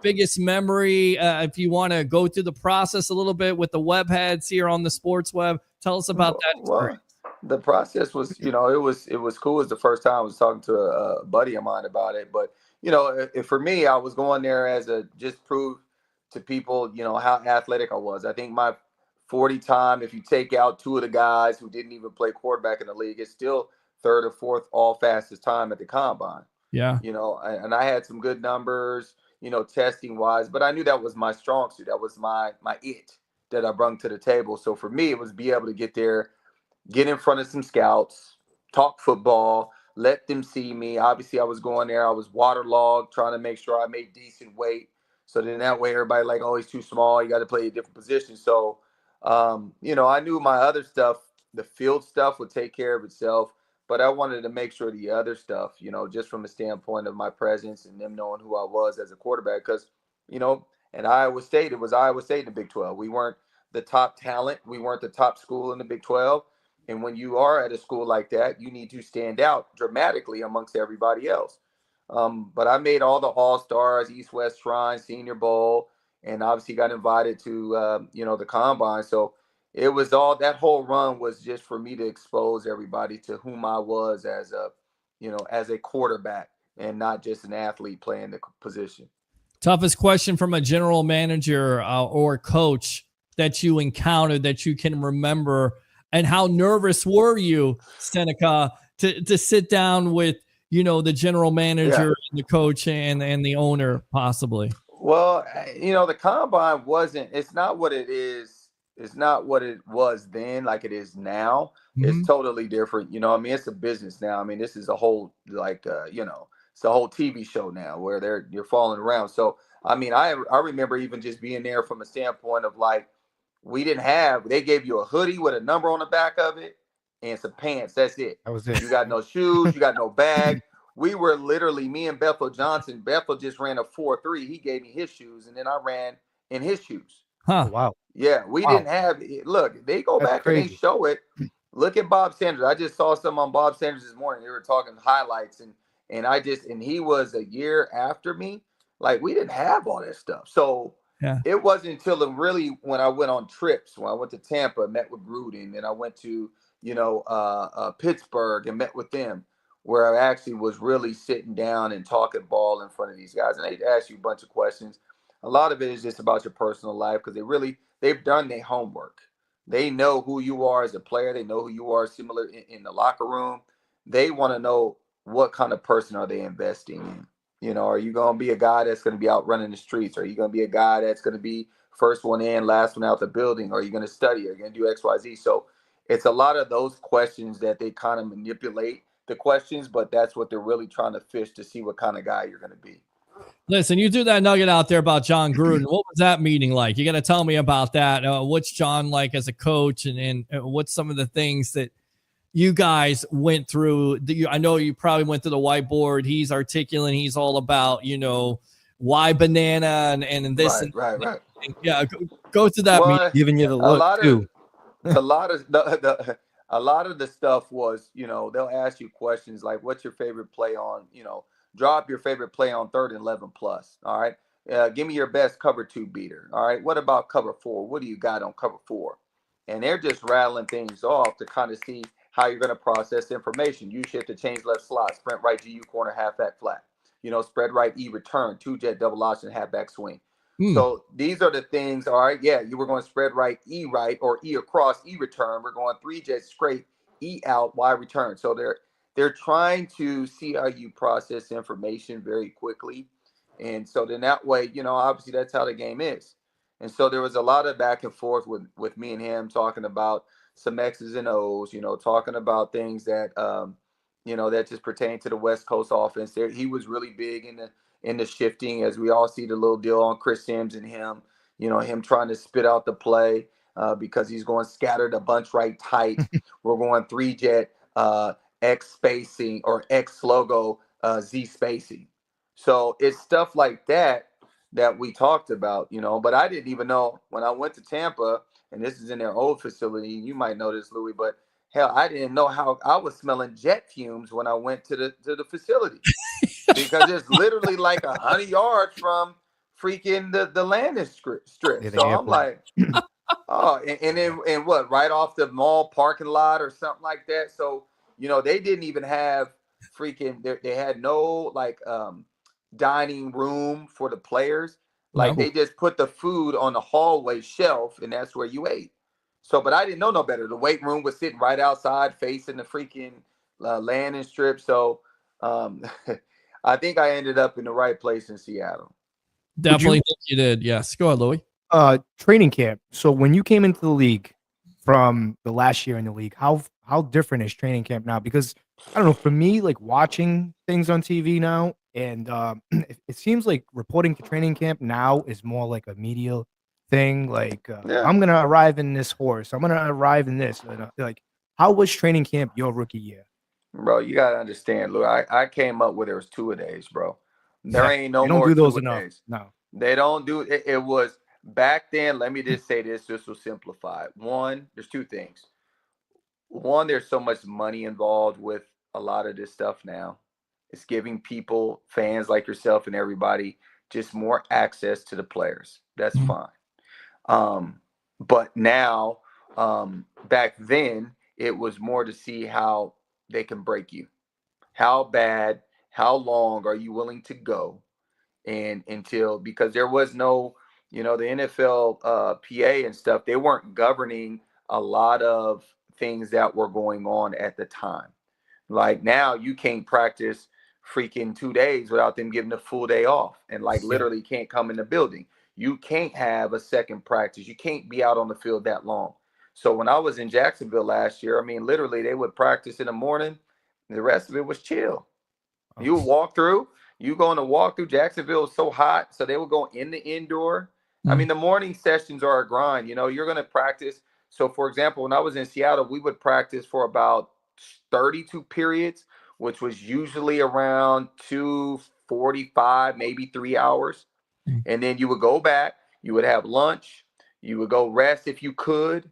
biggest memory? If you want to go through the process a little bit with the web heads here on the sports web, tell us about that experience. The process was, it was cool. It was the first time I was talking to a buddy of mine about it. But, for me, I was going there as just prove to people, how athletic I was. I think my 40 time, if you take out two of the guys who didn't even play quarterback in the league, it's still third or fourth all fastest time at the combine. Yeah. And I had some good numbers, testing wise, but I knew that was my strong suit. That was my it that I brought to the table. So for me, it was be able to get there, get in front of some scouts, talk football, let them see me. Obviously, I was going there. I was waterlogged, trying to make sure I made decent weight. So then that way everybody like, oh, he's too small. You got to play a different position. So, I knew my other stuff, the field stuff would take care of itself, but I wanted to make sure the other stuff, just from the standpoint of my presence and them knowing who I was as a quarterback. Because, at Iowa State, it was Iowa State in the Big 12. We weren't the top talent. We weren't the top school in the Big 12. And when you are at a school like that, you need to stand out dramatically amongst everybody else. But I made all the All-Stars, East-West Shrine, Senior Bowl, and obviously got invited to, the combine. So it was that whole run was just for me to expose everybody to whom I was as a quarterback and not just an athlete playing the position. Toughest question from a general manager or coach that you encountered that you can remember, and how nervous were you, Seneca, to sit down with, the general manager and the coach and the owner possibly? Well, the combine it's not what it is. It's not what it was then like it is now. Mm-hmm. It's totally different. It's a business now. This is a whole, it's a whole TV show now where you're falling around. So, I remember even just being there from a standpoint of like, they gave you a hoodie with a number on the back of it and some pants. That's it. That was it. You got no shoes. You got no bag. We were literally, me and Bethel Johnson. Bethel just ran a 4.3. He gave me his shoes, and then I ran in his shoes. Huh. Wow. Yeah, we didn't have. Look, they go That's back crazy. and they show it. Look at Bob Sanders. I just saw some on Bob Sanders this morning. They were talking highlights, and he was a year after me. Like, we didn't have all that stuff. So it wasn't until really when I went on trips, when I went to Tampa, met with Gruden, and I went to Pittsburgh and met with them, where I actually was really sitting down and talking ball in front of these guys. And they'd ask you a bunch of questions. A lot of it is just about your personal life because they've done their homework. They know who you are as a player. They know who you are similar in the locker room. They want to know what kind of person are they investing in. Are you going to be a guy that's going to be out running the streets? Are you going to be a guy that's going to be first one in, last one out the building? Are you going to study? Are you going to do X, Y, Z? So it's a lot of those questions that they kind of manipulate the questions, but that's what they're really trying to fish to see what kind of guy you're going to be. Listen, you threw that nugget out there about John Gruden. What was that meeting like? You got to tell me about that. What's John like as a coach, and what's some of the things that you guys went through? I know you probably went to the whiteboard. He's articulate. He's all about, why banana and this and Right. yeah, go to that meeting. Well, Giving you the a look lot too. of a lot of a lot of the stuff was, they'll ask you questions like, "What's your favorite play on?" Drop your favorite play on 3rd and 11 plus. All right, give me your best cover 2 beater. All right, what about cover 4? What do you got on cover 4? And they're just rattling things off to kind of see how you're going to process information. You shift to change left slot, sprint right GU corner, halfback flat. Spread right E return, 2-jet double option, halfback swing. So these are the things. All right, yeah, you were going to spread right E right or E across E return. We're going 3-jet straight E out Y return. So they're trying to see how you process information very quickly, and so then that way, obviously that's how the game is. And so there was a lot of back and forth with me and him talking about some X's and O's, talking about things that that just pertain to the West Coast offense. There, he was really big in the shifting, as we all see the little deal on Chris Sims and him, him trying to spit out the play because he's going scattered a bunch right tight. We're going 3-jet X spacing or X logo Z spacing. So it's stuff like that we talked about, but I didn't even know when I went to Tampa, and this is in their old facility. You might know this, Louis, but hell, I didn't know how I was smelling jet fumes when I went to the facility because it's literally like 100 yards from freaking the landing strip. Yeah, So I'm like, oh, and then what? Right off the mall parking lot or something like that. So they didn't even have freaking. They had no dining room for the players. Like they just put the food on the hallway shelf, and that's where you ate. So, but I didn't know no better. The weight room was sitting right outside, facing the freaking landing strip. So, I think I ended up in the right place in Seattle. Definitely think you did. Yes. Go ahead, Louis. Training camp. So when you came into the league from the last year in the league, how different is training camp now? Because I don't know, for me, like watching things on TV now, and it seems like reporting to training camp now is more like a media thing. Like I'm gonna arrive in this horse. I'm gonna arrive in this. Like, how was training camp your rookie year? Bro, you gotta understand, Lou. I came up with there was 2-a-days, bro. There ain't no They don't more do those 2-a-days. enough. No. They don't do it. It was back then. Let me just say this. This will simplify it. One, there's 2 things. One, there's so much money involved with a lot of this stuff now. It's giving people, fans like yourself and everybody, just more access to the players. That's fine. But now, back then, it was more to see how they can break you. How bad, how long are you willing to go? And because there was no, the NFL PA and stuff, they weren't governing a lot of things that were going on at the time. Like now you can't practice freaking 2 days without them giving a full day off, and literally can't come in the building. You can't have a second practice. You can't be out on the field that long. So when I was in Jacksonville last year, I mean, literally they would practice in the morning. And the rest of it was chill. You would walk through. You going to walk through. Jacksonville is so hot, so they would go in the indoor. I mean, the morning sessions are a grind. You're going to practice. So, for example, when I was in Seattle, we would practice for about 32 periods, which was usually around 2:45, maybe 3 hours. And then you would go back. You would have lunch. You would go rest if you could.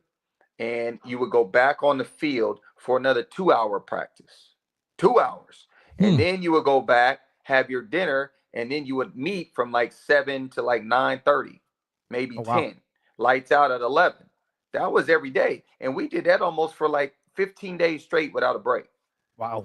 And you would go back on the field for another 2-hour practice. 2 hours. And then you would go back, have your dinner, and then you would meet from 7 to 9:30, maybe 10. Lights out at 11. That was every day. And we did that almost for 15 days straight without a break. Wow.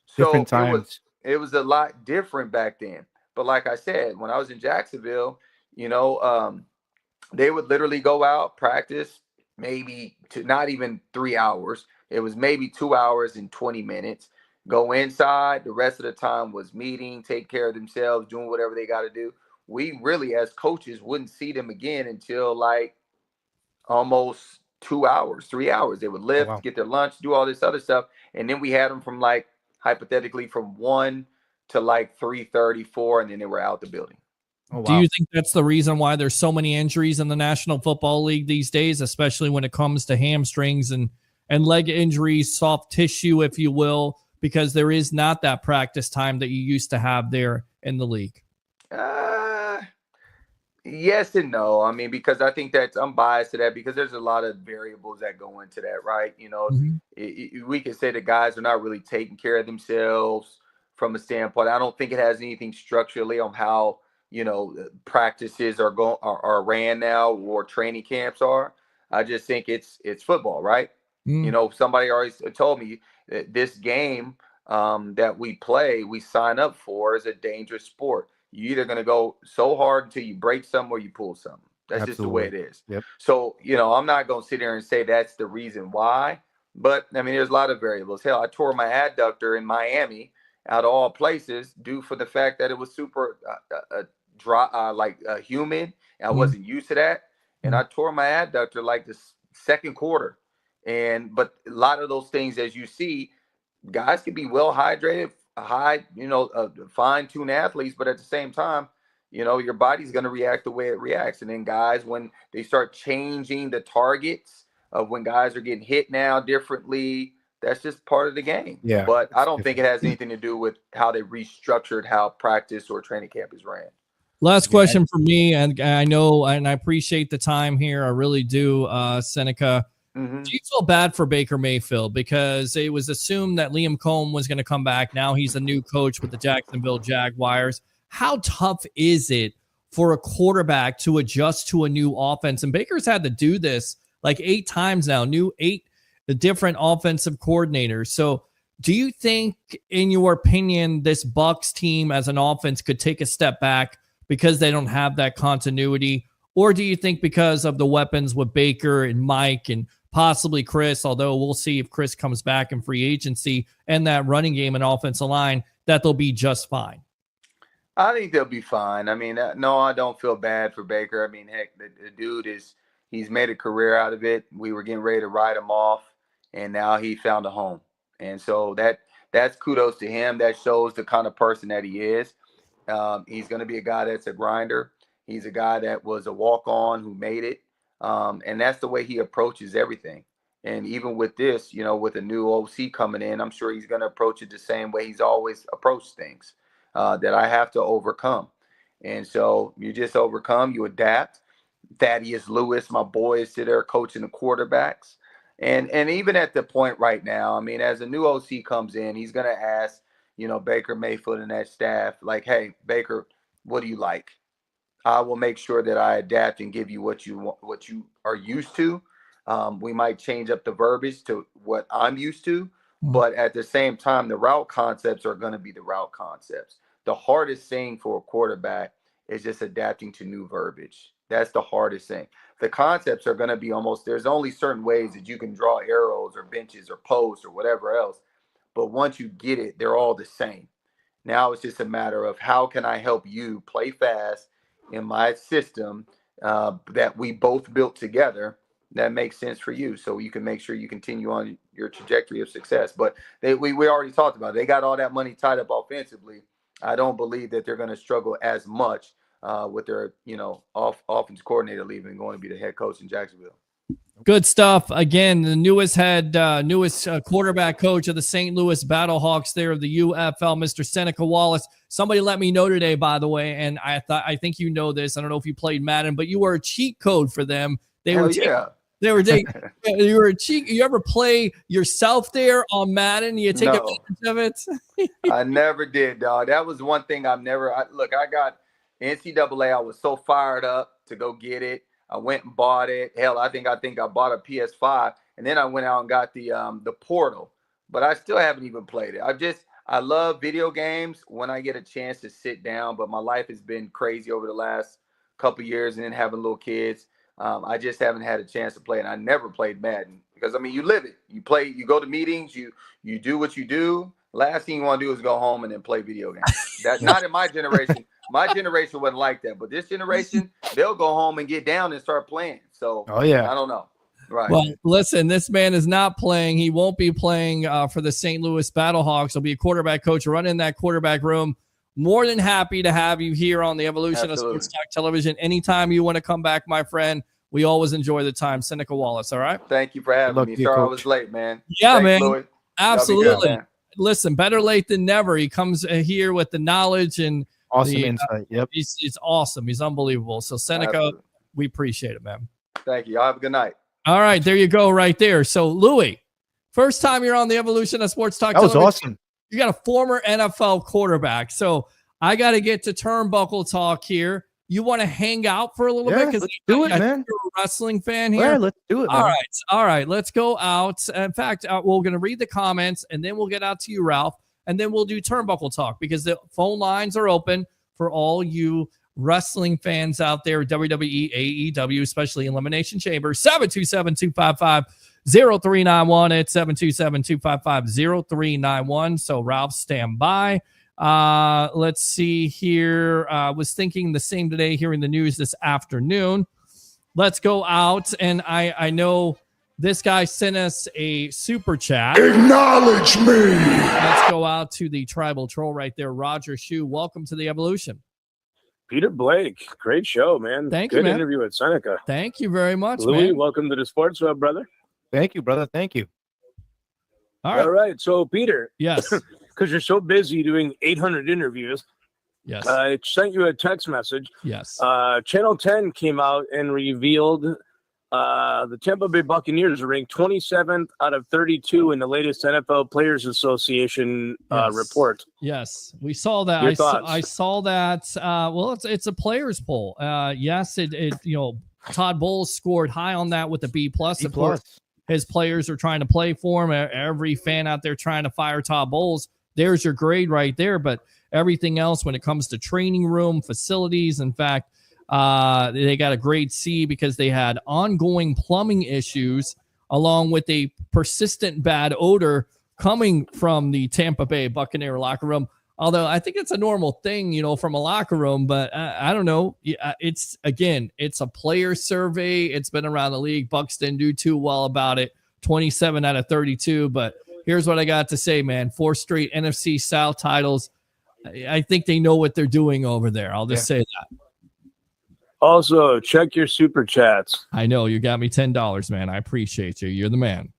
So different times. It was a lot different back then. But like I said, when I was in Jacksonville, they would literally go out, practice, maybe not even 3 hours. It was maybe 2 hours and 20 minutes. Go inside. The rest of the time was meeting, take care of themselves, doing whatever they got to do. We really, as coaches, wouldn't see them again until almost 2 hours, 3 hours. They would lift, get their lunch, do all this other stuff. And then we had them from hypothetically from 1 to 3:30, 4, and then they were out the building. Do you think that's the reason why there's so many injuries in the National Football League these days, especially when it comes to hamstrings and leg injuries, soft tissue, if you will, because there is not that practice time that you used to have there in the league? Yes and no. I mean, because I think I'm biased to that because there's a lot of variables that go into that, right? Mhm. We can say the guys are not really taking care of themselves from a standpoint. I don't think it has anything structurally on how practices are ran now or training camps are. I just think it's football, right? Mm. Somebody already told me that this game that we play, we sign up for, is a dangerous sport. You're either going to go so hard until you break something or you pull something. That's just the way it Absolutely. is. Yep. So, I'm not going to sit there and say that's the reason why. But, I mean, there's a lot of variables. Hell, I tore my adductor in Miami out of all places due for the fact that it was super dry, humid. And I wasn't used to that. And I tore my adductor like the second quarter. But a lot of those things, as you see, guys can be well hydrated, fine-tuned athletes, but at the same time, your body's going to react the way it reacts. And then guys, when they start changing the targets of when guys are getting hit now differently, that's just part of the game. Yeah. But I it's don't think it different. has anything to do with how they restructured how practice or training camp is ran. Last Yeah. question for me, and I know, and I appreciate the time here. I really do, Seneca. Mhm. Do you feel bad for Baker Mayfield? Because it was assumed that Liam Cohen was going to come back. Now he's a new coach with the Jacksonville Jaguars. How tough is it for a quarterback to adjust to a new offense? And Baker's had to do this like 8 times now, 8 different offensive coordinators. So do you think, in your opinion, this Bucs team as an offense could take a step back because they don't have that continuity? Or do you think because of the weapons with Baker and Mike and possibly Chris, although we'll see if Chris comes back in free agency, and that running game and offensive line, that they'll be just fine? I think they'll be fine. I mean, no, I don't feel bad for Baker. I mean, heck, the dude he's made a career out of it. We were getting ready to write him off, and now he found a home. And so that's kudos to him. That shows the kind of person that he is. He's going to be a guy that's a grinder. He's a guy that was a walk-on who made it. And that's the way he approaches everything. And even with this, with a new OC coming in, I'm sure he's going to approach it the same way he's always approached things, that I have to overcome. And so you just overcome, you adapt. Thaddeus Lewis, my boy, is there coaching the quarterbacks. And even at the point right now, I mean, as a new OC comes in, he's going to ask, Baker Mayfield and that staff, like, hey, Baker, what do you like? I will make sure that I adapt and give you what you want, what you are used to. We might change up the verbiage to what I'm used to, but at the same time, the route concepts are going to be the route concepts. The hardest thing for a quarterback is just adapting to new verbiage. That's the hardest thing. The concepts are going to be there's only certain ways that you can draw arrows or benches or posts or whatever else. But once you get it, they're all the same. Now it's just a matter of how can I help you play fast in my system that we both built together that makes sense for you, so you can make sure you continue on your trajectory of success. But we already talked about it. They got all that money tied up offensively. I don't believe that they're going to struggle as much with their offense coordinator leaving and going to be the head coach in Jacksonville. Good stuff. Again, the newest quarterback coach of the St. Louis Battlehawks there of the UFL, Mr. Seneca Wallace. Somebody let me know today, by the way, and I think you know this. I don't know if you played Madden, but you were a cheat code for them. You were a cheat. You ever play yourself there on Madden? You take advantage of it? I never did, dog. That was one thing I got NCAA. I was so fired up to go get it. I went and bought it. Hell, I think I bought a PS5, and then I went out and got the Portal. But I still haven't even played it. I love video games when I get a chance to sit down. But my life has been crazy over the last couple of years, and then having little kids. I just haven't had a chance to play, and I never played Madden because you live it. You play. You go to meetings. You do what you do. Last thing you want to do is go home and then play video games. That's not in my generation. My generation wasn't like that, but this generation, they'll go home and get down and start playing. So, I don't know. Right. Well, listen, this man is not playing. He won't be playing for the St. Louis Battlehawks. He'll be a quarterback coach running that quarterback room. More than happy to have you here on the Evolution of Sports Talk Television. Anytime you want to come back, my friend, we always enjoy the time. Seneca Wallace, all right? Thank you for having me. Sorry I was late, man. Yeah, Thanks, man. Louis. Absolutely. Good, man. Listen, better late than never. He comes here with the knowledge and Awesome insight. Yep. He's awesome. He's unbelievable. So Seneca, Absolutely. we appreciate it, man. Thank you. Y'all have a good night. All right, there you go, right there. So Louis, first time you're on the Evolution of Sports Talk. That was Television. awesome. You got a former NFL quarterback. So I got to get to turnbuckle talk here. You want to hang out for a little bit? Because let's do it, man. You're a wrestling fan here. Yeah, let's do it, man. All right. Let's go out. In fact, we're going to read the comments, and then we'll get out to you, Ralph, and then we'll do turnbuckle talk because the phone lines are open for all you wrestling fans out there, WWE, AEW, especially Elimination Chamber, 727-255-0391 at 727-255-0391. So Ralph, stand by. Let's see here. Was thinking the same today, hearing the news this afternoon. Let's go out. And I know this guy sent us a super chat. Acknowledge me. Let's go out to the tribal troll right there. Roger Shue, welcome to the Evolution. Peter Blake, great show, man. Thank you, Good man. interview with Seneca. Thank you very much, Louis, man. welcome to the Sports Web, brother. Thank you, brother. Thank you. All right. So, Peter, Yes. because you're so busy doing 800 interviews, Yes. I sent you a text message. Yes. Channel 10 came out and revealed the Tampa Bay Buccaneers are ranked 27th out of 32 in the latest NFL Players Association Yes. report. Yes, we saw that. Your thoughts? I saw that. Well, it's a players poll. Yes, it Todd Bowles scored high on that with a B plus. Of course, his players are trying to play for him. Every fan out there trying to fire Todd Bowles. There's your grade right there. But everything else, when it comes to training room facilities, in fact, they got a grade C because they had ongoing plumbing issues along with a persistent bad odor coming from the Tampa Bay Buccaneer locker room. Although I think it's a normal thing, from a locker room, but I don't know. It's a player survey. It's been around the league. Bucs didn't do too well about it. 27 out of 32. But here's what I got to say, man. 4 straight NFC South titles. I think they know what they're doing over there. I'll just say that. Also, check your super chats. I know you got me $10, man. I appreciate you. You're the man.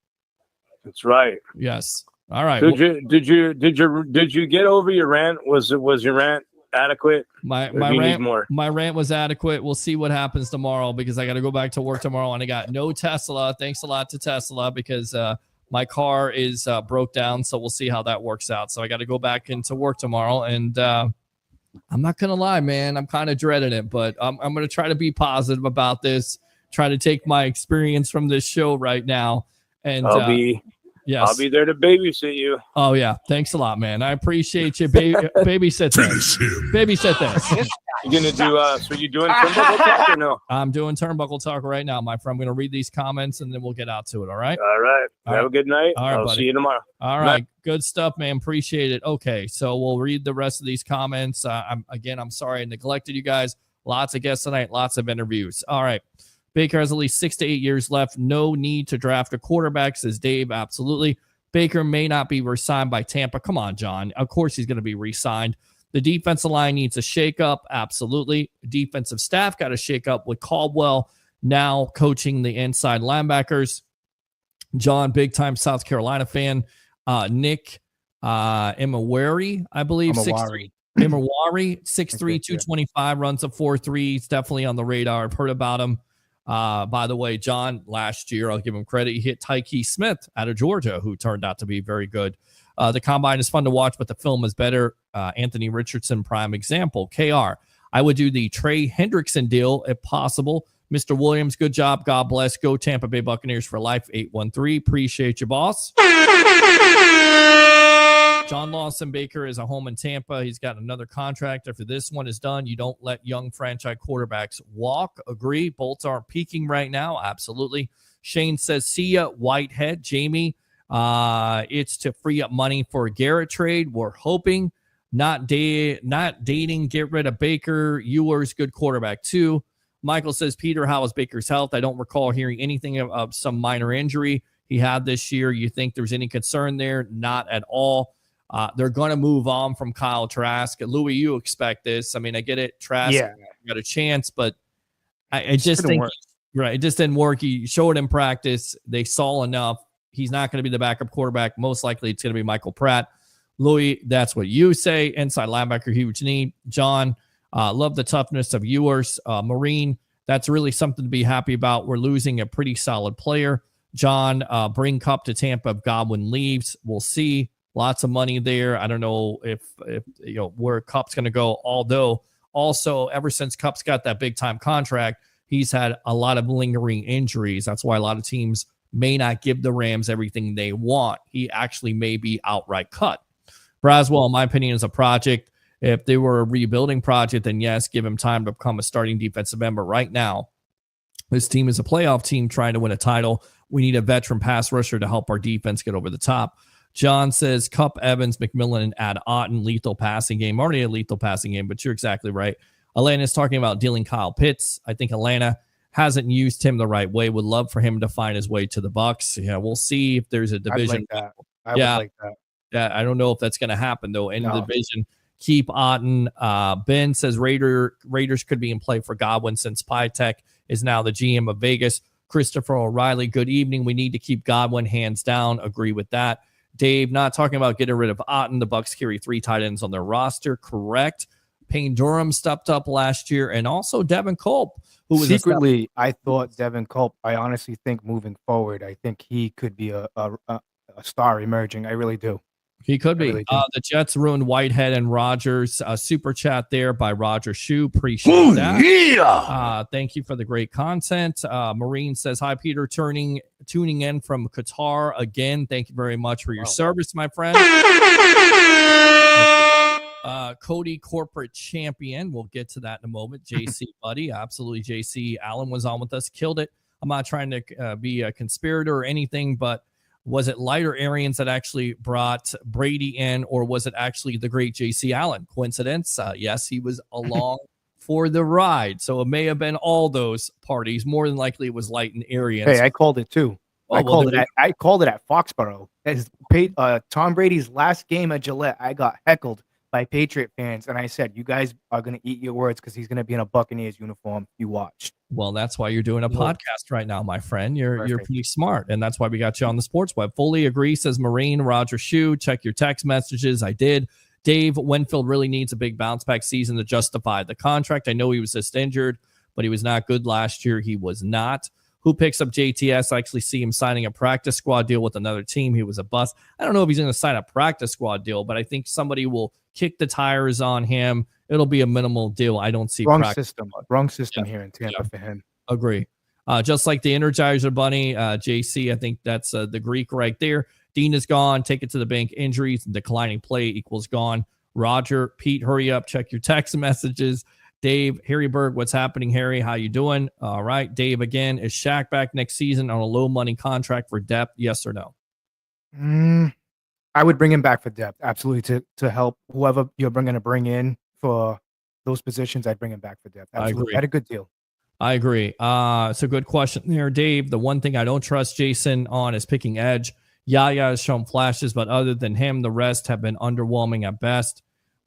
That's right. Yes. All right. Did you get over your rant? Was your rant adequate? My rant was adequate. We'll see what happens tomorrow because I got to go back to work tomorrow and I got no Tesla. Thanks a lot to Tesla because my car is broke down. So we'll see how that works out. So I got to go back into work tomorrow and I'm not going to lie, man. I'm kind of dreading it, but I'm going to try to be positive about this. Try to take my experience from this show right now. And I'll be there to babysit you. Oh, yeah. Thanks a lot, man. I appreciate you. Babysit this. Babysit this. You going to do, so you doing turnbuckle talk or no? I'm doing turnbuckle talk right now, my friend. I'm going to read these comments and then we'll get out to it. All right. All right. Have a good night. All right, I'll buddy. see you tomorrow. All right. Good stuff, man. Appreciate it. Okay. So we'll read the rest of these comments. I'm sorry I neglected you guys. Lots of guests tonight, lots of interviews. All right. Baker has at least 6 to 8 years left. No need to draft a quarterback, says Dave. Absolutely. Baker may not be re-signed by Tampa. Come on, John. Of course he's going to be re-signed. The defensive line needs a shakeup. Absolutely. Defensive staff got a shakeup with Caldwell now coaching the inside linebackers. John, big-time South Carolina fan. Nick Imawari, I believe. Imawari, 6'3", 225, runs a 4.3. He's definitely on the radar. I've heard about him. By the way, John, last year, I'll give him credit, he hit Tyke Smith out of Georgia, who turned out to be very good. The combine is fun to watch, but the film is better. Anthony Richardson, prime example. KR, I would do the Trey Hendrickson deal if possible. Mr. Williams, good job. God bless. Go Tampa Bay Buccaneers for life. 813. Appreciate you, boss. John Lawson Baker is a home in Tampa. He's got another contract. After this one is done, you don't let young franchise quarterbacks walk. Agree. Bolts aren't peaking right now. Absolutely. Shane says, see ya, Whitehead. Jamie, it's to free up money for a Garrett trade. We're hoping. Not dating. Get rid of Baker. Ewer's good quarterback too. Michael says, Peter, how is Baker's health? I don't recall hearing anything of some minor injury he had this year. You think there's any concern there? Not at all. They're going to move on from Kyle Trask. Louis, you expect this. I mean, I get it. Trask got a chance, but I just think it just didn't work. He showed in practice. They saw enough. He's not going to be the backup quarterback. Most likely it's going to be Michael Pratt. Louis, that's what you say. Inside linebacker, huge need. John, love the toughness of yours. Marine, that's really something to be happy about. We're losing a pretty solid player. John, bring Cup to Tampa if Godwin leaves. We'll see. Lots of money there. I don't know if you know where Cup's going to go. Although, also, ever since Cup's got that big time contract, he's had a lot of lingering injuries. That's why a lot of teams may not give the Rams everything they want. He actually may be outright cut. Braswell, in my opinion, is a project. If they were a rebuilding project, then yes, give him time to become a starting defensive end. But right now, this team is a playoff team trying to win a title. We need a veteran pass rusher to help our defense get over the top. John says Cup, Evans, McMillan, and add Otten, lethal passing game. Already a lethal passing game, but you're exactly right. Atlanta's talking about dealing Kyle Pitts. I think Atlanta hasn't used him the right way. Would love for him to find his way to the Bucs. Yeah, we'll see if there's a division. I would like that. Yeah, I don't know if that's going to happen, though. In the division, keep Otten. Ben says Raiders could be in play for Godwin since Pytek is now the GM of Vegas. Christopher O'Reilly, good evening. We need to keep Godwin hands down. Agree with that. Dave, not talking about getting rid of Otten. The Bucs carry 3 tight ends on their roster. Correct. Payne Durham stepped up last year, and also Devin Culp, who was secretly. I thought Devin Culp. I honestly think moving forward, I think he could be a star emerging. I really do. He could be. Really The Jets ruined Whitehead and Rogers. Super chat there by Roger Shue. Appreciate that. Yeah. Thank you for the great content. Marine says, hi, Peter, tuning in from Qatar again. Thank you very much for your service, my friend. Cody, corporate champion. We'll get to that in a moment. JC, buddy. Absolutely. JC Allen was on with us. Killed it. I'm not trying to be a conspirator or anything, but was it lighter Arians that actually brought Brady in, or was it actually the great J.C. Allen? Coincidence? Yes, he was along for the ride. So it may have been all those parties. More than likely, it was light and Arians. Hey, I called it too. I called it at Foxborough. As Tom Brady's last game at Gillette, I got heckled by Patriot fans, and I said, you guys are going to eat your words because he's going to be in a Buccaneers uniform. You watched. Well, that's why you're doing a podcast right now, my friend. You're pretty smart, and that's why we got you on the Sports Web. Fully agree, says Marine. Roger Shue, check your text messages. I did. Dave, Winfield really needs a big bounce-back season to justify the contract. I know he was just injured, but he was not good last year. He was not. Who picks up JTS? I actually see him signing a practice squad deal with another team. He was a bust. I don't know if he's going to sign a practice squad deal, but I think somebody will kick the tires on him. It'll be a minimal deal. I don't see wrong system here in Tampa for him. Agree. Just like the Energizer Bunny, JC, I think that's the Greek right there. Dean is gone. Take it to the bank. Injuries and declining play equals gone. Roger, Pete, hurry up. Check your text messages. Dave, Harry Berg, what's happening, Harry? How you doing? All right. Dave, again, is Shaq back next season on a low money contract for depth? Yes or no? I would bring him back for depth. Absolutely. To help whoever you're going to bring in for those positions, I'd bring him back for depth. Absolutely. I agree. Had a good deal. I agree. It's a good question there, Dave. The one thing I don't trust Jason on is picking edge. Yaya has shown flashes, but other than him, the rest have been underwhelming at best.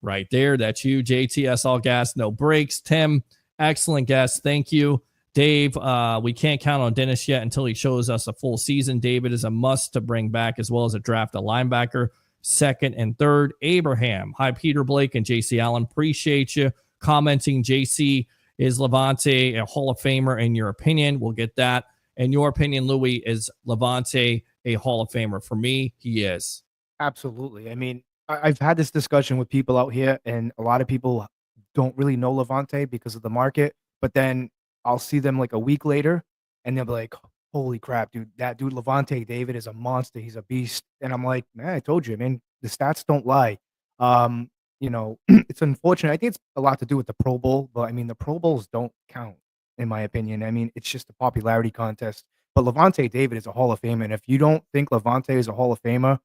Right there. That's you. JTS, all gas, no brakes. Tim, excellent guest. Thank you. Dave, we can't count on Dennis yet until he shows us a full season. David is a must to bring back, as well as a draft a linebacker. Second and third, Abraham. Hi, Peter Blake and JC Allen. Appreciate you commenting. JC, is Levante a Hall of Famer in your opinion? We'll get that. In your opinion, Louis, is Levante a Hall of Famer? For me, he is. Absolutely. I mean, I've had this discussion with people out here, and a lot of people don't really know Levante because of the market. But then I'll see them like a week later, and they'll be like, holy crap, dude, that dude Levante David is a monster. He's a beast. And I'm like, man, I told you, man, the stats don't lie. You know, it's unfortunate. I think it's a lot to do with the Pro Bowl, but I mean, the Pro Bowls don't count, in my opinion. I mean, it's just a popularity contest. But Levante David is a Hall of Famer. And if you don't think Levante is a Hall of Famer,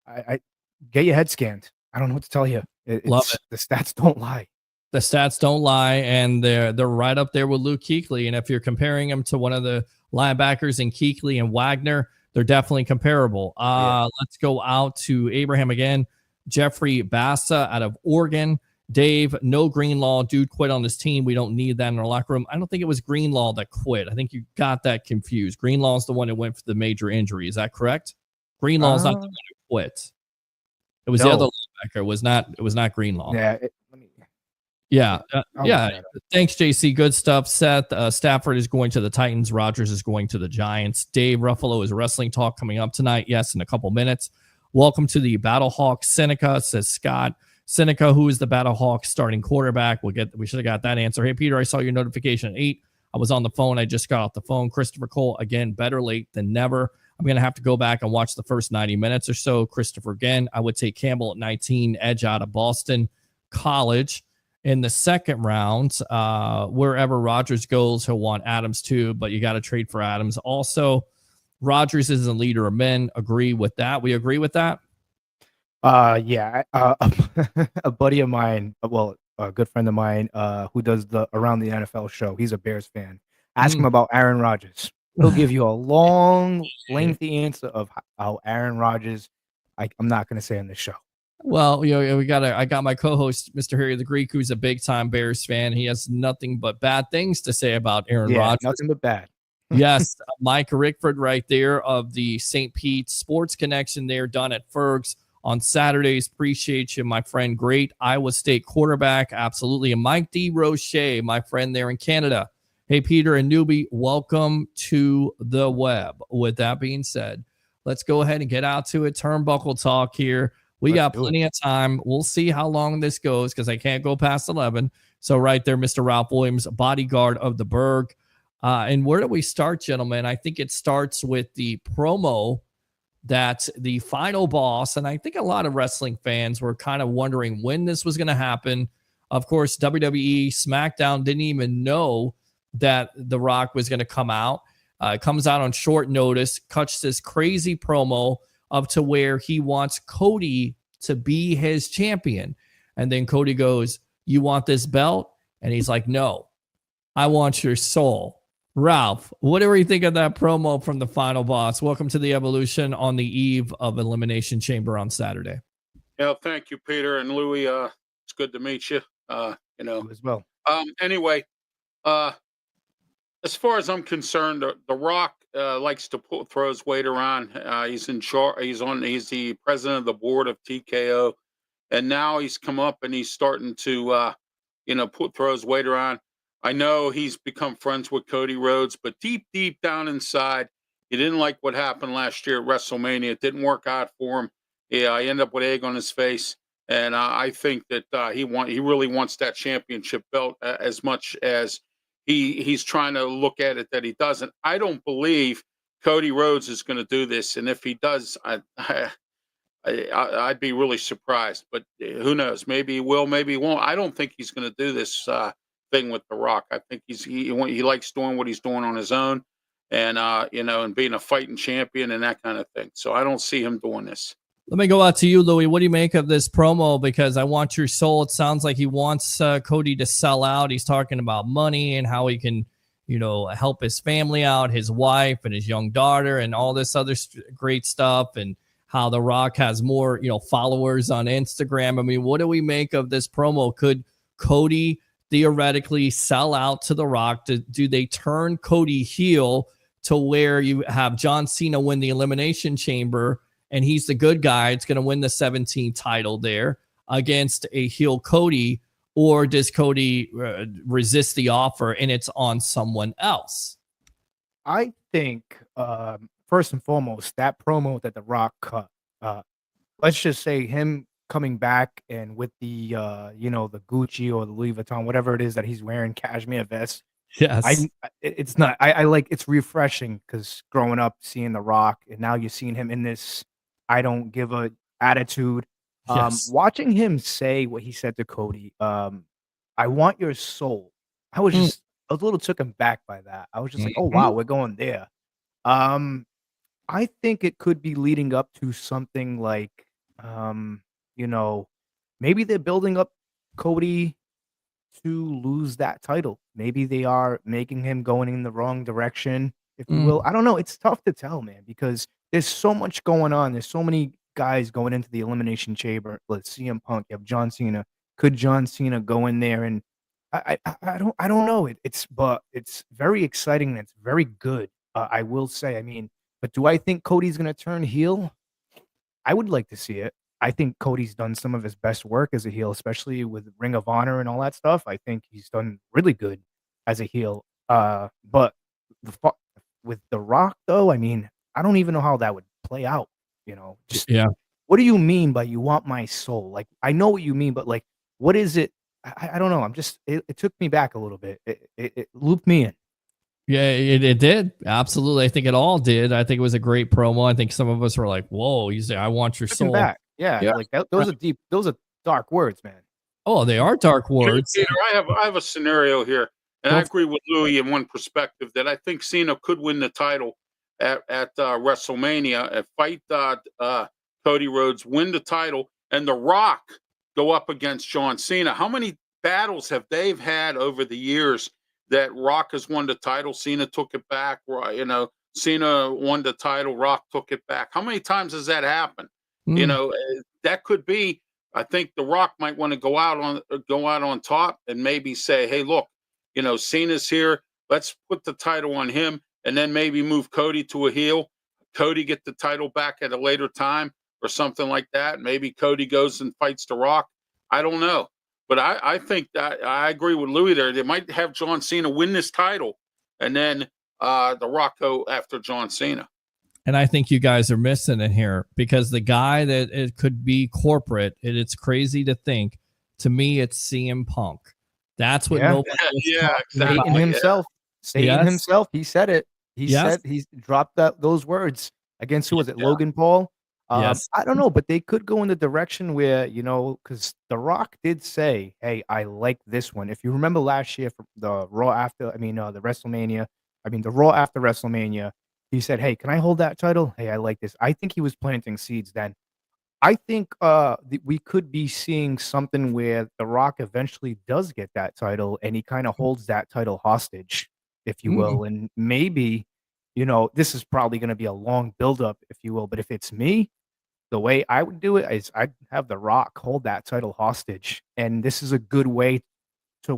I get your head scanned. I don't know what to tell you. Love it. The stats don't lie. The stats don't lie, and they're right up there with Luke Kuechly. And if you're comparing him to one of the linebackers in Kuechly and Wagner, they're definitely comparable. Let's go out to Abraham again. Jeffrey Bassa out of Oregon. Dave, no Greenlaw. Dude quit on his team. We don't need that in our locker room. I don't think it was Greenlaw that quit. I think you got that confused. Greenlaw's the one that went for the major injury. Is that correct? Greenlaw's not the one who quit. It was the other No. linebacker. It was not Greenlaw. Yeah. Yeah. I'll Yeah. look that up. Thanks, JC. Good stuff. Seth, Stafford is going to the Titans. Rodgers is going to the Giants. Dave Ruffalo is wrestling talk coming up tonight. Yes, in a couple minutes. Welcome to the Battlehawks. Seneca, says Scott. Seneca, who is the Battlehawks starting quarterback? We should have got that answer. Hey, Peter, I saw your notification at 8. I was on the phone. I just got off the phone. Christopher Cole, again, better late than never. I'm going to have to go back and watch the first 90 minutes or so. Christopher, again, I would take Campbell at 19, edge out of Boston College. In the second round, wherever Rodgers goes, he'll want Adams too, but you got to trade for Adams. Also, Rodgers is a leader of men. Agree with that? We agree with that? Yeah. A buddy of mine, a good friend of mine, who does the Around the NFL show. He's a Bears fan. Ask him about Aaron Rodgers. He'll give you a long, lengthy answer of how Aaron Rodgers. I'm not going to say on the show. Well, I got my co-host, Mr. Harry the Greek, who's a big-time Bears fan. He has nothing but bad things to say about Aaron Rodgers. Nothing but bad. Yes, Mike Rickford right there of the St. Pete Sports Connection there, done at Ferg's on Saturdays. Appreciate you, my friend. Great Iowa State quarterback. Absolutely. And Mike D. Roche, my friend there in Canada. Hey, Peter and Newbie, welcome to the web. With that being said, let's go ahead and get out to it. Turnbuckle talk here. We got plenty of time. We'll see how long this goes because I can't go past 11. So right there, Mr. Ralph Williams, bodyguard of the Berg. And where do we start, gentlemen? I think it starts with the promo that the final boss, and I think a lot of wrestling fans were kind of wondering when this was going to happen. Of course, WWE SmackDown didn't even know that The Rock was going to come out. Comes out on short notice, cuts this crazy promo up to where he wants Cody to be his champion. And then Cody goes, "You want this belt?" And he's like, "No, I want your soul." Ralph, what do you think of that promo from the final boss? Welcome to the Evolution on the eve of Elimination Chamber on Saturday. Yeah, thank you, Peter and Louie. It's good to meet you. You as well. Anyway, as far as I'm concerned, the Rock likes to throw his weight around. He's in charge. He's the president of the board of TKO, and now he's come up and he's starting to, throw his weight around. I know he's become friends with Cody Rhodes, but deep down inside, he didn't like what happened last year at WrestleMania. It didn't work out for him. Yeah, he ended up with egg on his face, and I think that he really wants that championship belt as much as he's trying to look at it that he doesn't. I don't believe Cody Rhodes is going to do this, and if he does, I'd be really surprised. But who knows? Maybe he will, maybe he won't. I don't think he's going to do this thing with The Rock. I think he likes doing what he's doing on his own, and and being a fighting champion and that kind of thing. So I don't see him doing this. Let me go out to you, Louie. What do you make of this promo? Because I want your soul. It sounds like he wants Cody to sell out. He's talking about money and how he can, help his family out, his wife and his young daughter and all this other great stuff, and how The Rock has more, followers on Instagram. I mean, what do we make of this promo? Could Cody theoretically sell out to The Rock? Do they turn Cody heel to where you have John Cena win the Elimination Chamber and he's the good guy? It's going to win the 17 title there against a heel Cody, or does Cody resist the offer and it's on someone else? I think, first and foremost, that promo that The Rock cut, let's just say him coming back and with the, the Gucci or the Louis Vuitton, whatever it is that he's wearing, cashmere vest. Yes. I like, it's refreshing because growing up seeing The Rock and now you're seeing him in this I don't give a attitude. Yes. Watching him say what he said to Cody, I want your soul. I was a little taken back by that. I was just like, oh wow, we're going there. I think it could be leading up to something like, maybe they're building up Cody to lose that title. Maybe they are making him going in the wrong direction, if you will. I don't know. It's tough to tell, man, because there's so much going on. There's so many guys going into the Elimination Chamber. Let's CM Punk. You have John Cena. Could John Cena go in there? And I don't know. It's very exciting and it's very good. I will say. I mean, but do I think Cody's going to turn heel? I would like to see it. I think Cody's done some of his best work as a heel, especially with Ring of Honor and all that stuff. I think he's done really good as a heel. But with The Rock, though, I mean, I don't even know how that would play out. Just what do you mean by you want my soul? Like, I know what you mean, but like, what is it? I don't know. It took me back a little bit. It looped me in. Yeah, it did. Absolutely. I think it all did. I think it was a great promo. I think some of us were like, whoa, you say, I want your Took him soul. back. Yeah. Like those are dark words, man. Oh, they are dark words. Peter, I have a scenario here, and I agree with Louis in one perspective that I think Cena could win the title at WrestleMania, fight Cody Rhodes, win the title, and The Rock go up against John Cena. How many battles have they had over the years that Rock has won the title, Cena took it back? Cena won the title, Rock took it back. How many times has that happened? That could be. I think The Rock might want to go out on top and maybe say, "Hey, look, Cena's here. Let's put the title on him, and then maybe move Cody to a heel. Cody get the title back at a later time, or something like that. Maybe Cody goes and fights The Rock. I don't know, but I think that I agree with Louis there. They might have John Cena win this title, and then The Rock go after John Cena." And I think you guys are missing it here because the guy that it could be corporate, it's crazy to think. To me, it's CM Punk. That's what nobody Satan himself. Satan himself. He said it. He said he dropped those words against who was it? Logan Paul. I don't know, but they could go in the direction where because The Rock did say, "Hey, I like this one." If you remember last year from the Raw after, the WrestleMania. The Raw after WrestleMania. He said, "Hey, can I hold that title? Hey, I like this." I think he was planting seeds then. I think we could be seeing something where The Rock eventually does get that title and he kind of holds that title hostage, if you will. And maybe, this is probably going to be a long buildup, if you will. But if it's me, the way I would do it is I'd have The Rock hold that title hostage. And this is a good way to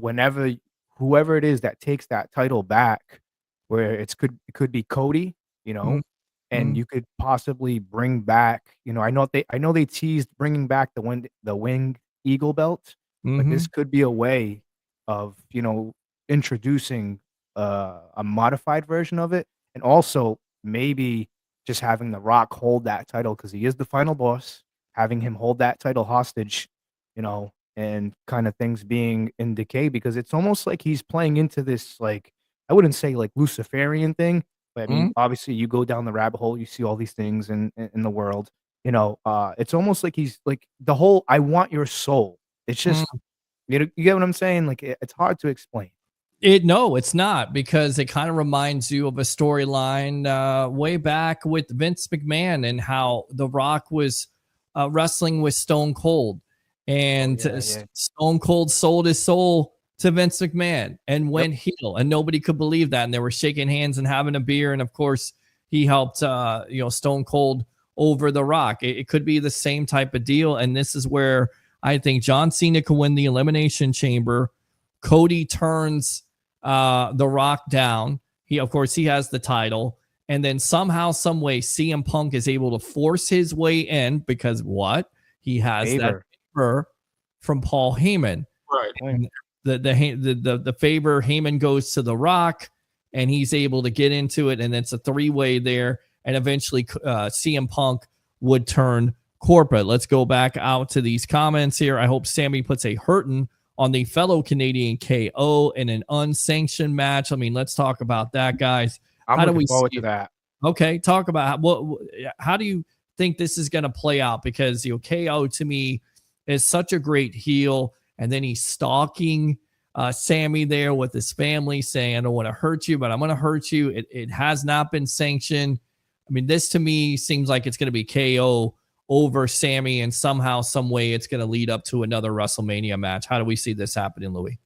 whoever it is that takes that title back, where it could be Cody. And you could possibly bring back, I know they teased bringing back the winged eagle belt, but this could be a way of, introducing a modified version of it. And also maybe just having The Rock hold that title because he is the final boss, having him hold that title hostage, and kind of things being in decay because it's almost like he's playing into this, like, I wouldn't say like Luciferian thing. But obviously, you go down the rabbit hole, you see all these things in the world. It's almost like he's like the whole "I want your soul." It's just, you get what I'm saying? Like it's hard to explain. No, it's not, because it kind of reminds you of a storyline way back with Vince McMahon and how The Rock was wrestling with Stone Cold, and Stone Cold sold his soul to Vince McMahon and went heel, and nobody could believe that. And they were shaking hands and having a beer. And of course, he helped, Stone Cold over The Rock. It could be the same type of deal. And this is where I think John Cena could win the Elimination Chamber. Cody turns The Rock down. He has the title. And then somehow, some way, CM Punk is able to force his way in because he has that favor from Paul Heyman. Right. And the favor, Heyman goes to The Rock, and he's able to get into it, and it's a three-way there, and eventually CM Punk would turn corporate. Let's go back out to these comments here. I hope Sammy puts a hurting on the fellow Canadian KO in an unsanctioned match. Let's talk about that, guys. I'm looking forward to that. Okay, talk about how do you think this is going to play out? Because KO to me is such a great heel. And then he's stalking Sammy there with his family, saying, "I don't want to hurt you, but I'm going to hurt you." It has not been sanctioned. This to me seems like it's going to be KO over Sammy, and somehow, some way, it's going to lead up to another WrestleMania match. How do we see this happening, Louis?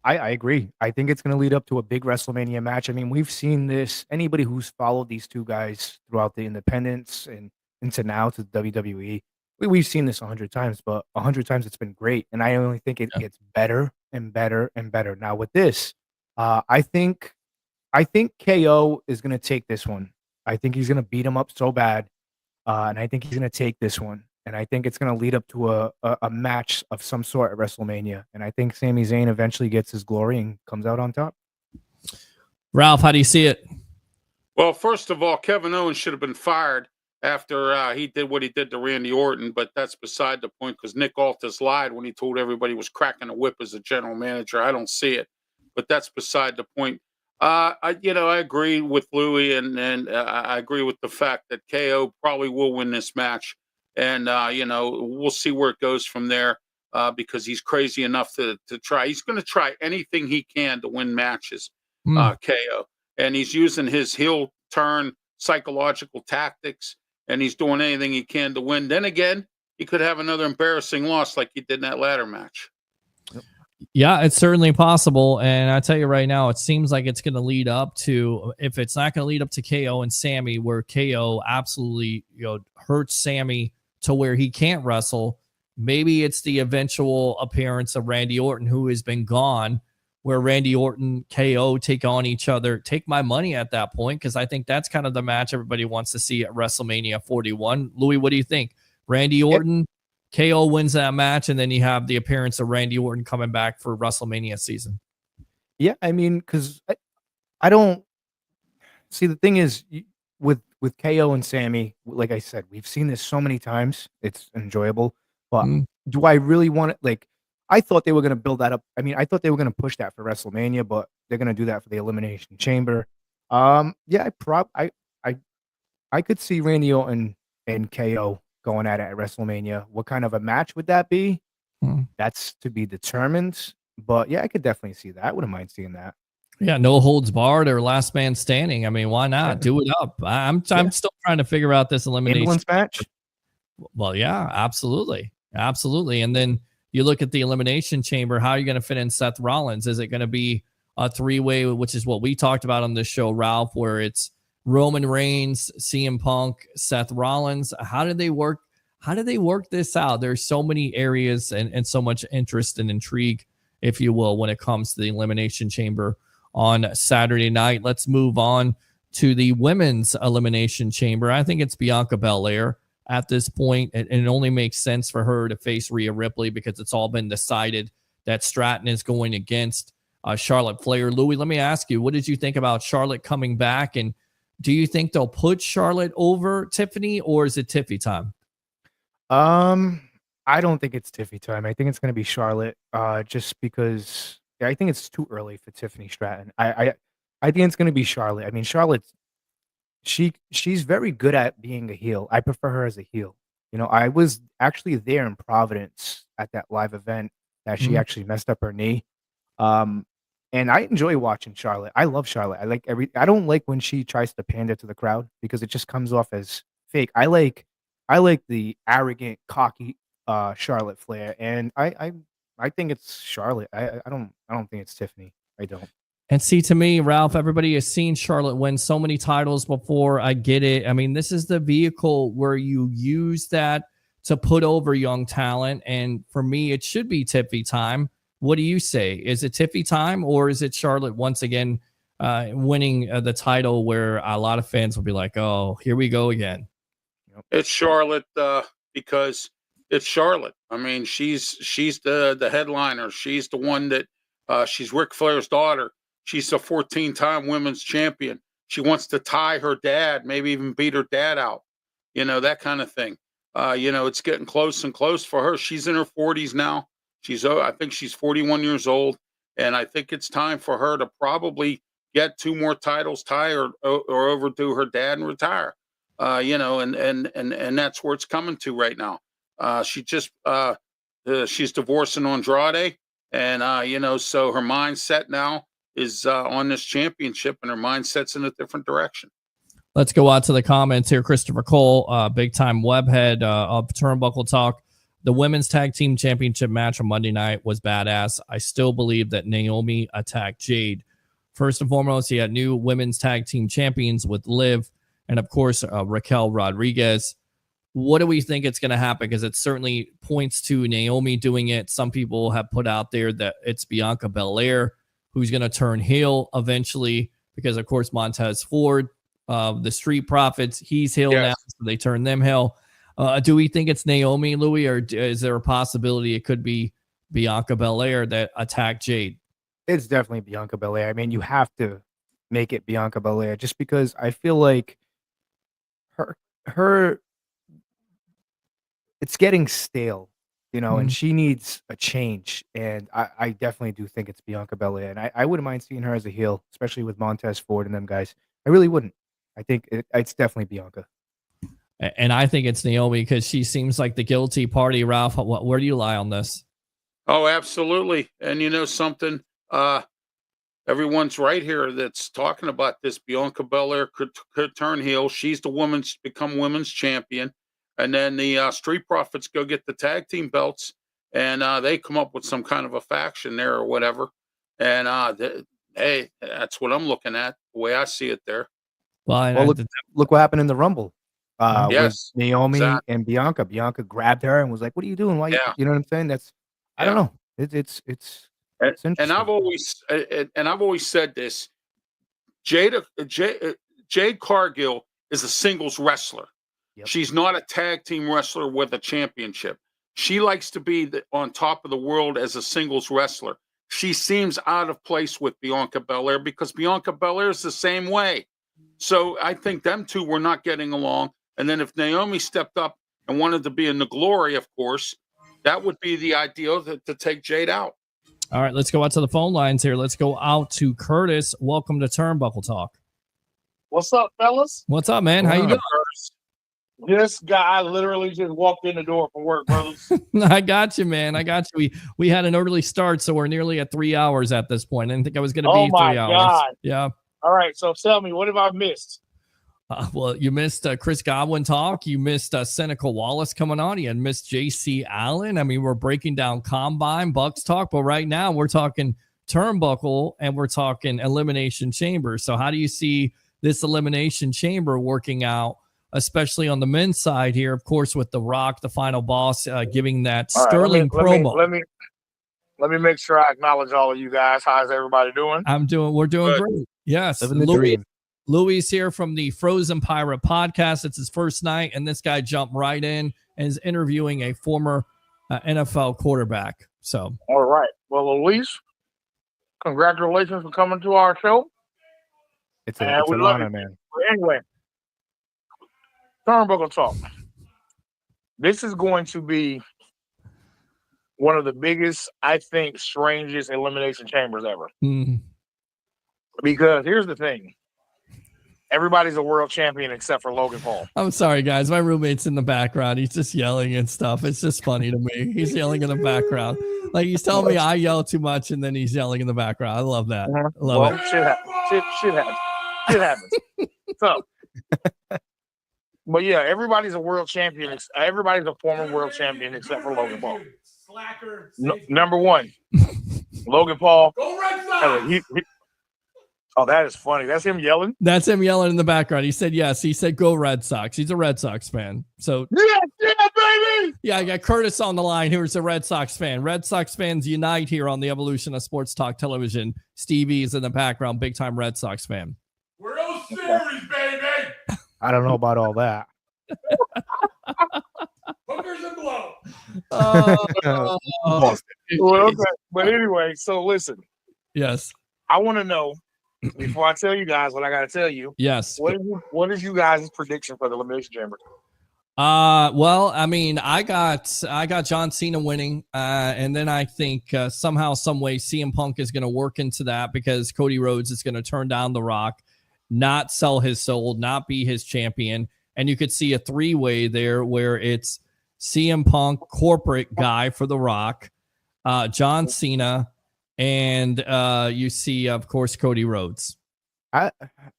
I agree. I think it's going to lead up to a big WrestleMania match. We've seen this. Anybody who's followed these two guys throughout the independents and into now to WWE, we've seen this 100 times, but 100 times it's been great. And I only think it gets better and better and better. Now with this, I think KO is going to take this one. I think he's going to beat him up so bad. And I think he's going to take this one. and I think it's going to lead up to a match of some sort at WrestleMania. And I think Sami Zayn eventually gets his glory and comes out on top. Ralph, how do you see it? Well, first of all, Kevin Owens should have been fired after he did what he did to Randy Orton, but that's beside the point because Nick Aldis lied when he told everybody he was cracking a whip as a general manager. I don't see it, but that's beside the point. I agree with Louis, and I agree with the fact that KO probably will win this match, and we'll see where it goes from there because he's crazy enough to try. He's going to try anything he can to win matches, KO, and he's using his heel turn psychological tactics, and he's doing anything he can to win. Then again, he could have another embarrassing loss like he did in that ladder match. Yeah, it's certainly possible. And I tell you right now, it seems like it's going to lead up to, if it's not going to lead up to KO and Sammy, where KO absolutely hurts Sammy to where he can't wrestle, maybe it's the eventual appearance of Randy Orton, who has been gone, where Randy Orton, KO take on each other. Take my money at that point, because I think that's kind of the match everybody wants to see at WrestleMania 41. Louis, what do you think? Randy Orton, KO wins that match, and then you have the appearance of Randy Orton coming back for WrestleMania season. Yeah, I mean, because I don't see, the thing is with KO and Sammy, like I said, we've seen this so many times. It's enjoyable, but do I really want it? Like, I thought they were going to build that up. I mean, I thought they were going to push that for WrestleMania, but they're going to do that for the Elimination Chamber. Yeah, I could see Randy Orton and KO going at it at WrestleMania. What kind of a match would that be? That's to be determined. But yeah, I could definitely see that. I wouldn't mind seeing that. Yeah, no holds barred or last man standing. I mean, why not? Do it up. I'm still trying to figure out this elimination ambulance match. Well, yeah, absolutely. Absolutely. And then you look at the Elimination Chamber, how are you going to fit in Seth Rollins? Is it going to be a three-way, which is what we talked about on this show, Ralph, where it's Roman Reigns, CM Punk, Seth Rollins? How did they work? How did they work this out? There's so many areas and so much interest and intrigue, if you will, when it comes to the Elimination Chamber on Saturday night. Let's move on to the Women's Elimination Chamber. I think it's Bianca Belair at this point, and it only makes sense for her to face Rhea Ripley because it's all been decided that Stratton is going against Charlotte Flair. Louis, let me ask you, what did you think about Charlotte coming back, and do you think they'll put Charlotte over Tiffany, or is it Tiffy time? I don't think it's Tiffy time. I think it's going to be Charlotte, just because I think it's too early for Tiffany Stratton. I think it's going to be Charlotte. I mean, Charlotte's she's very good at being a heel. I prefer her as a heel. I was actually there in Providence at that live event that she actually messed up her knee. And I enjoy watching Charlotte. I love Charlotte. I don't like when she tries to pander to the crowd because it just comes off as fake. I like the arrogant, cocky Charlotte Flair, and I think it's Charlotte. I don't think it's Tiffany. I don't. And see, to me, Ralph, everybody has seen Charlotte win so many titles before. I get it. I mean, this is the vehicle where you use that to put over young talent. And for me, it should be Tiffy time. What do you say? Is it Tiffy time, or is it Charlotte once again winning the title where a lot of fans will be like, oh, here we go again? It's Charlotte because it's Charlotte. I mean, she's the headliner. She's the one that she's Ric Flair's daughter. She's a 14-time women's champion. She wants to tie her dad, maybe even beat her dad out, that kind of thing. It's getting close and close for her. She's in her 40s now. I think she's 41 years old, and I think it's time for her to probably get 2 more titles, tie or overdo her dad and retire. And that's where it's coming to right now. She's divorcing Andrade, and so her mindset now is on this championship, and her mindset's in a different direction. Let's go out to the comments here. Christopher Cole, big time webhead of Turnbuckle Talk. The women's tag team championship match on Monday night was badass. I still believe that Naomi attacked Jade. First and foremost, you had new women's tag team champions with Liv and, of course, Raquel Rodriguez. What do we think it's going to happen? Because it certainly points to Naomi doing it. Some people have put out there that it's Bianca Belair who's going to turn heel eventually because, of course, Montez Ford, the Street Profits, he's heel now, so they turn them heel. Do we think it's Naomi, Louis, or is there a possibility it could be Bianca Belair that attacked Jade? It's definitely Bianca Belair. I mean, you have to make it Bianca Belair just because I feel like her it's getting stale, and she needs a change. And I definitely do think it's Bianca Belair. And I wouldn't mind seeing her as a heel, especially with Montez Ford and them guys. I really wouldn't. I think it's definitely Bianca. And I think it's Naomi because she seems like the guilty party. Ralph, where do you lie on this? Oh, absolutely. And you know something? Everyone's right here that's talking about this. Bianca Belair could turn heel. She's become women's champion. And then the Street Profits go get the tag team belts, and they come up with some kind of a faction there or whatever. And hey, that's what I'm looking at, the way I see it there. Well, look what happened in the Rumble. Yes, with Naomi exactly. and Bianca. Bianca grabbed her and was like, "What are you doing? Why?" Yeah. You know what I'm saying? I don't know. It's and I've always said this. Jade Cargill is a singles wrestler. Yep. She's not a tag team wrestler with a championship. She likes to be on top of the world as a singles wrestler. She seems out of place with Bianca Belair because Bianca Belair is the same way. So I think them two were not getting along. And then if Naomi stepped up and wanted to be in the glory, of course, that would be the ideal to take Jade out. All right, let's go out to the phone lines here. Let's go out to Curtis. Welcome to Turnbuckle Talk. What's up, fellas? What's up, man? How you doing? This guy literally just walked in the door from work, brothers. I got you, man. I got you. We had an early start, so we're nearly at 3 hours at this point. I didn't think I was going to be 3 hours. God. Yeah. All right, so tell me, what have I missed? Well, you missed Chris Godwin talk. You missed Seneca Wallace coming on. You had missed J.C. Allen. I mean, we're breaking down Combine, Bucs talk, but right now we're talking Turnbuckle and we're talking Elimination Chamber. So how do you see this Elimination Chamber working out, especially on the men's side here, of course, with The Rock, the final boss, giving that sterling promo. Let me make sure I acknowledge all of you guys. How's everybody doing? We're doing great. Yes. Living the dream. Louis here from the Frozen Pirate podcast. It's his first night, and this guy jumped right in and is interviewing a former NFL quarterback. So, all right. Well, Luis, congratulations for coming to our show. It's an honor, man. Anyway, Turnbuckle Talk. This is going to be one of the biggest, I think, strangest elimination chambers ever. Mm. Because here's the thing. Everybody's a world champion except for Logan Paul. I'm sorry, guys. My roommate's in the background. He's just yelling and stuff. It's just funny to me. He's yelling in the background. Like he's telling me I yell too much, and then he's yelling in the background. I love that. I love it. Shit happens. Shit happens. So, but yeah, everybody's a world champion. Everybody's a former world champion except for Logan Paul. Number one, Logan Paul. Go Red Sox! Oh, that is funny. That's him yelling? That's him yelling in the background. He said yes. He said go Red Sox. He's a Red Sox fan. So yeah, baby. Yeah, I got Curtis on the line, who's a Red Sox fan. Red Sox fans unite here on the Evolution of Sports Talk Television. Stevie is in the background, big time Red Sox fan. World Series, baby. I don't know about all that. Hookers and blow. Well, okay. But anyway, so listen. Yes. I want to know, before I tell you guys what I got to tell you. Yes. What is you guys' prediction for the Elimination Chamber? Well, I mean, I got John Cena winning, and then I think somehow, some way, CM Punk is going to work into that because Cody Rhodes is going to turn down The Rock, not sell his soul, not be his champion, and you could see a three-way there where it's CM Punk, corporate guy for The Rock, John Cena, and you see, of course, Cody Rhodes. I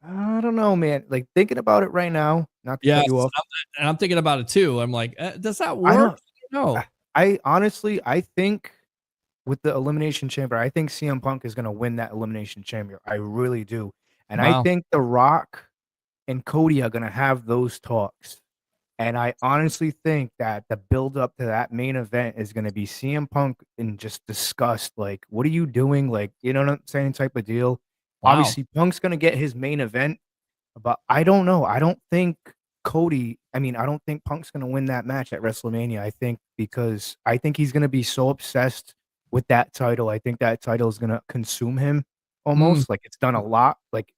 don't know, man. Like thinking about it right now, not to cut you off. I'm thinking about it too. I'm like, does that work? No. I honestly, I think with the Elimination Chamber, I think CM Punk is going to win that Elimination Chamber. I really do. And I think The Rock and Cody are going to have those talks. And I honestly think that the build up to that main event is going to be CM Punk and just discussed, like, what are you doing? Like, you know what I'm saying? Type of deal. Wow. Obviously, Punk's going to get his main event, but I don't know. I don't think Cody, I mean, I don't think Punk's going to win that match at WrestleMania. I think because I think he's going to be so obsessed with that title. I think that title is going to consume him almost. Like it's done a lot. Like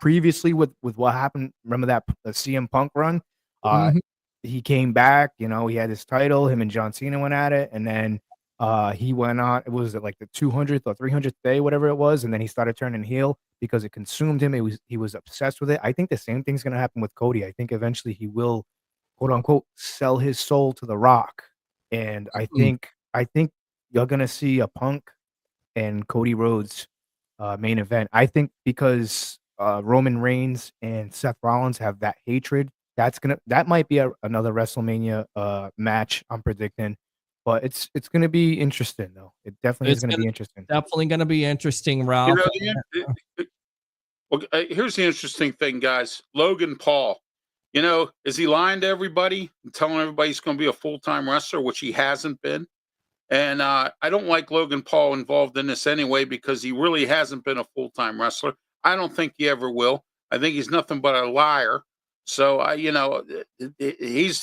previously with what happened. Remember that CM Punk run? He came back. You know, he had his title. Him and John Cena went at it, and then he went on. It was like the 200th or 300th day, whatever it was, and then he started turning heel because it consumed him. He was obsessed with it. I think the same thing's going to happen with Cody. I think eventually he will, quote unquote, sell his soul to The Rock, and I think you're going to see a Punk and Cody Rhodes main event. I think because Roman Reigns and Seth Rollins have that hatred. That might be another WrestleMania match. I'm predicting. But it's going to be interesting, though. It definitely is going to be interesting. Definitely going to be interesting, Ralph. Here's the interesting thing, guys. Logan Paul, is he lying to everybody and telling everybody he's going to be a full-time wrestler, which he hasn't been? And I don't like Logan Paul involved in this anyway because he really hasn't been a full-time wrestler. I don't think he ever will. I think he's nothing but a liar. So, he's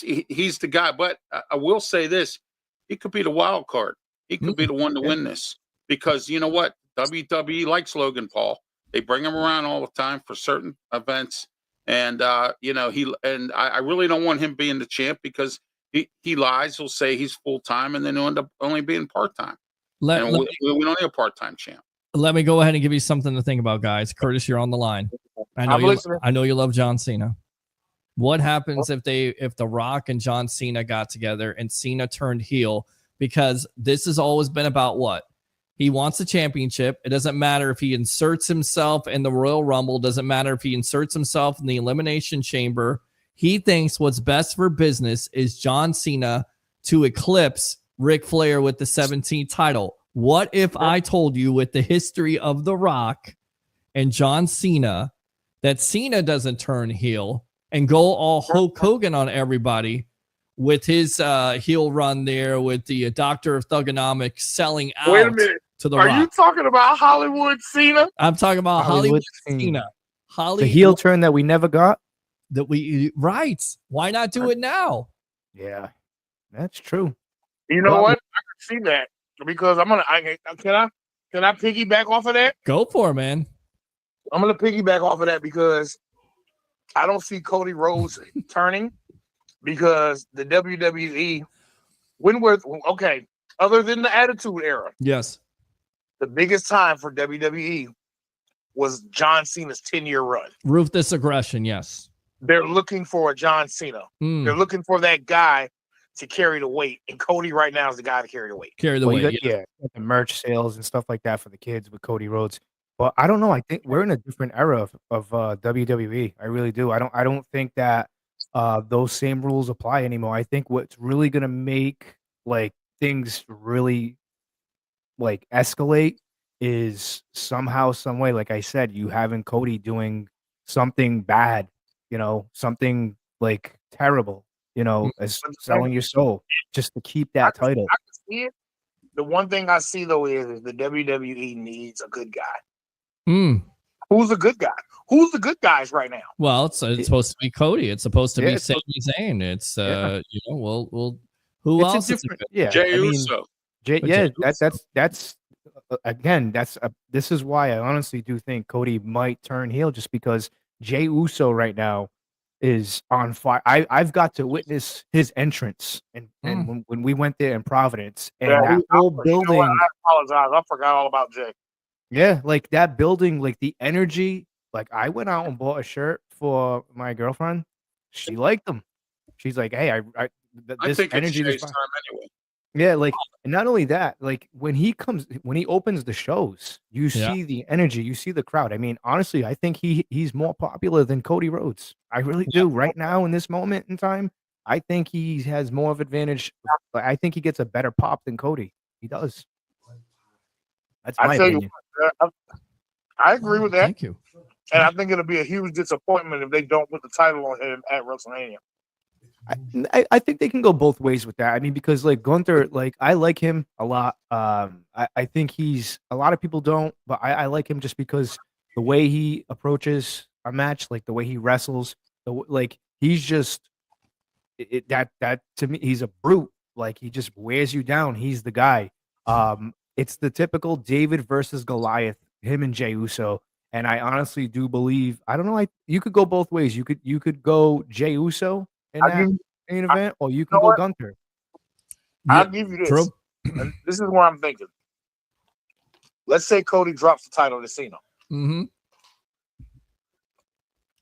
the guy. But I will say this. He could be the wild card. He could be the one to win this because you know what? WWE likes Logan Paul. They bring him around all the time for certain events. And, I really don't want him being the champ because he lies. He'll say he's full-time and then he'll end up only being part-time. We don't need a part-time champ. Let me go ahead and give you something to think about, guys. Curtis, you're on the line. I know you love John Cena. What happens if The Rock and John Cena got together and Cena turned heel? Because this has always been about what? He wants a championship. It doesn't matter if he inserts himself in the Royal Rumble. Doesn't matter if he inserts himself in the Elimination Chamber. He thinks what's best for business is John Cena to eclipse Ric Flair with the 17th title. What if I told you with the history of The Rock and John Cena that Cena doesn't turn heel and go all Hulk Hogan on everybody with his heel run there with the Doctor of Thugonomics selling out? Wait a minute. To the Are Rock. you talking about Hollywood Cena? I'm talking about Hollywood Cena. The heel turn that we never got. Right. Why not do it now? Yeah, that's true. You know what? I can see that because can I piggyback off of that? Go for it, man. I'm gonna piggyback off of that because I don't see Cody Rhodes turning because the WWE other than the Attitude Era. Yes. The biggest time for WWE was John Cena's 10-year run. Ruthless aggression, yes. They're looking for a John Cena. They're looking for that guy to carry the weight, and Cody right now is the guy to carry the weight. Carry the weight, yeah. The merch sales and stuff like that for the kids with Cody Rhodes. But I don't know. I think we're in a different era of WWE. I really do. I don't think that those same rules apply anymore. I think what's really gonna make like things really like escalate is somehow, some way, like I said, you having Cody doing something bad, something like terrible, as selling your soul just to keep that title. I can see it. The one thing I see though is the WWE needs a good guy. Who's a good guy? Who's the good guys right now? Well, it's supposed to be Cody. It's supposed to be Sami Zayn. It's who else? Jey Uso. That's again. This is why I honestly do think Cody might turn heel, just because Jey Uso right now is on fire. I've got to witness his entrance, and when we went there in Providence, and that whole building. I apologize. I forgot all about Jey. Yeah, like that building, like the energy. Like I went out and bought a shirt for my girlfriend. She liked them. She's like, "Hey, this think energy it's is Jey's time anyway." Yeah, like, and not only that, like when he opens the shows, you see the energy, you see the crowd. I mean, honestly, I think he's more popular than Cody Rhodes. I really do. Right now, in this moment in time, I think he has more of advantage. I think he gets a better pop than Cody. He does. That's my opinion. I agree with that. Thank you. And I think it'll be a huge disappointment if they don't put the title on him at WrestleMania. I think they can go both ways with that. I mean, because like Gunther, like I like him a lot. I think he's, a lot of people don't, but I like him just because the way he approaches a match, like the way he wrestles, like he's just that to me, he's a brute. Like he just wears you down. He's the guy. It's the typical David versus Goliath, him and Jey Uso. And I honestly do believe, I don't know, you could go both ways. You could go Jey Uso in that main event, or you can go Gunther. I'll give you this. True. And this is what I'm thinking. Let's say Cody drops the title to Cena. Mm-hmm.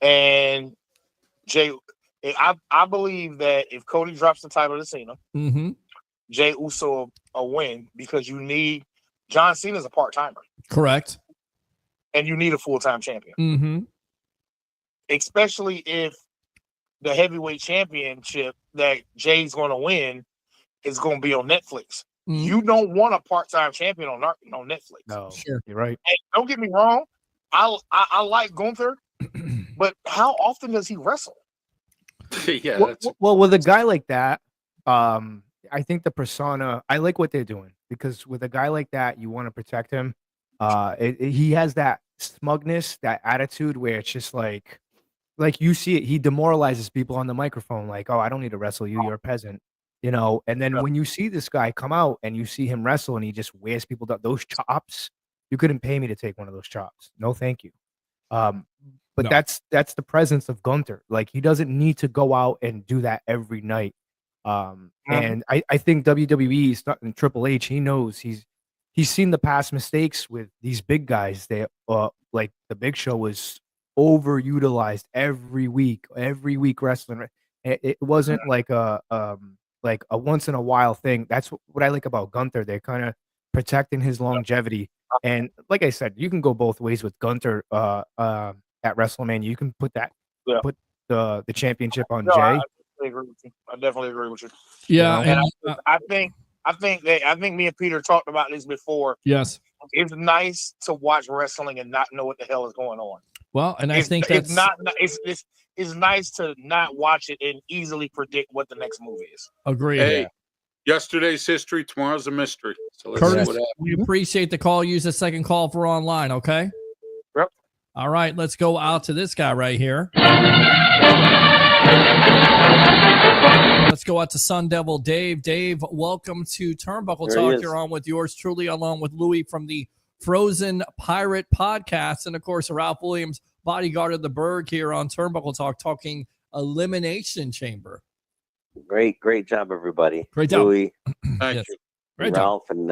And Jay, I believe that if Cody drops the title to Cena, Mm-hmm. Jey Uso a win, because you need John Cena's a part-timer. Correct. And you need a full-time champion. Mm-hmm. Especially if the heavyweight championship that Jay's going to win is going to be on Netflix. Mm-hmm. You don't want a part-time champion on Netflix. No, sure. You're right. Hey, don't get me wrong. I like Gunther, but how often does he wrestle? Yeah. Well, with a guy like that, I think the persona, I like what they're doing, because with a guy like that, you want to protect him. He has that smugness, that attitude where it's just like you see it, he demoralizes people on the microphone, like, oh, I don't need to wrestle you, you're a peasant, you know. And then when you see this guy come out and you see him wrestle and he just wears people down, those chops, you couldn't pay me to take one of those chops. No, thank you. But No. that's the presence of Gunther. Like, he doesn't need to go out and do that every night. And I think WWE is not in Triple H. He knows he's seen the past mistakes with these big guys. They like the Big Show was overutilized every week wrestling. It wasn't like a once in a while thing. That's what I like about Gunther. They're kind of protecting his longevity. And like I said, you can go both ways with Gunther at WrestleMania. You can put the championship on Jay. I definitely agree with you. Yeah, and I think me and Peter talked about this before. Yes, it's nice to watch wrestling and not know what the hell is going on. Well, and I think that's it's nice to not watch it and easily predict what the next movie is. Agreed. Hey, yesterday's history, tomorrow's a mystery. So let's Curtis, see what happens. we appreciate the call. Use the second call for online, okay? Yep. All right, let's go out to this guy right here. Let's go out to Sun Devil Dave. Dave, welcome to Turnbuckle Talk. You're on with yours truly, along with Louie from the Frozen Pirate Podcast, and of course Ralph Williams, bodyguard of the Berg, here on Turnbuckle Talk, talking Elimination Chamber. Great job, everybody. Great job. Louis, Thank you. Great Ralph, and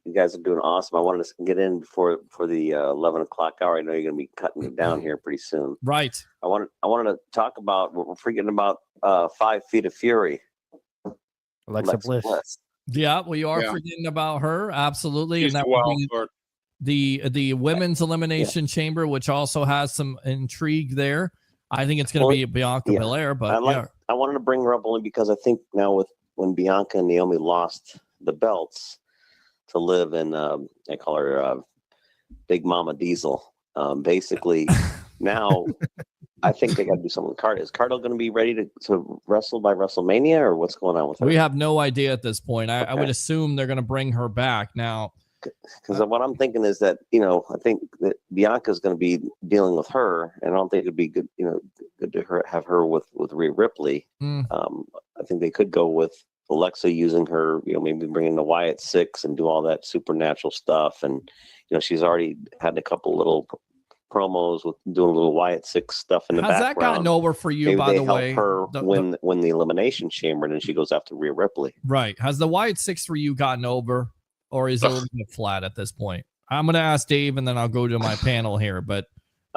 you guys are doing awesome. I wanted to get in before the 11 o'clock hour. I know you're going to be cutting it down here pretty soon. Right. I wanted to talk about, we're forgetting about 5 Feet of Fury. Alexa Bliss. Yeah, we are forgetting about her. Absolutely. She's and that wild would be card. the women's elimination chamber, which also has some intrigue there. I think it's going to be Bianca Belair, but I wanted to bring her up only because I think now when Bianca and Naomi lost the belts to Liv, and I call her Big Mama Diesel. Basically, now I think they got to do something with Cardo. Is Cardo going to be ready to wrestle by WrestleMania, or what's going on with her? we have no idea at this point. I would assume they're going to bring her back now. Because what I'm thinking is that, I think that Bianca's going to be dealing with her, and I don't think it'd be good, good to have her with Rhea Ripley. I think they could go with Alexa using her, maybe bringing the Wyatt Six and do all that supernatural stuff. And, she's already had a couple little promos with doing a little Wyatt Six stuff in the background. Has that gotten over for you, maybe by they the help way? her win the Elimination Chamber, and then she goes after Rhea Ripley. Right. Has the Wyatt Six for you gotten over, or is it a little bit flat at this point? I'm going to ask Dave, and then I'll go to my panel here. But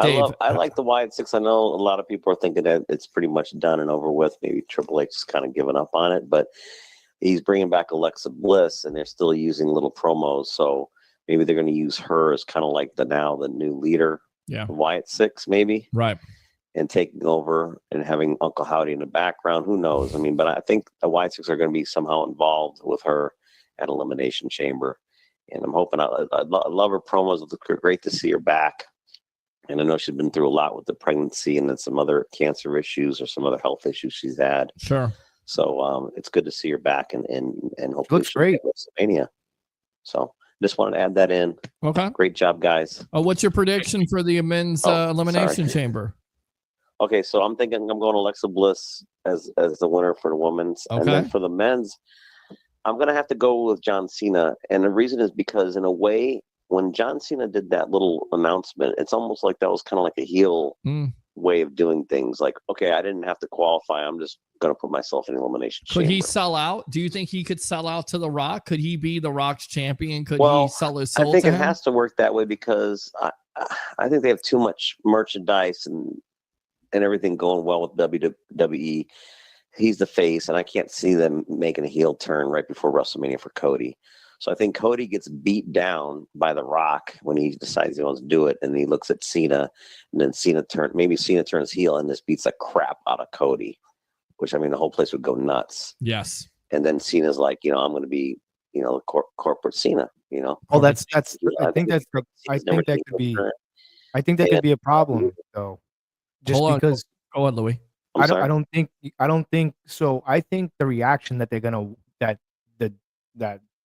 Dave, I like the Wyatt Six. I know a lot of people are thinking that it's pretty much done and over with. Maybe Triple H is kind of giving up on it, but he's bringing back Alexa Bliss, and they're still using little promos. So maybe they're going to use her as kind of like the new leader. Yeah, Wyatt Six, maybe. Right. And taking over and having Uncle Howdy in the background. Who knows? I mean, but I think the Wyatt Six are going to be somehow involved with her at Elimination Chamber. And I'm hoping, I love her promos. It's great to see her back. And I know she's been through a lot with the pregnancy and then some other cancer issues or some other health issues she's had. Sure. So it's good to see her back and hopefully looks great. WrestleMania. So just wanted to add that in. Okay. Great job, guys. What's your prediction for the men's Elimination Chamber? Okay, so I'm thinking I'm going Alexa Bliss as the winner for the women's, and then Okay. for the men's, I'm gonna have to go with John Cena, and the reason is because in a way, when John Cena did that little announcement, it's almost like that was kind of like a heel way of doing things. Like, okay, I didn't have to qualify. I'm just gonna put myself in the elimination Could he chamber. sell out? Do you think he could sell out to The Rock? Could he be The Rock's champion? Could Well, he sell his I soul think to it him? has to work that way because I think they have too much merchandise and everything going well with WWE. He's the face, and I can't see them making a heel turn right before WrestleMania for Cody. So I think Cody gets beat down by The Rock when he decides he wants to do it, and he looks at Cena, and then Cena turns heel and just beats the crap out of Cody, which I mean the whole place would go nuts. Yes. And then Cena's like, I'm going to be, corporate Cena. Oh, that's. Yeah, I think that's. I Cena's never think that seen could be. turn. I think that could And- be a problem though, just Hold on. because. Go on, Louis. I'm sorry? I don't think so. I think the reaction that they're gonna that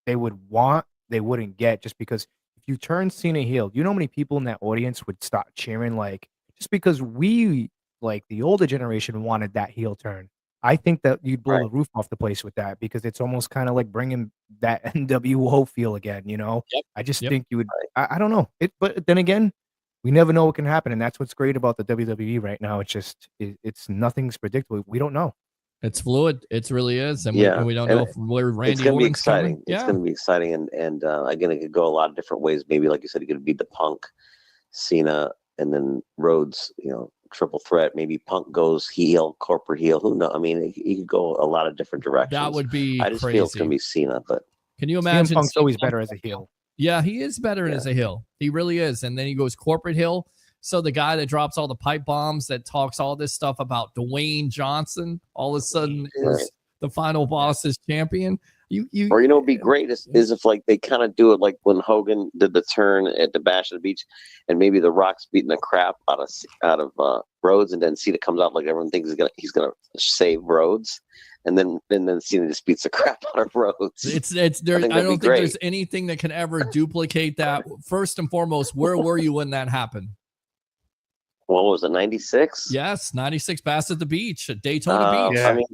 they would want, they wouldn't get, just because if you turn Cena heel, you know how many people in that audience would start cheering, like, just because we, like, the older generation wanted that heel turn. I think that you'd blow the roof off the place with that, because it's almost kind of like bringing that NWO feel again. Yep. I just think you would. I don't know it, but then again, we never know what can happen, and that's what's great about the WWE right now. It's just it's nothing's predictable. We don't know. It's fluid. It really is, and Yeah, we don't and know where Randy it's going to be Orton's exciting. coming. It's going to be exciting, and again, it could go a lot of different ways. Maybe, like you said, it could be the Punk, Cena, and then Rhodes. Triple threat. Maybe Punk goes heel, corporate heel. Who knows? I mean, he could go a lot of different directions. That would be I just feel it's crazy. going to be Cena, but Can you CM imagine? Punk's always CM better as a heel. Yeah, he is better as a heel. He really is. And then he goes corporate heel. So the guy that drops all the pipe bombs, that talks all this stuff about Dwayne Johnson, all of a sudden is the final boss is champion. Or it'd be great is if like they kind of do it like when Hogan did the turn at the Bash at the Beach, and maybe The Rock's beating the crap out of Rhodes, and then Cena comes out like everyone thinks he's gonna save Rhodes, and then Cena just beats the crap out of Rhodes. I don't think there's anything that can ever duplicate that. First and foremost, where were you when that happened? What was it, 96? Yes, 96 Bass at the Beach at Daytona Beach. I mean,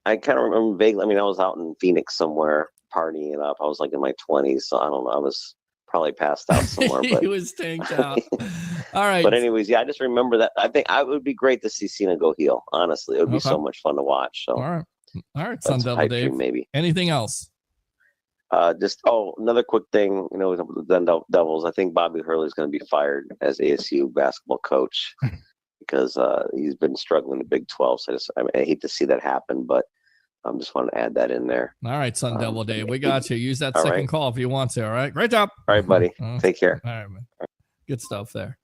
I kind of remember vaguely. I mean, I was out in Phoenix somewhere partying it up. I was like in my 20s, so I don't know. I was probably passed out somewhere. But he was tanked out. All right. But anyways, yeah, I just remember that. I think it would be great to see Cena go heel. Honestly, it would be Okay. so much fun to watch. So, All right, that's Sun a Devil pipe Dave. dream, maybe. Anything else? Another quick thing. With the Devils, I think Bobby Hurley is going to be fired as ASU basketball coach because he's been struggling in the Big 12. So I hate to see that happen, but I just want to add that in there. All right, Sun Devil Dave. We got you. Use that all second right. call if you want to. All right. Great job. All right, buddy. Take care. All right, man. Good stuff there.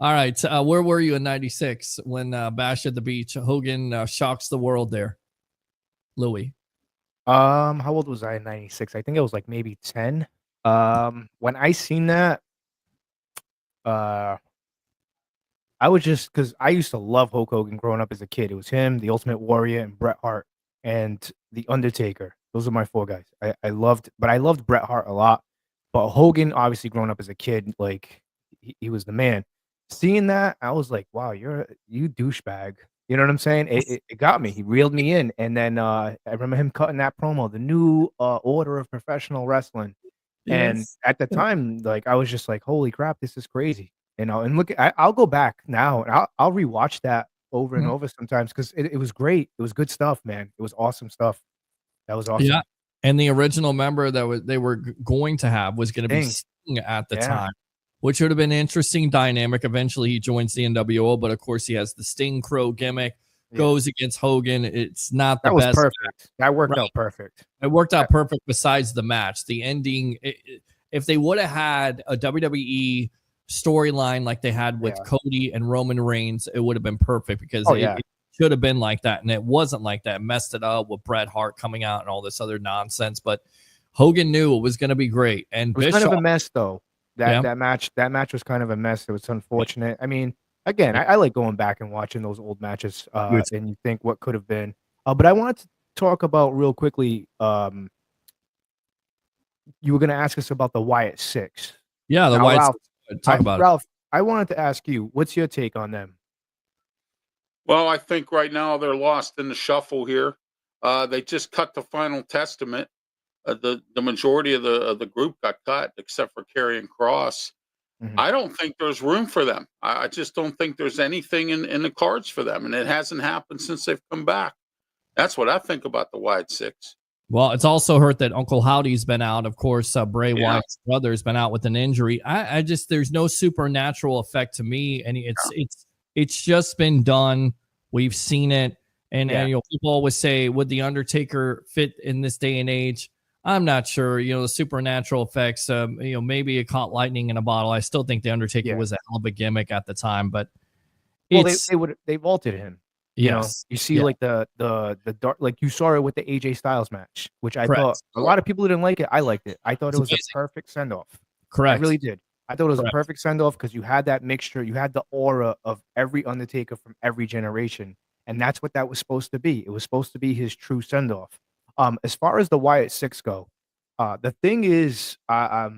All right. Where were you in 96 when Bash at the Beach, Hogan shocks the world there? Louis. How old was I in 96? I think I was like maybe 10. When I seen that, I was just, because I used to love Hulk Hogan growing up as a kid. It was him, the Ultimate Warrior, and Bret Hart, and the Undertaker. Those are my four guys. I loved Bret Hart a lot, but Hogan, obviously growing up as a kid, like he was the man. Seeing that, I was like, wow, you douchebag. You know what I'm saying? It got me. He reeled me in. And then I remember him cutting that promo, the new order of professional wrestling. And Yes. at the time, like, I was just like, holy crap, this is crazy. And look, I'll go back now and I'll rewatch that over and over sometimes, because it was great. It was good stuff, man. It was awesome stuff. That was awesome. Yeah. And the original member that they were going to have was going to be Sting at the time, which would have been an interesting dynamic. Eventually, he joins the NWO, but of course, he has the Sting Crow gimmick, goes against Hogan. It's not the That was best. perfect. That worked out perfect. It worked out perfect besides the match. The ending, if they would have had a WWE storyline like they had with Cody and Roman Reigns, it would have been perfect, because it should have been like that. And it wasn't like that. It messed it up with Bret Hart coming out and all this other nonsense. But Hogan knew it was going to be great. And It was Bischoff, kind of a mess, though. That match was kind of a mess. It was unfortunate. I mean, again, I like going back and watching those old matches, and you think what could have been. But I wanted to talk about real quickly. You were going to ask us about the Wyatt Six. Yeah, the Now, Wyatt Ralph, Six. Talk about it. Ralph, I wanted to ask you, what's your take on them? Well, I think right now they're lost in the shuffle here. They just cut the final testament. The majority of the group got cut, except for Karrion Cross. Mhm. I don't think there's room for them. I just don't think there's anything in the cards for them, and it hasn't happened since they've come back. That's what I think about the Wide Six. Well, it's also hurt that Uncle Howdy's been out. Of course, Bray Yeah. Wyatt's brother's been out with an injury. I just there's no supernatural effect to me, and it's just been done. We've seen it, and Yeah. people always say, would the Undertaker fit in this day and age? I'm not sure. The supernatural effects. Maybe it caught lightning in a bottle. I still think the Undertaker Yeah. was a hell of a gimmick at the time, but Well, it's they vaulted him. You know, yes, you see yeah, like the dark, like you saw it with the AJ Styles match, which I correct, thought a lot of people didn't like it. I liked it. I thought it's it was a amazing, perfect send off. I correct, really did. I thought it was a correct, perfect send off because you had that mixture, you had the aura of every Undertaker from every generation, and that's what that was supposed to be. It was supposed to be his true send off. As far as the Wyatt Six go, the thing is, I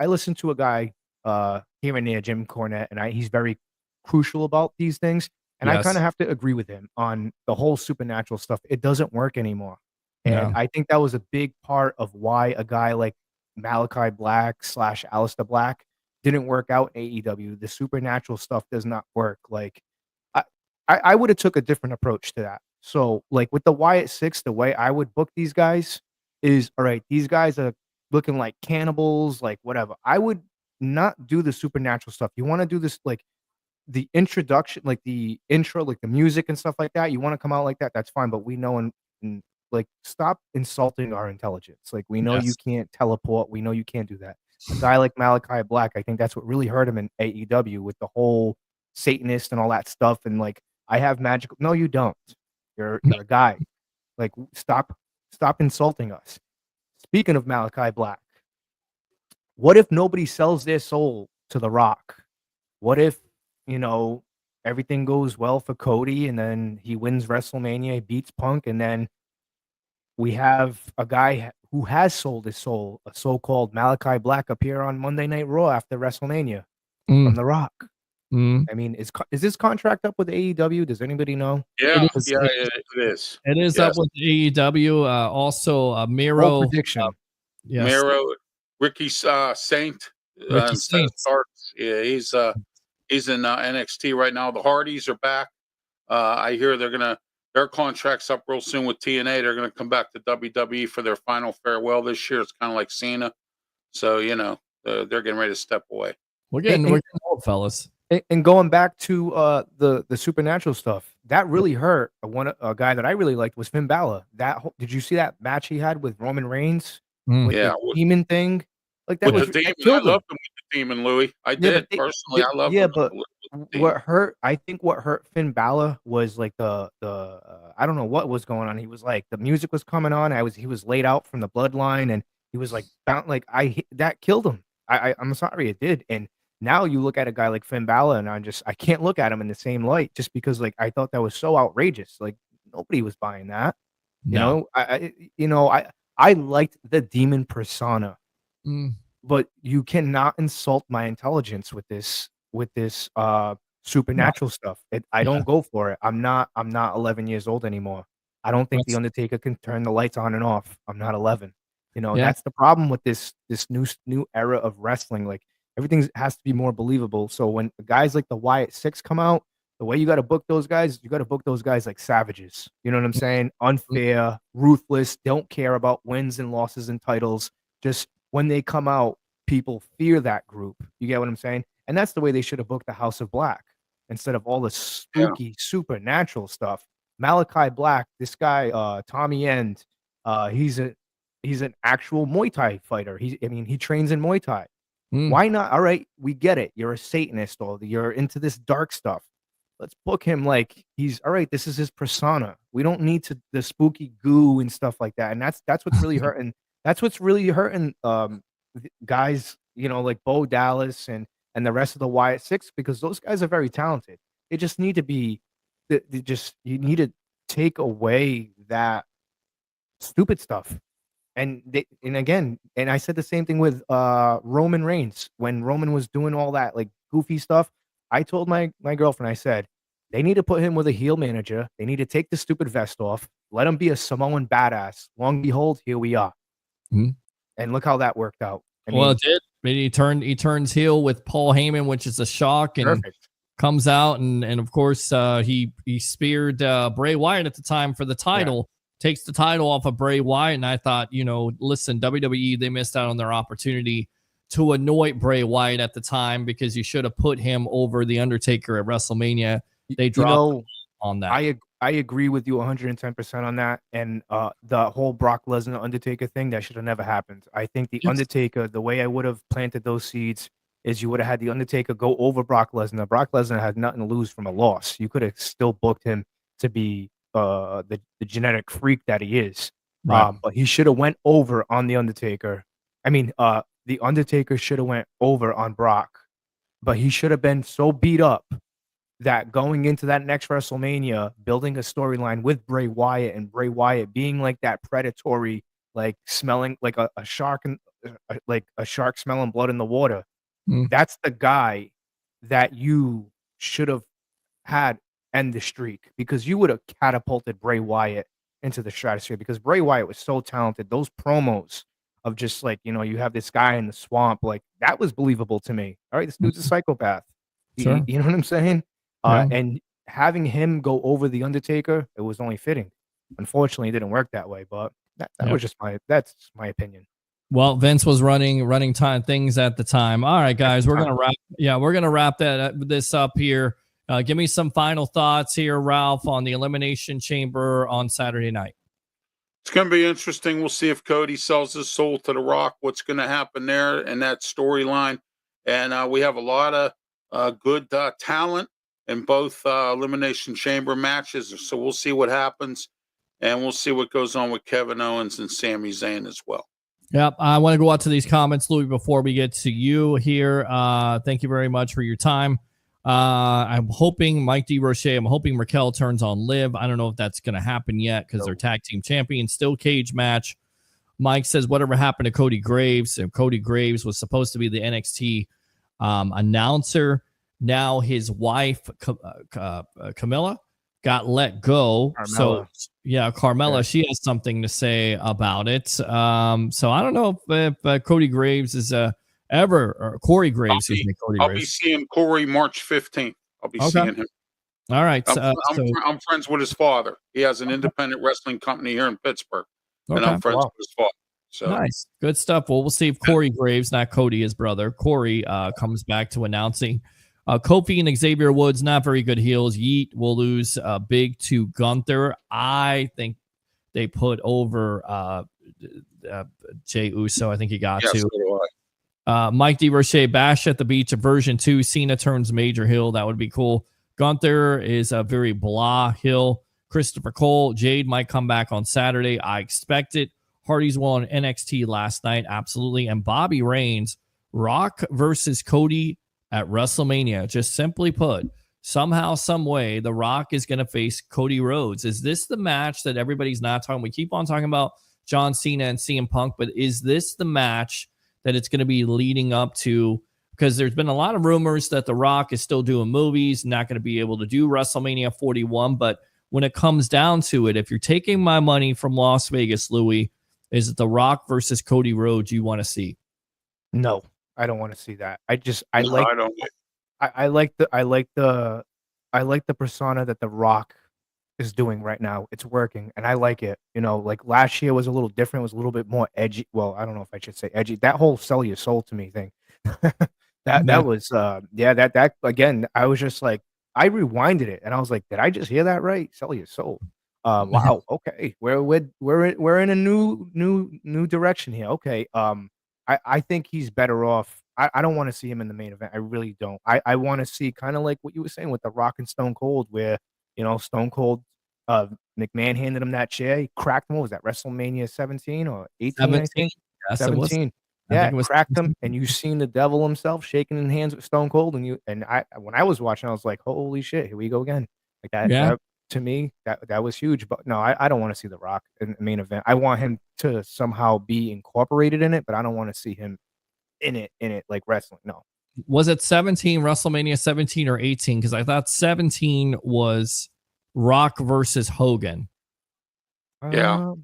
listen to a guy here and there, Jim Cornette, and he's very crucial about these things. And I kind yes, of have to agree with him on the whole supernatural stuff. It doesn't work anymore. And no, I think that was a big part of why a guy like Malachi Black / Aleister Black didn't work out in AEW. The supernatural stuff does not work. Like I, I would have took a different approach to that. So like with the Wyatt Six, the way I would book these guys is all right, these guys are looking like cannibals, like whatever. I would not do the supernatural stuff. You want to do this like the introduction, like the intro, like the music and stuff like that, you want to come out like that, that's fine. But we know and like stop insulting our intelligence. Like we know you yes, can't teleport. We know you can't do that. A guy like Malachi Black, I think that's what really hurt him in AEW with the whole Satanist and all that stuff. And like I have magical. No, you don't. no, You're a guy. Like stop insulting us. Speaking of Malachi Black, what if nobody sells their soul to The Rock? What if, everything goes well for Cody and then he wins WrestleMania, beats Punk, and then we have a guy who has sold his soul, a so-called Malachi Black, appear on Monday Night Raw after WrestleMania from mm, The Rock. mm. I mean, is this contract up with AEW? Does anybody know? Yeah, It is, yeah, it it is. it is up Yes, with AEW. Also, Bold Miro, prediction. yes, Miro, Ricky Saint, Ricky instead of Saints. Starks. Yeah, he's in NXT right now. The Hardys are back. I hear their contract's up real soon with TNA. They're gonna come back to WWE for their final farewell this year. It's kind of like Cena, so they're getting ready to step away. We're And, getting old, fellas. and going back to the supernatural stuff, that really hurt. A guy that I really liked was Finn Balor. Did you see that match he had with Roman Reigns Mm. with Yeah, the demon thing? Like that with was the that demon, I killed him. loved him with the demon, Louis. I Yeah, did but personally. I loved him but with the demon. I think what hurt Finn Balor was like the I don't know what was going on. He was like the music was coming on. He was laid out from the bloodline, and he was like that killed him. I'm sorry it did. And now you look at a guy like Finn Balor, and I can't look at him in the same light just because like I thought that was so outrageous. Like nobody was buying that. No. I liked the demon persona, Mm. but you cannot insult my intelligence with this No. supernatural stuff. I Yeah. don't go for it. I'm not 11 years old anymore. I don't think the That's, Undertaker can turn the lights on and off. I'm not 11. yeah. That's the problem with this new era of wrestling. Like everything has to be more believable. So when guys like the Wyatt Six come out, the way you got to book those guys, you got to book those guys like savages. You know what I'm saying? Unfair, ruthless, don't care about wins and losses and titles. Just when they come out, people fear that group. You get what I'm saying? And that's the way they should have booked the House of Black instead of all the Yeah, spooky supernatural stuff. Malachi Black, this guy, Tommy End, he's an actual Muay Thai fighter. He trains in Muay Thai. Mm. Why not? All right, we get it. You're a Satanist or you're into this dark stuff. Let's book him like he's all right. This is his persona. We don't need the spooky goo and stuff like that. And that's what's really hurting. That's what's really hurting guys, like Bo Dallas and the rest of the Wyatt Six, because those guys are very talented. They just need to be you need to take away that stupid stuff. And I said the same thing with Roman Reigns when Roman was doing all that like goofy stuff. I told my girlfriend, I said, They need to put him with a heel manager. They need to take the stupid vest off. Let him be a Samoan badass. Long and behold, here we are. Mhm. And look how that worked out. I Well, mean, it did. I mean, he turns heel with Paul Heyman, which is a shock, and perfect. comes out and of course he speared Bray Wyatt at the time for the title. Takes the title off of Bray Wyatt, and I thought, listen, WWE, they missed out on their opportunity to anoint Bray Wyatt at the time, because you should have put him over the Undertaker at WrestleMania. They dropped on that. I agree with you 110% on that. And the whole Brock Lesnar Undertaker thing, that should have never happened. I think the Undertaker, the way I would have planted those seeds is you would have had the Undertaker go over Brock Lesnar. Brock Lesnar had nothing to lose from a loss. You could have still booked him to be the genetic freak that he is. Right. But he should have went over on the Undertaker. I mean, the Undertaker should have went over on Brock, but he should have been so beat up that going into that next WrestleMania, building a storyline with Bray Wyatt, and Bray Wyatt being like that predatory, like smelling like a shark, and like a shark smelling blood in the water. That's the guy that you should have had end the streak, because you would have catapulted Bray Wyatt into the stratosphere, because Bray Wyatt was so talented. Those promos of just like, you have this guy in the swamp, like that was believable to me. All right, this dude's a psychopath. Sure. You know what I'm saying? Yeah. And having him go over the Undertaker, it was only fitting. Unfortunately, it didn't work that way, but that was just that's my opinion. Well, Vince was running time things at the time. All right, guys, we're gonna wrap. Yeah, we're gonna wrap this up here. Give me some final thoughts here, Ralph, on the Elimination Chamber on Saturday night. It's going to be interesting. We'll see if Cody sells his soul to The Rock. What's going to happen there in that storyline? And we have a lot of good talent in both Elimination Chamber matches. So we'll see what happens, and we'll see what goes on with Kevin Owens and Sami Zayn as well. Yep. I want to go out to these comments, Louis, before we get to you here. Thank you very much for your time. I'm hoping Mike D. Roche, I'm hoping Raquel turns on Liv. I don't know if that's going to happen yet, because they're tag team champions, still cage match. Mike says, whatever happened to Cody Graves? And Cody Graves was supposed to be the NXT announcer. Now his wife, Camilla, got let go. Carmella. So, Carmella, she has something to say about it. So I don't know if Cody Graves is or Corey Graves. I'll be seeing Corey March 15th. I'll be seeing him. All right. I'm friends with his father. He has an independent wrestling company here in Pittsburgh, and I'm friends with his father. So nice. Good stuff. Well, we'll see if Corey Graves, not Cody, his brother, Corey, comes back to announcing. Kofi and Xavier Woods, not very good heels. Yeet will lose big to Gunther. I think they put over Jey Uso. I think he got to. Mike D. Roche, Bash at the Beach of version 2. Cena turns major heel. That would be cool. Gunther is a very blah heel. Christopher Cole, Jade might come back on Saturday. I expect it. Hardy's won NXT last night. Absolutely. And Bobby Reigns, Rock versus Cody at WrestleMania. Just simply put, somehow, some way, The Rock is going to face Cody Rhodes. Is this the match that everybody's not talking? We keep on talking about John Cena and CM Punk, but is this the match that it's going to be leading up to? Because there's been a lot of rumors that The Rock is still doing movies, not going to be able to do WrestleMania 41. But when it comes down to it, if you're taking my money from Las Vegas, Louis, is it The Rock versus Cody Rhodes you want to see? No, I don't want to see that. I like the persona that The Rock is doing right now. It's working, and I like it. Like last year was a little different. It was a little bit more edgy. Well, I don't know if I should say edgy. That whole sell your soul to me thing. that was that again. I was just like, I rewinded it, and I was like, did I just hear that right? Sell your soul. Wow. Okay, we're in a new direction here. Okay. I think he's better off. I don't want to see him in the main event. I really don't. I want to see kind of like what you were saying with The Rock and Stone Cold, where Stone Cold, McMahon handed him that chair, he cracked him. What was that, WrestleMania 17 or 18? 17. Yes, 17. Yeah, cracked him, and you seen the devil himself shaking in hands with Stone Cold, and I when I was watching, I was like, holy shit, here we go again. Like that. Yeah. That to me, that was huge. But no, I don't want to see The Rock in the main event. I want him to somehow be incorporated in it, but I don't want to see him in it like wrestling. No. Was it 17, WrestleMania 17 or 18? Because I thought 17 was Rock versus Hogan. Yeah,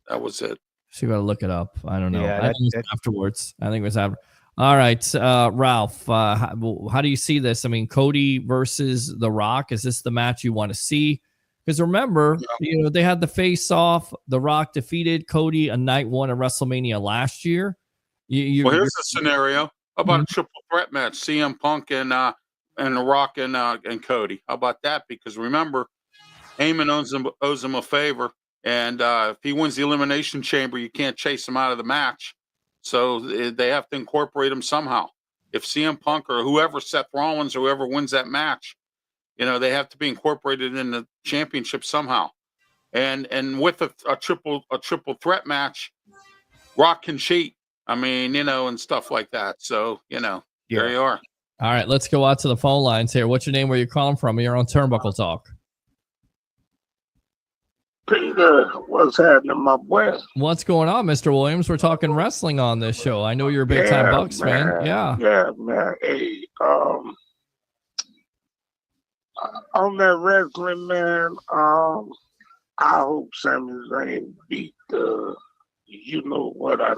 that was it. So you got to look it up. I don't know. Yeah, I think it was afterwards. I think it was after. All right, Ralph, how do you see this? I mean, Cody versus The Rock. Is this the match you want to see? Because remember, they had the face-off. The Rock defeated Cody a night one at WrestleMania last year. Well, here's the scenario. How about a triple threat match? CM Punk and The Rock and Cody. How about that? Because remember, Heyman owes him a favor, and if he wins the Elimination Chamber, you can't chase him out of the match. So they have to incorporate him somehow. If CM Punk or whoever, Seth Rollins, or whoever wins that match, they have to be incorporated in the championship somehow. And with a triple threat match, Rock can cheat. I mean, and stuff like that. So, there you are. All right, let's go out to the phone lines here. What's your name? Where you calling from? You're on Turnbuckle Talk. Peter, what's happening, my boy? What's going on, Mr. Williams? We're talking wrestling on this show. I know you're a big time Bucs fan. Yeah. Yeah, man. Hey, on that wrestling, man, I hope Sami Zayn beat out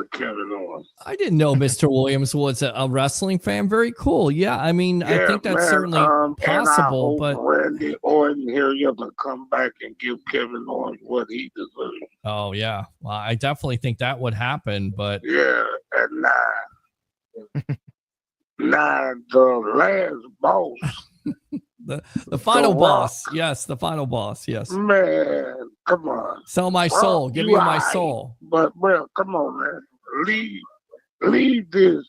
of Kevin Owens. I didn't know Mr. Williams was a wrestling fan. Very cool. Yeah, I mean, I think that's certainly possible. And I hope but Randy Orton here to come back and give Kevin Owens what he deserves. Oh yeah, well, I definitely think that would happen. But yeah, and now the last boss. The final boss. Yes, the final boss. Yes. Man, come on. Sell my soul. Give me my soul. But, bro, come on, man. Leave this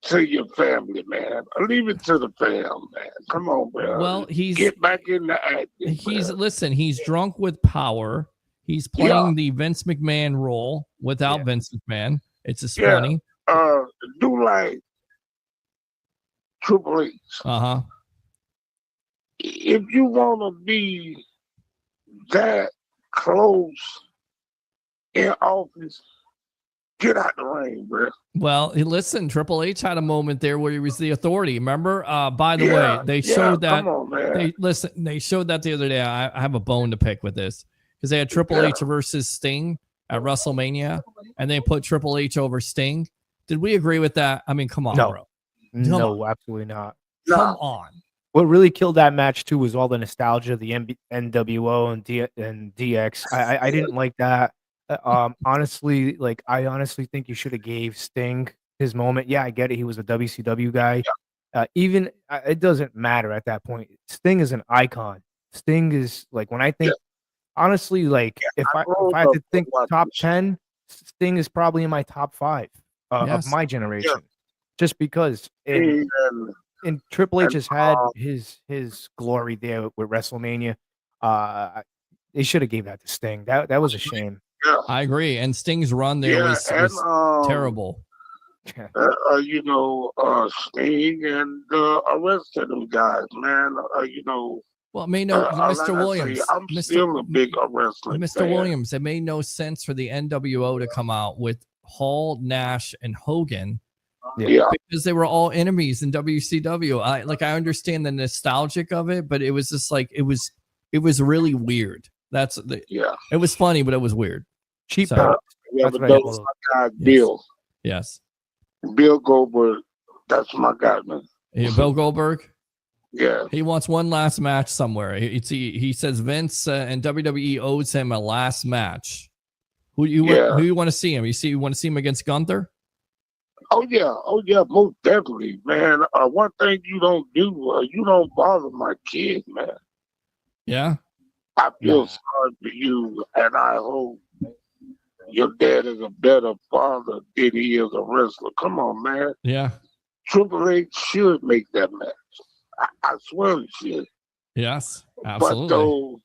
to your family, man. Leave it to the fam, man. Come on, bro. Well, get back in the act. He's drunk with power. He's playing the Vince McMahon role without Vince McMahon. It's just funny. Do like Triple H. If you want to be that close in office, get out the ring, bro. Well, listen, Triple H had a moment there where he was the authority. Remember? By the way, they showed that. Come on, man. They showed that the other day. I have a bone to pick with this because they had Triple H versus Sting at WrestleMania, and they put Triple H over Sting. Did we agree with that? I mean, come on, bro. No, absolutely not. Come on. What really killed that match too was all the nostalgia, the NWO and DX. I didn't like that. Honestly, I honestly think you should have gave Sting his moment. Yeah, I get it. He was a WCW guy. Even it doesn't matter at that point. Sting is an icon. Sting is when I think honestly, if I had to think top 10, Sting is probably in my top 5 of my generation. Just because and Triple H has had his glory there with WrestleMania. They should have gave that to Sting. That was a shame. I agree. And Sting's run there was terrible. Sting and the rest of them guys, man. Well, it made no, Mr. Williams. I'm still a big wrestling Mr. fan. Williams, it made no sense for the NWO to come out with Hall, Nash, and Hogan. Because they were all enemies in WCW. I understand the nostalgic of it, but it was just it was really weird. It was funny, but it was weird. Cheap. But that was my guy, Bill. Yes. Bill Goldberg. That's my guy, man. Bill Goldberg. Yeah. He wants one last match somewhere. He says Vince and WWE owes him a last match. Who you want to see him? You want to see him against Gunther? Oh yeah, most definitely, man. One thing you don't do, you don't bother my kid, man. Yeah. I feel sorry for you, and I hope your dad is a better father than he is a wrestler. Come on, man. Yeah. Triple H should make that match. I swear he should. Yes, absolutely. But though,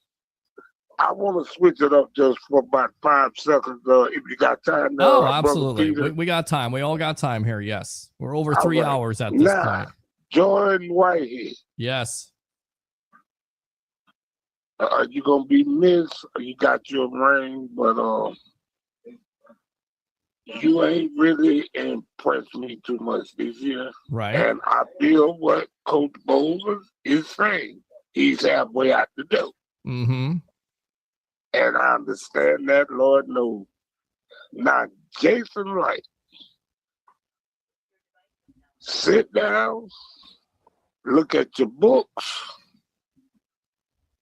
I want to switch it up just for about 5 seconds. If you got time. Oh, absolutely. We got time. We all got time here. Yes. We're over 3 hours at this point. Jordan Whitehead. Yes. You going to be missed. You got your ring, but you ain't really impressed me too much this year. Right. And I feel what Coach Bowles is saying. He's halfway out the door. Mm-hmm. And I understand that, Lord knows. Now, Jason Wright, sit down, look at your books,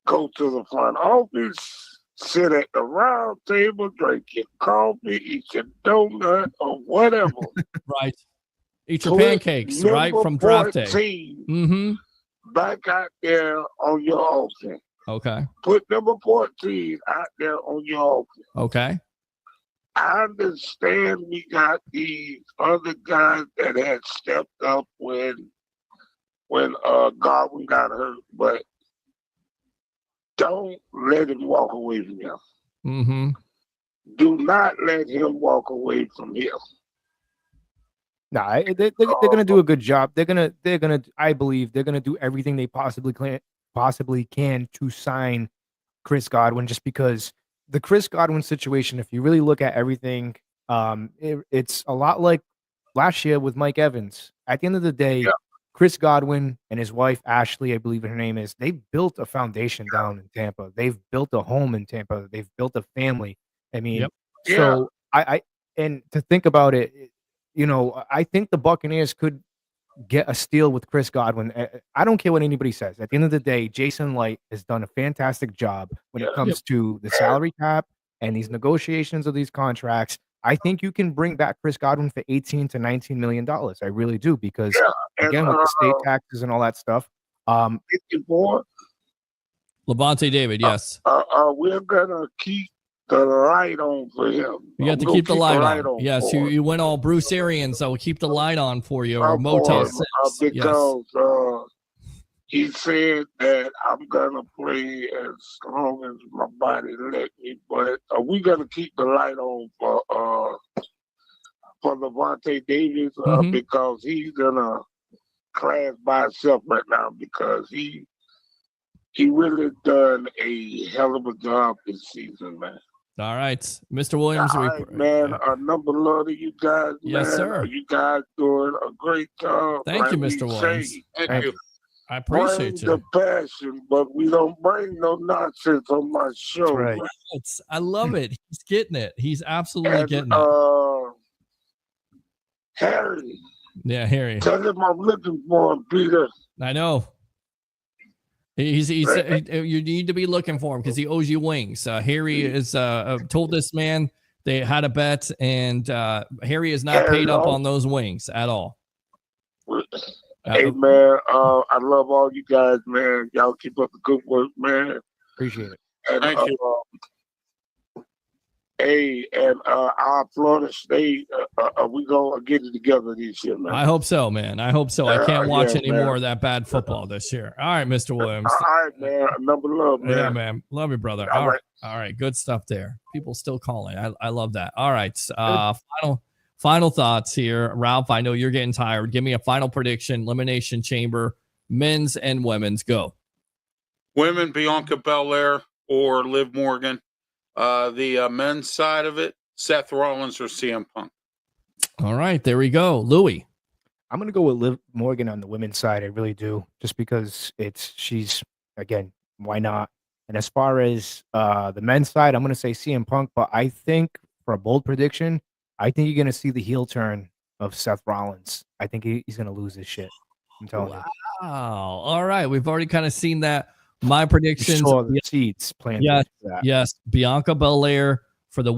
go to the front office, sit at the round table, drink your coffee, eat your donut, or whatever. Right. Eat your Put pancakes, right, number from draft day. 14 Mm-hmm. back out there on your offense. Okay. Put number 14 out there on your offense. Okay. I understand we got these other guys that had stepped up when Godwin got hurt, but don't let him walk away from him. Mm-hmm. Do not let him walk away from him. Nah, they're gonna do a good job. They're gonna. I believe they're gonna do everything they possibly can to sign Chris Godwin. Just because the Chris Godwin situation, if you really look at everything, it's a lot like last year with Mike Evans. At the end of the day, Chris Godwin and his wife Ashley, I believe her name is, they built a foundation down in Tampa. They've built a home in Tampa. They've built a family. I mean, so I and to think about it. I think the Buccaneers could get a steal with Chris Godwin. I don't care what anybody says. At the end of the day, Jason Light has done a fantastic job when it comes to the salary cap and these negotiations of these contracts. I think you can bring back Chris Godwin for $18 to $19 million. I really do, because again, with the state taxes and all that stuff. 54. Levante David, yes. We're gonna keep the light on for him. You have to keep the light on. Yes, you went all Bruce Arians, so we'll keep the light on for you, or Motel 6. Because he said that I'm gonna play as long as my body let me, but we gonna keep the light on for Levante Davis because he's in a class by himself right now, because he really done a hell of a job this season, man. All right, Mr. Williams. All right, man. A number love to you guys, Yes, man. sir. You guys doing a great job. Thank you, Mr. Williams. Thank you. I appreciate Bring the passion, but we don't bring no nonsense on my show. right. man. I love it. He's getting it. He's absolutely And, getting it. Harry, Yeah, Harry. tell him I'm looking for him, Peter. I know. You need to be looking for him because he owes you wings. Harry is told this man they had a bet, and Harry is not paid up on those wings at all. Hey, man, I love all you guys, man. Y'all keep up the good work, man. Appreciate it. And, Thank you. Hey, and our Florida State, we gonna get it together this year, man. I hope so, man. I hope so. I can't watch any man. more of that bad football this year. All right, Mr. Williams. All right, man. Number love, man. Yeah, man. Love you, brother. All All right. right. All right. Good stuff there. People still calling. I love that. All right. Final thoughts here. Ralph, I know you're getting tired. Give me a final prediction. Elimination Chamber, men's and women's. Go. Women, Bianca Belair or Liv Morgan. The men's side of it, Seth Rollins or CM Punk. All right. There we go. Louis. I'm gonna go with Liv Morgan on the women's side. I really do, just because she's again, why not? And as far as the men's side, I'm gonna say CM Punk, but I think for a bold prediction, I think you're gonna see the heel turn of Seth Rollins. I think he's gonna lose his shit. I'm telling you. Wow. All right. We've already kind of seen that. My predictions. Saw the seeds playing. Yes. Bianca Belair for the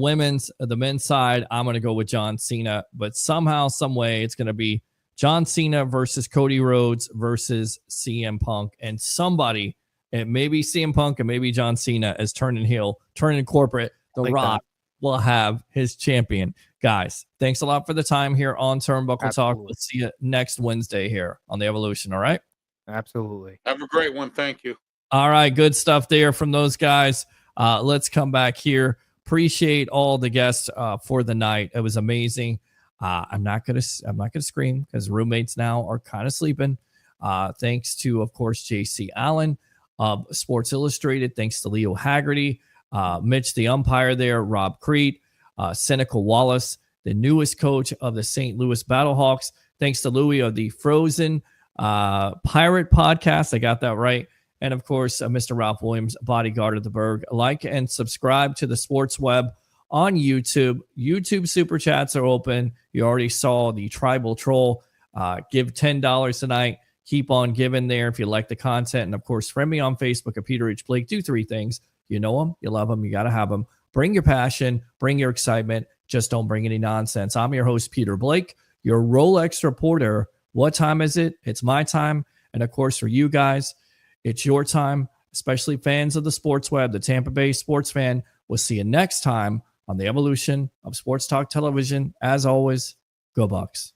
men's side. I'm going to go with John Cena, but somehow, some way, it's going to be John Cena versus Cody Rhodes versus CM Punk, and somebody, it may be CM Punk and maybe John Cena, as turning heel, turning corporate. The Rock will have his champion. Guys, thanks a lot for the time here on Turnbuckle Talk. We'll see you next Wednesday here on the Evolution. All right. Absolutely. Have a great one. Thank you. All right, good stuff there from those guys. Let's come back here. Appreciate all the guests for the night. It was amazing. I'm not gonna scream because roommates now are kind of sleeping. Thanks to, of course, JC Allen of Sports Illustrated. Thanks to Leo Haggerty, Mitch the umpire there, Rob Crete, Seneca Wallace, the newest coach of the St. Louis Battlehawks. Thanks to Louis of the Frozen Pirate podcast. I got that right. And of course, Mr. Ralph Williams, bodyguard of the Berg. Like and subscribe to the Sports Web on YouTube. YouTube super chats are open. You already saw the Tribal Troll. Give $10 tonight. Keep on giving there if you like the content. And of course, friend me on Facebook at Peter H. Blake. Do 3 things. You know them, you love them, you got to have them. Bring your passion, bring your excitement. Just don't bring any nonsense. I'm your host, Peter Blake, your Rolex reporter. What time is it? It's my time. And of course, for you guys, it's your time, especially fans of the Sports Web, the Tampa Bay sports fan. We'll see you next time on the evolution of Sports Talk Television. As always, go Bucs.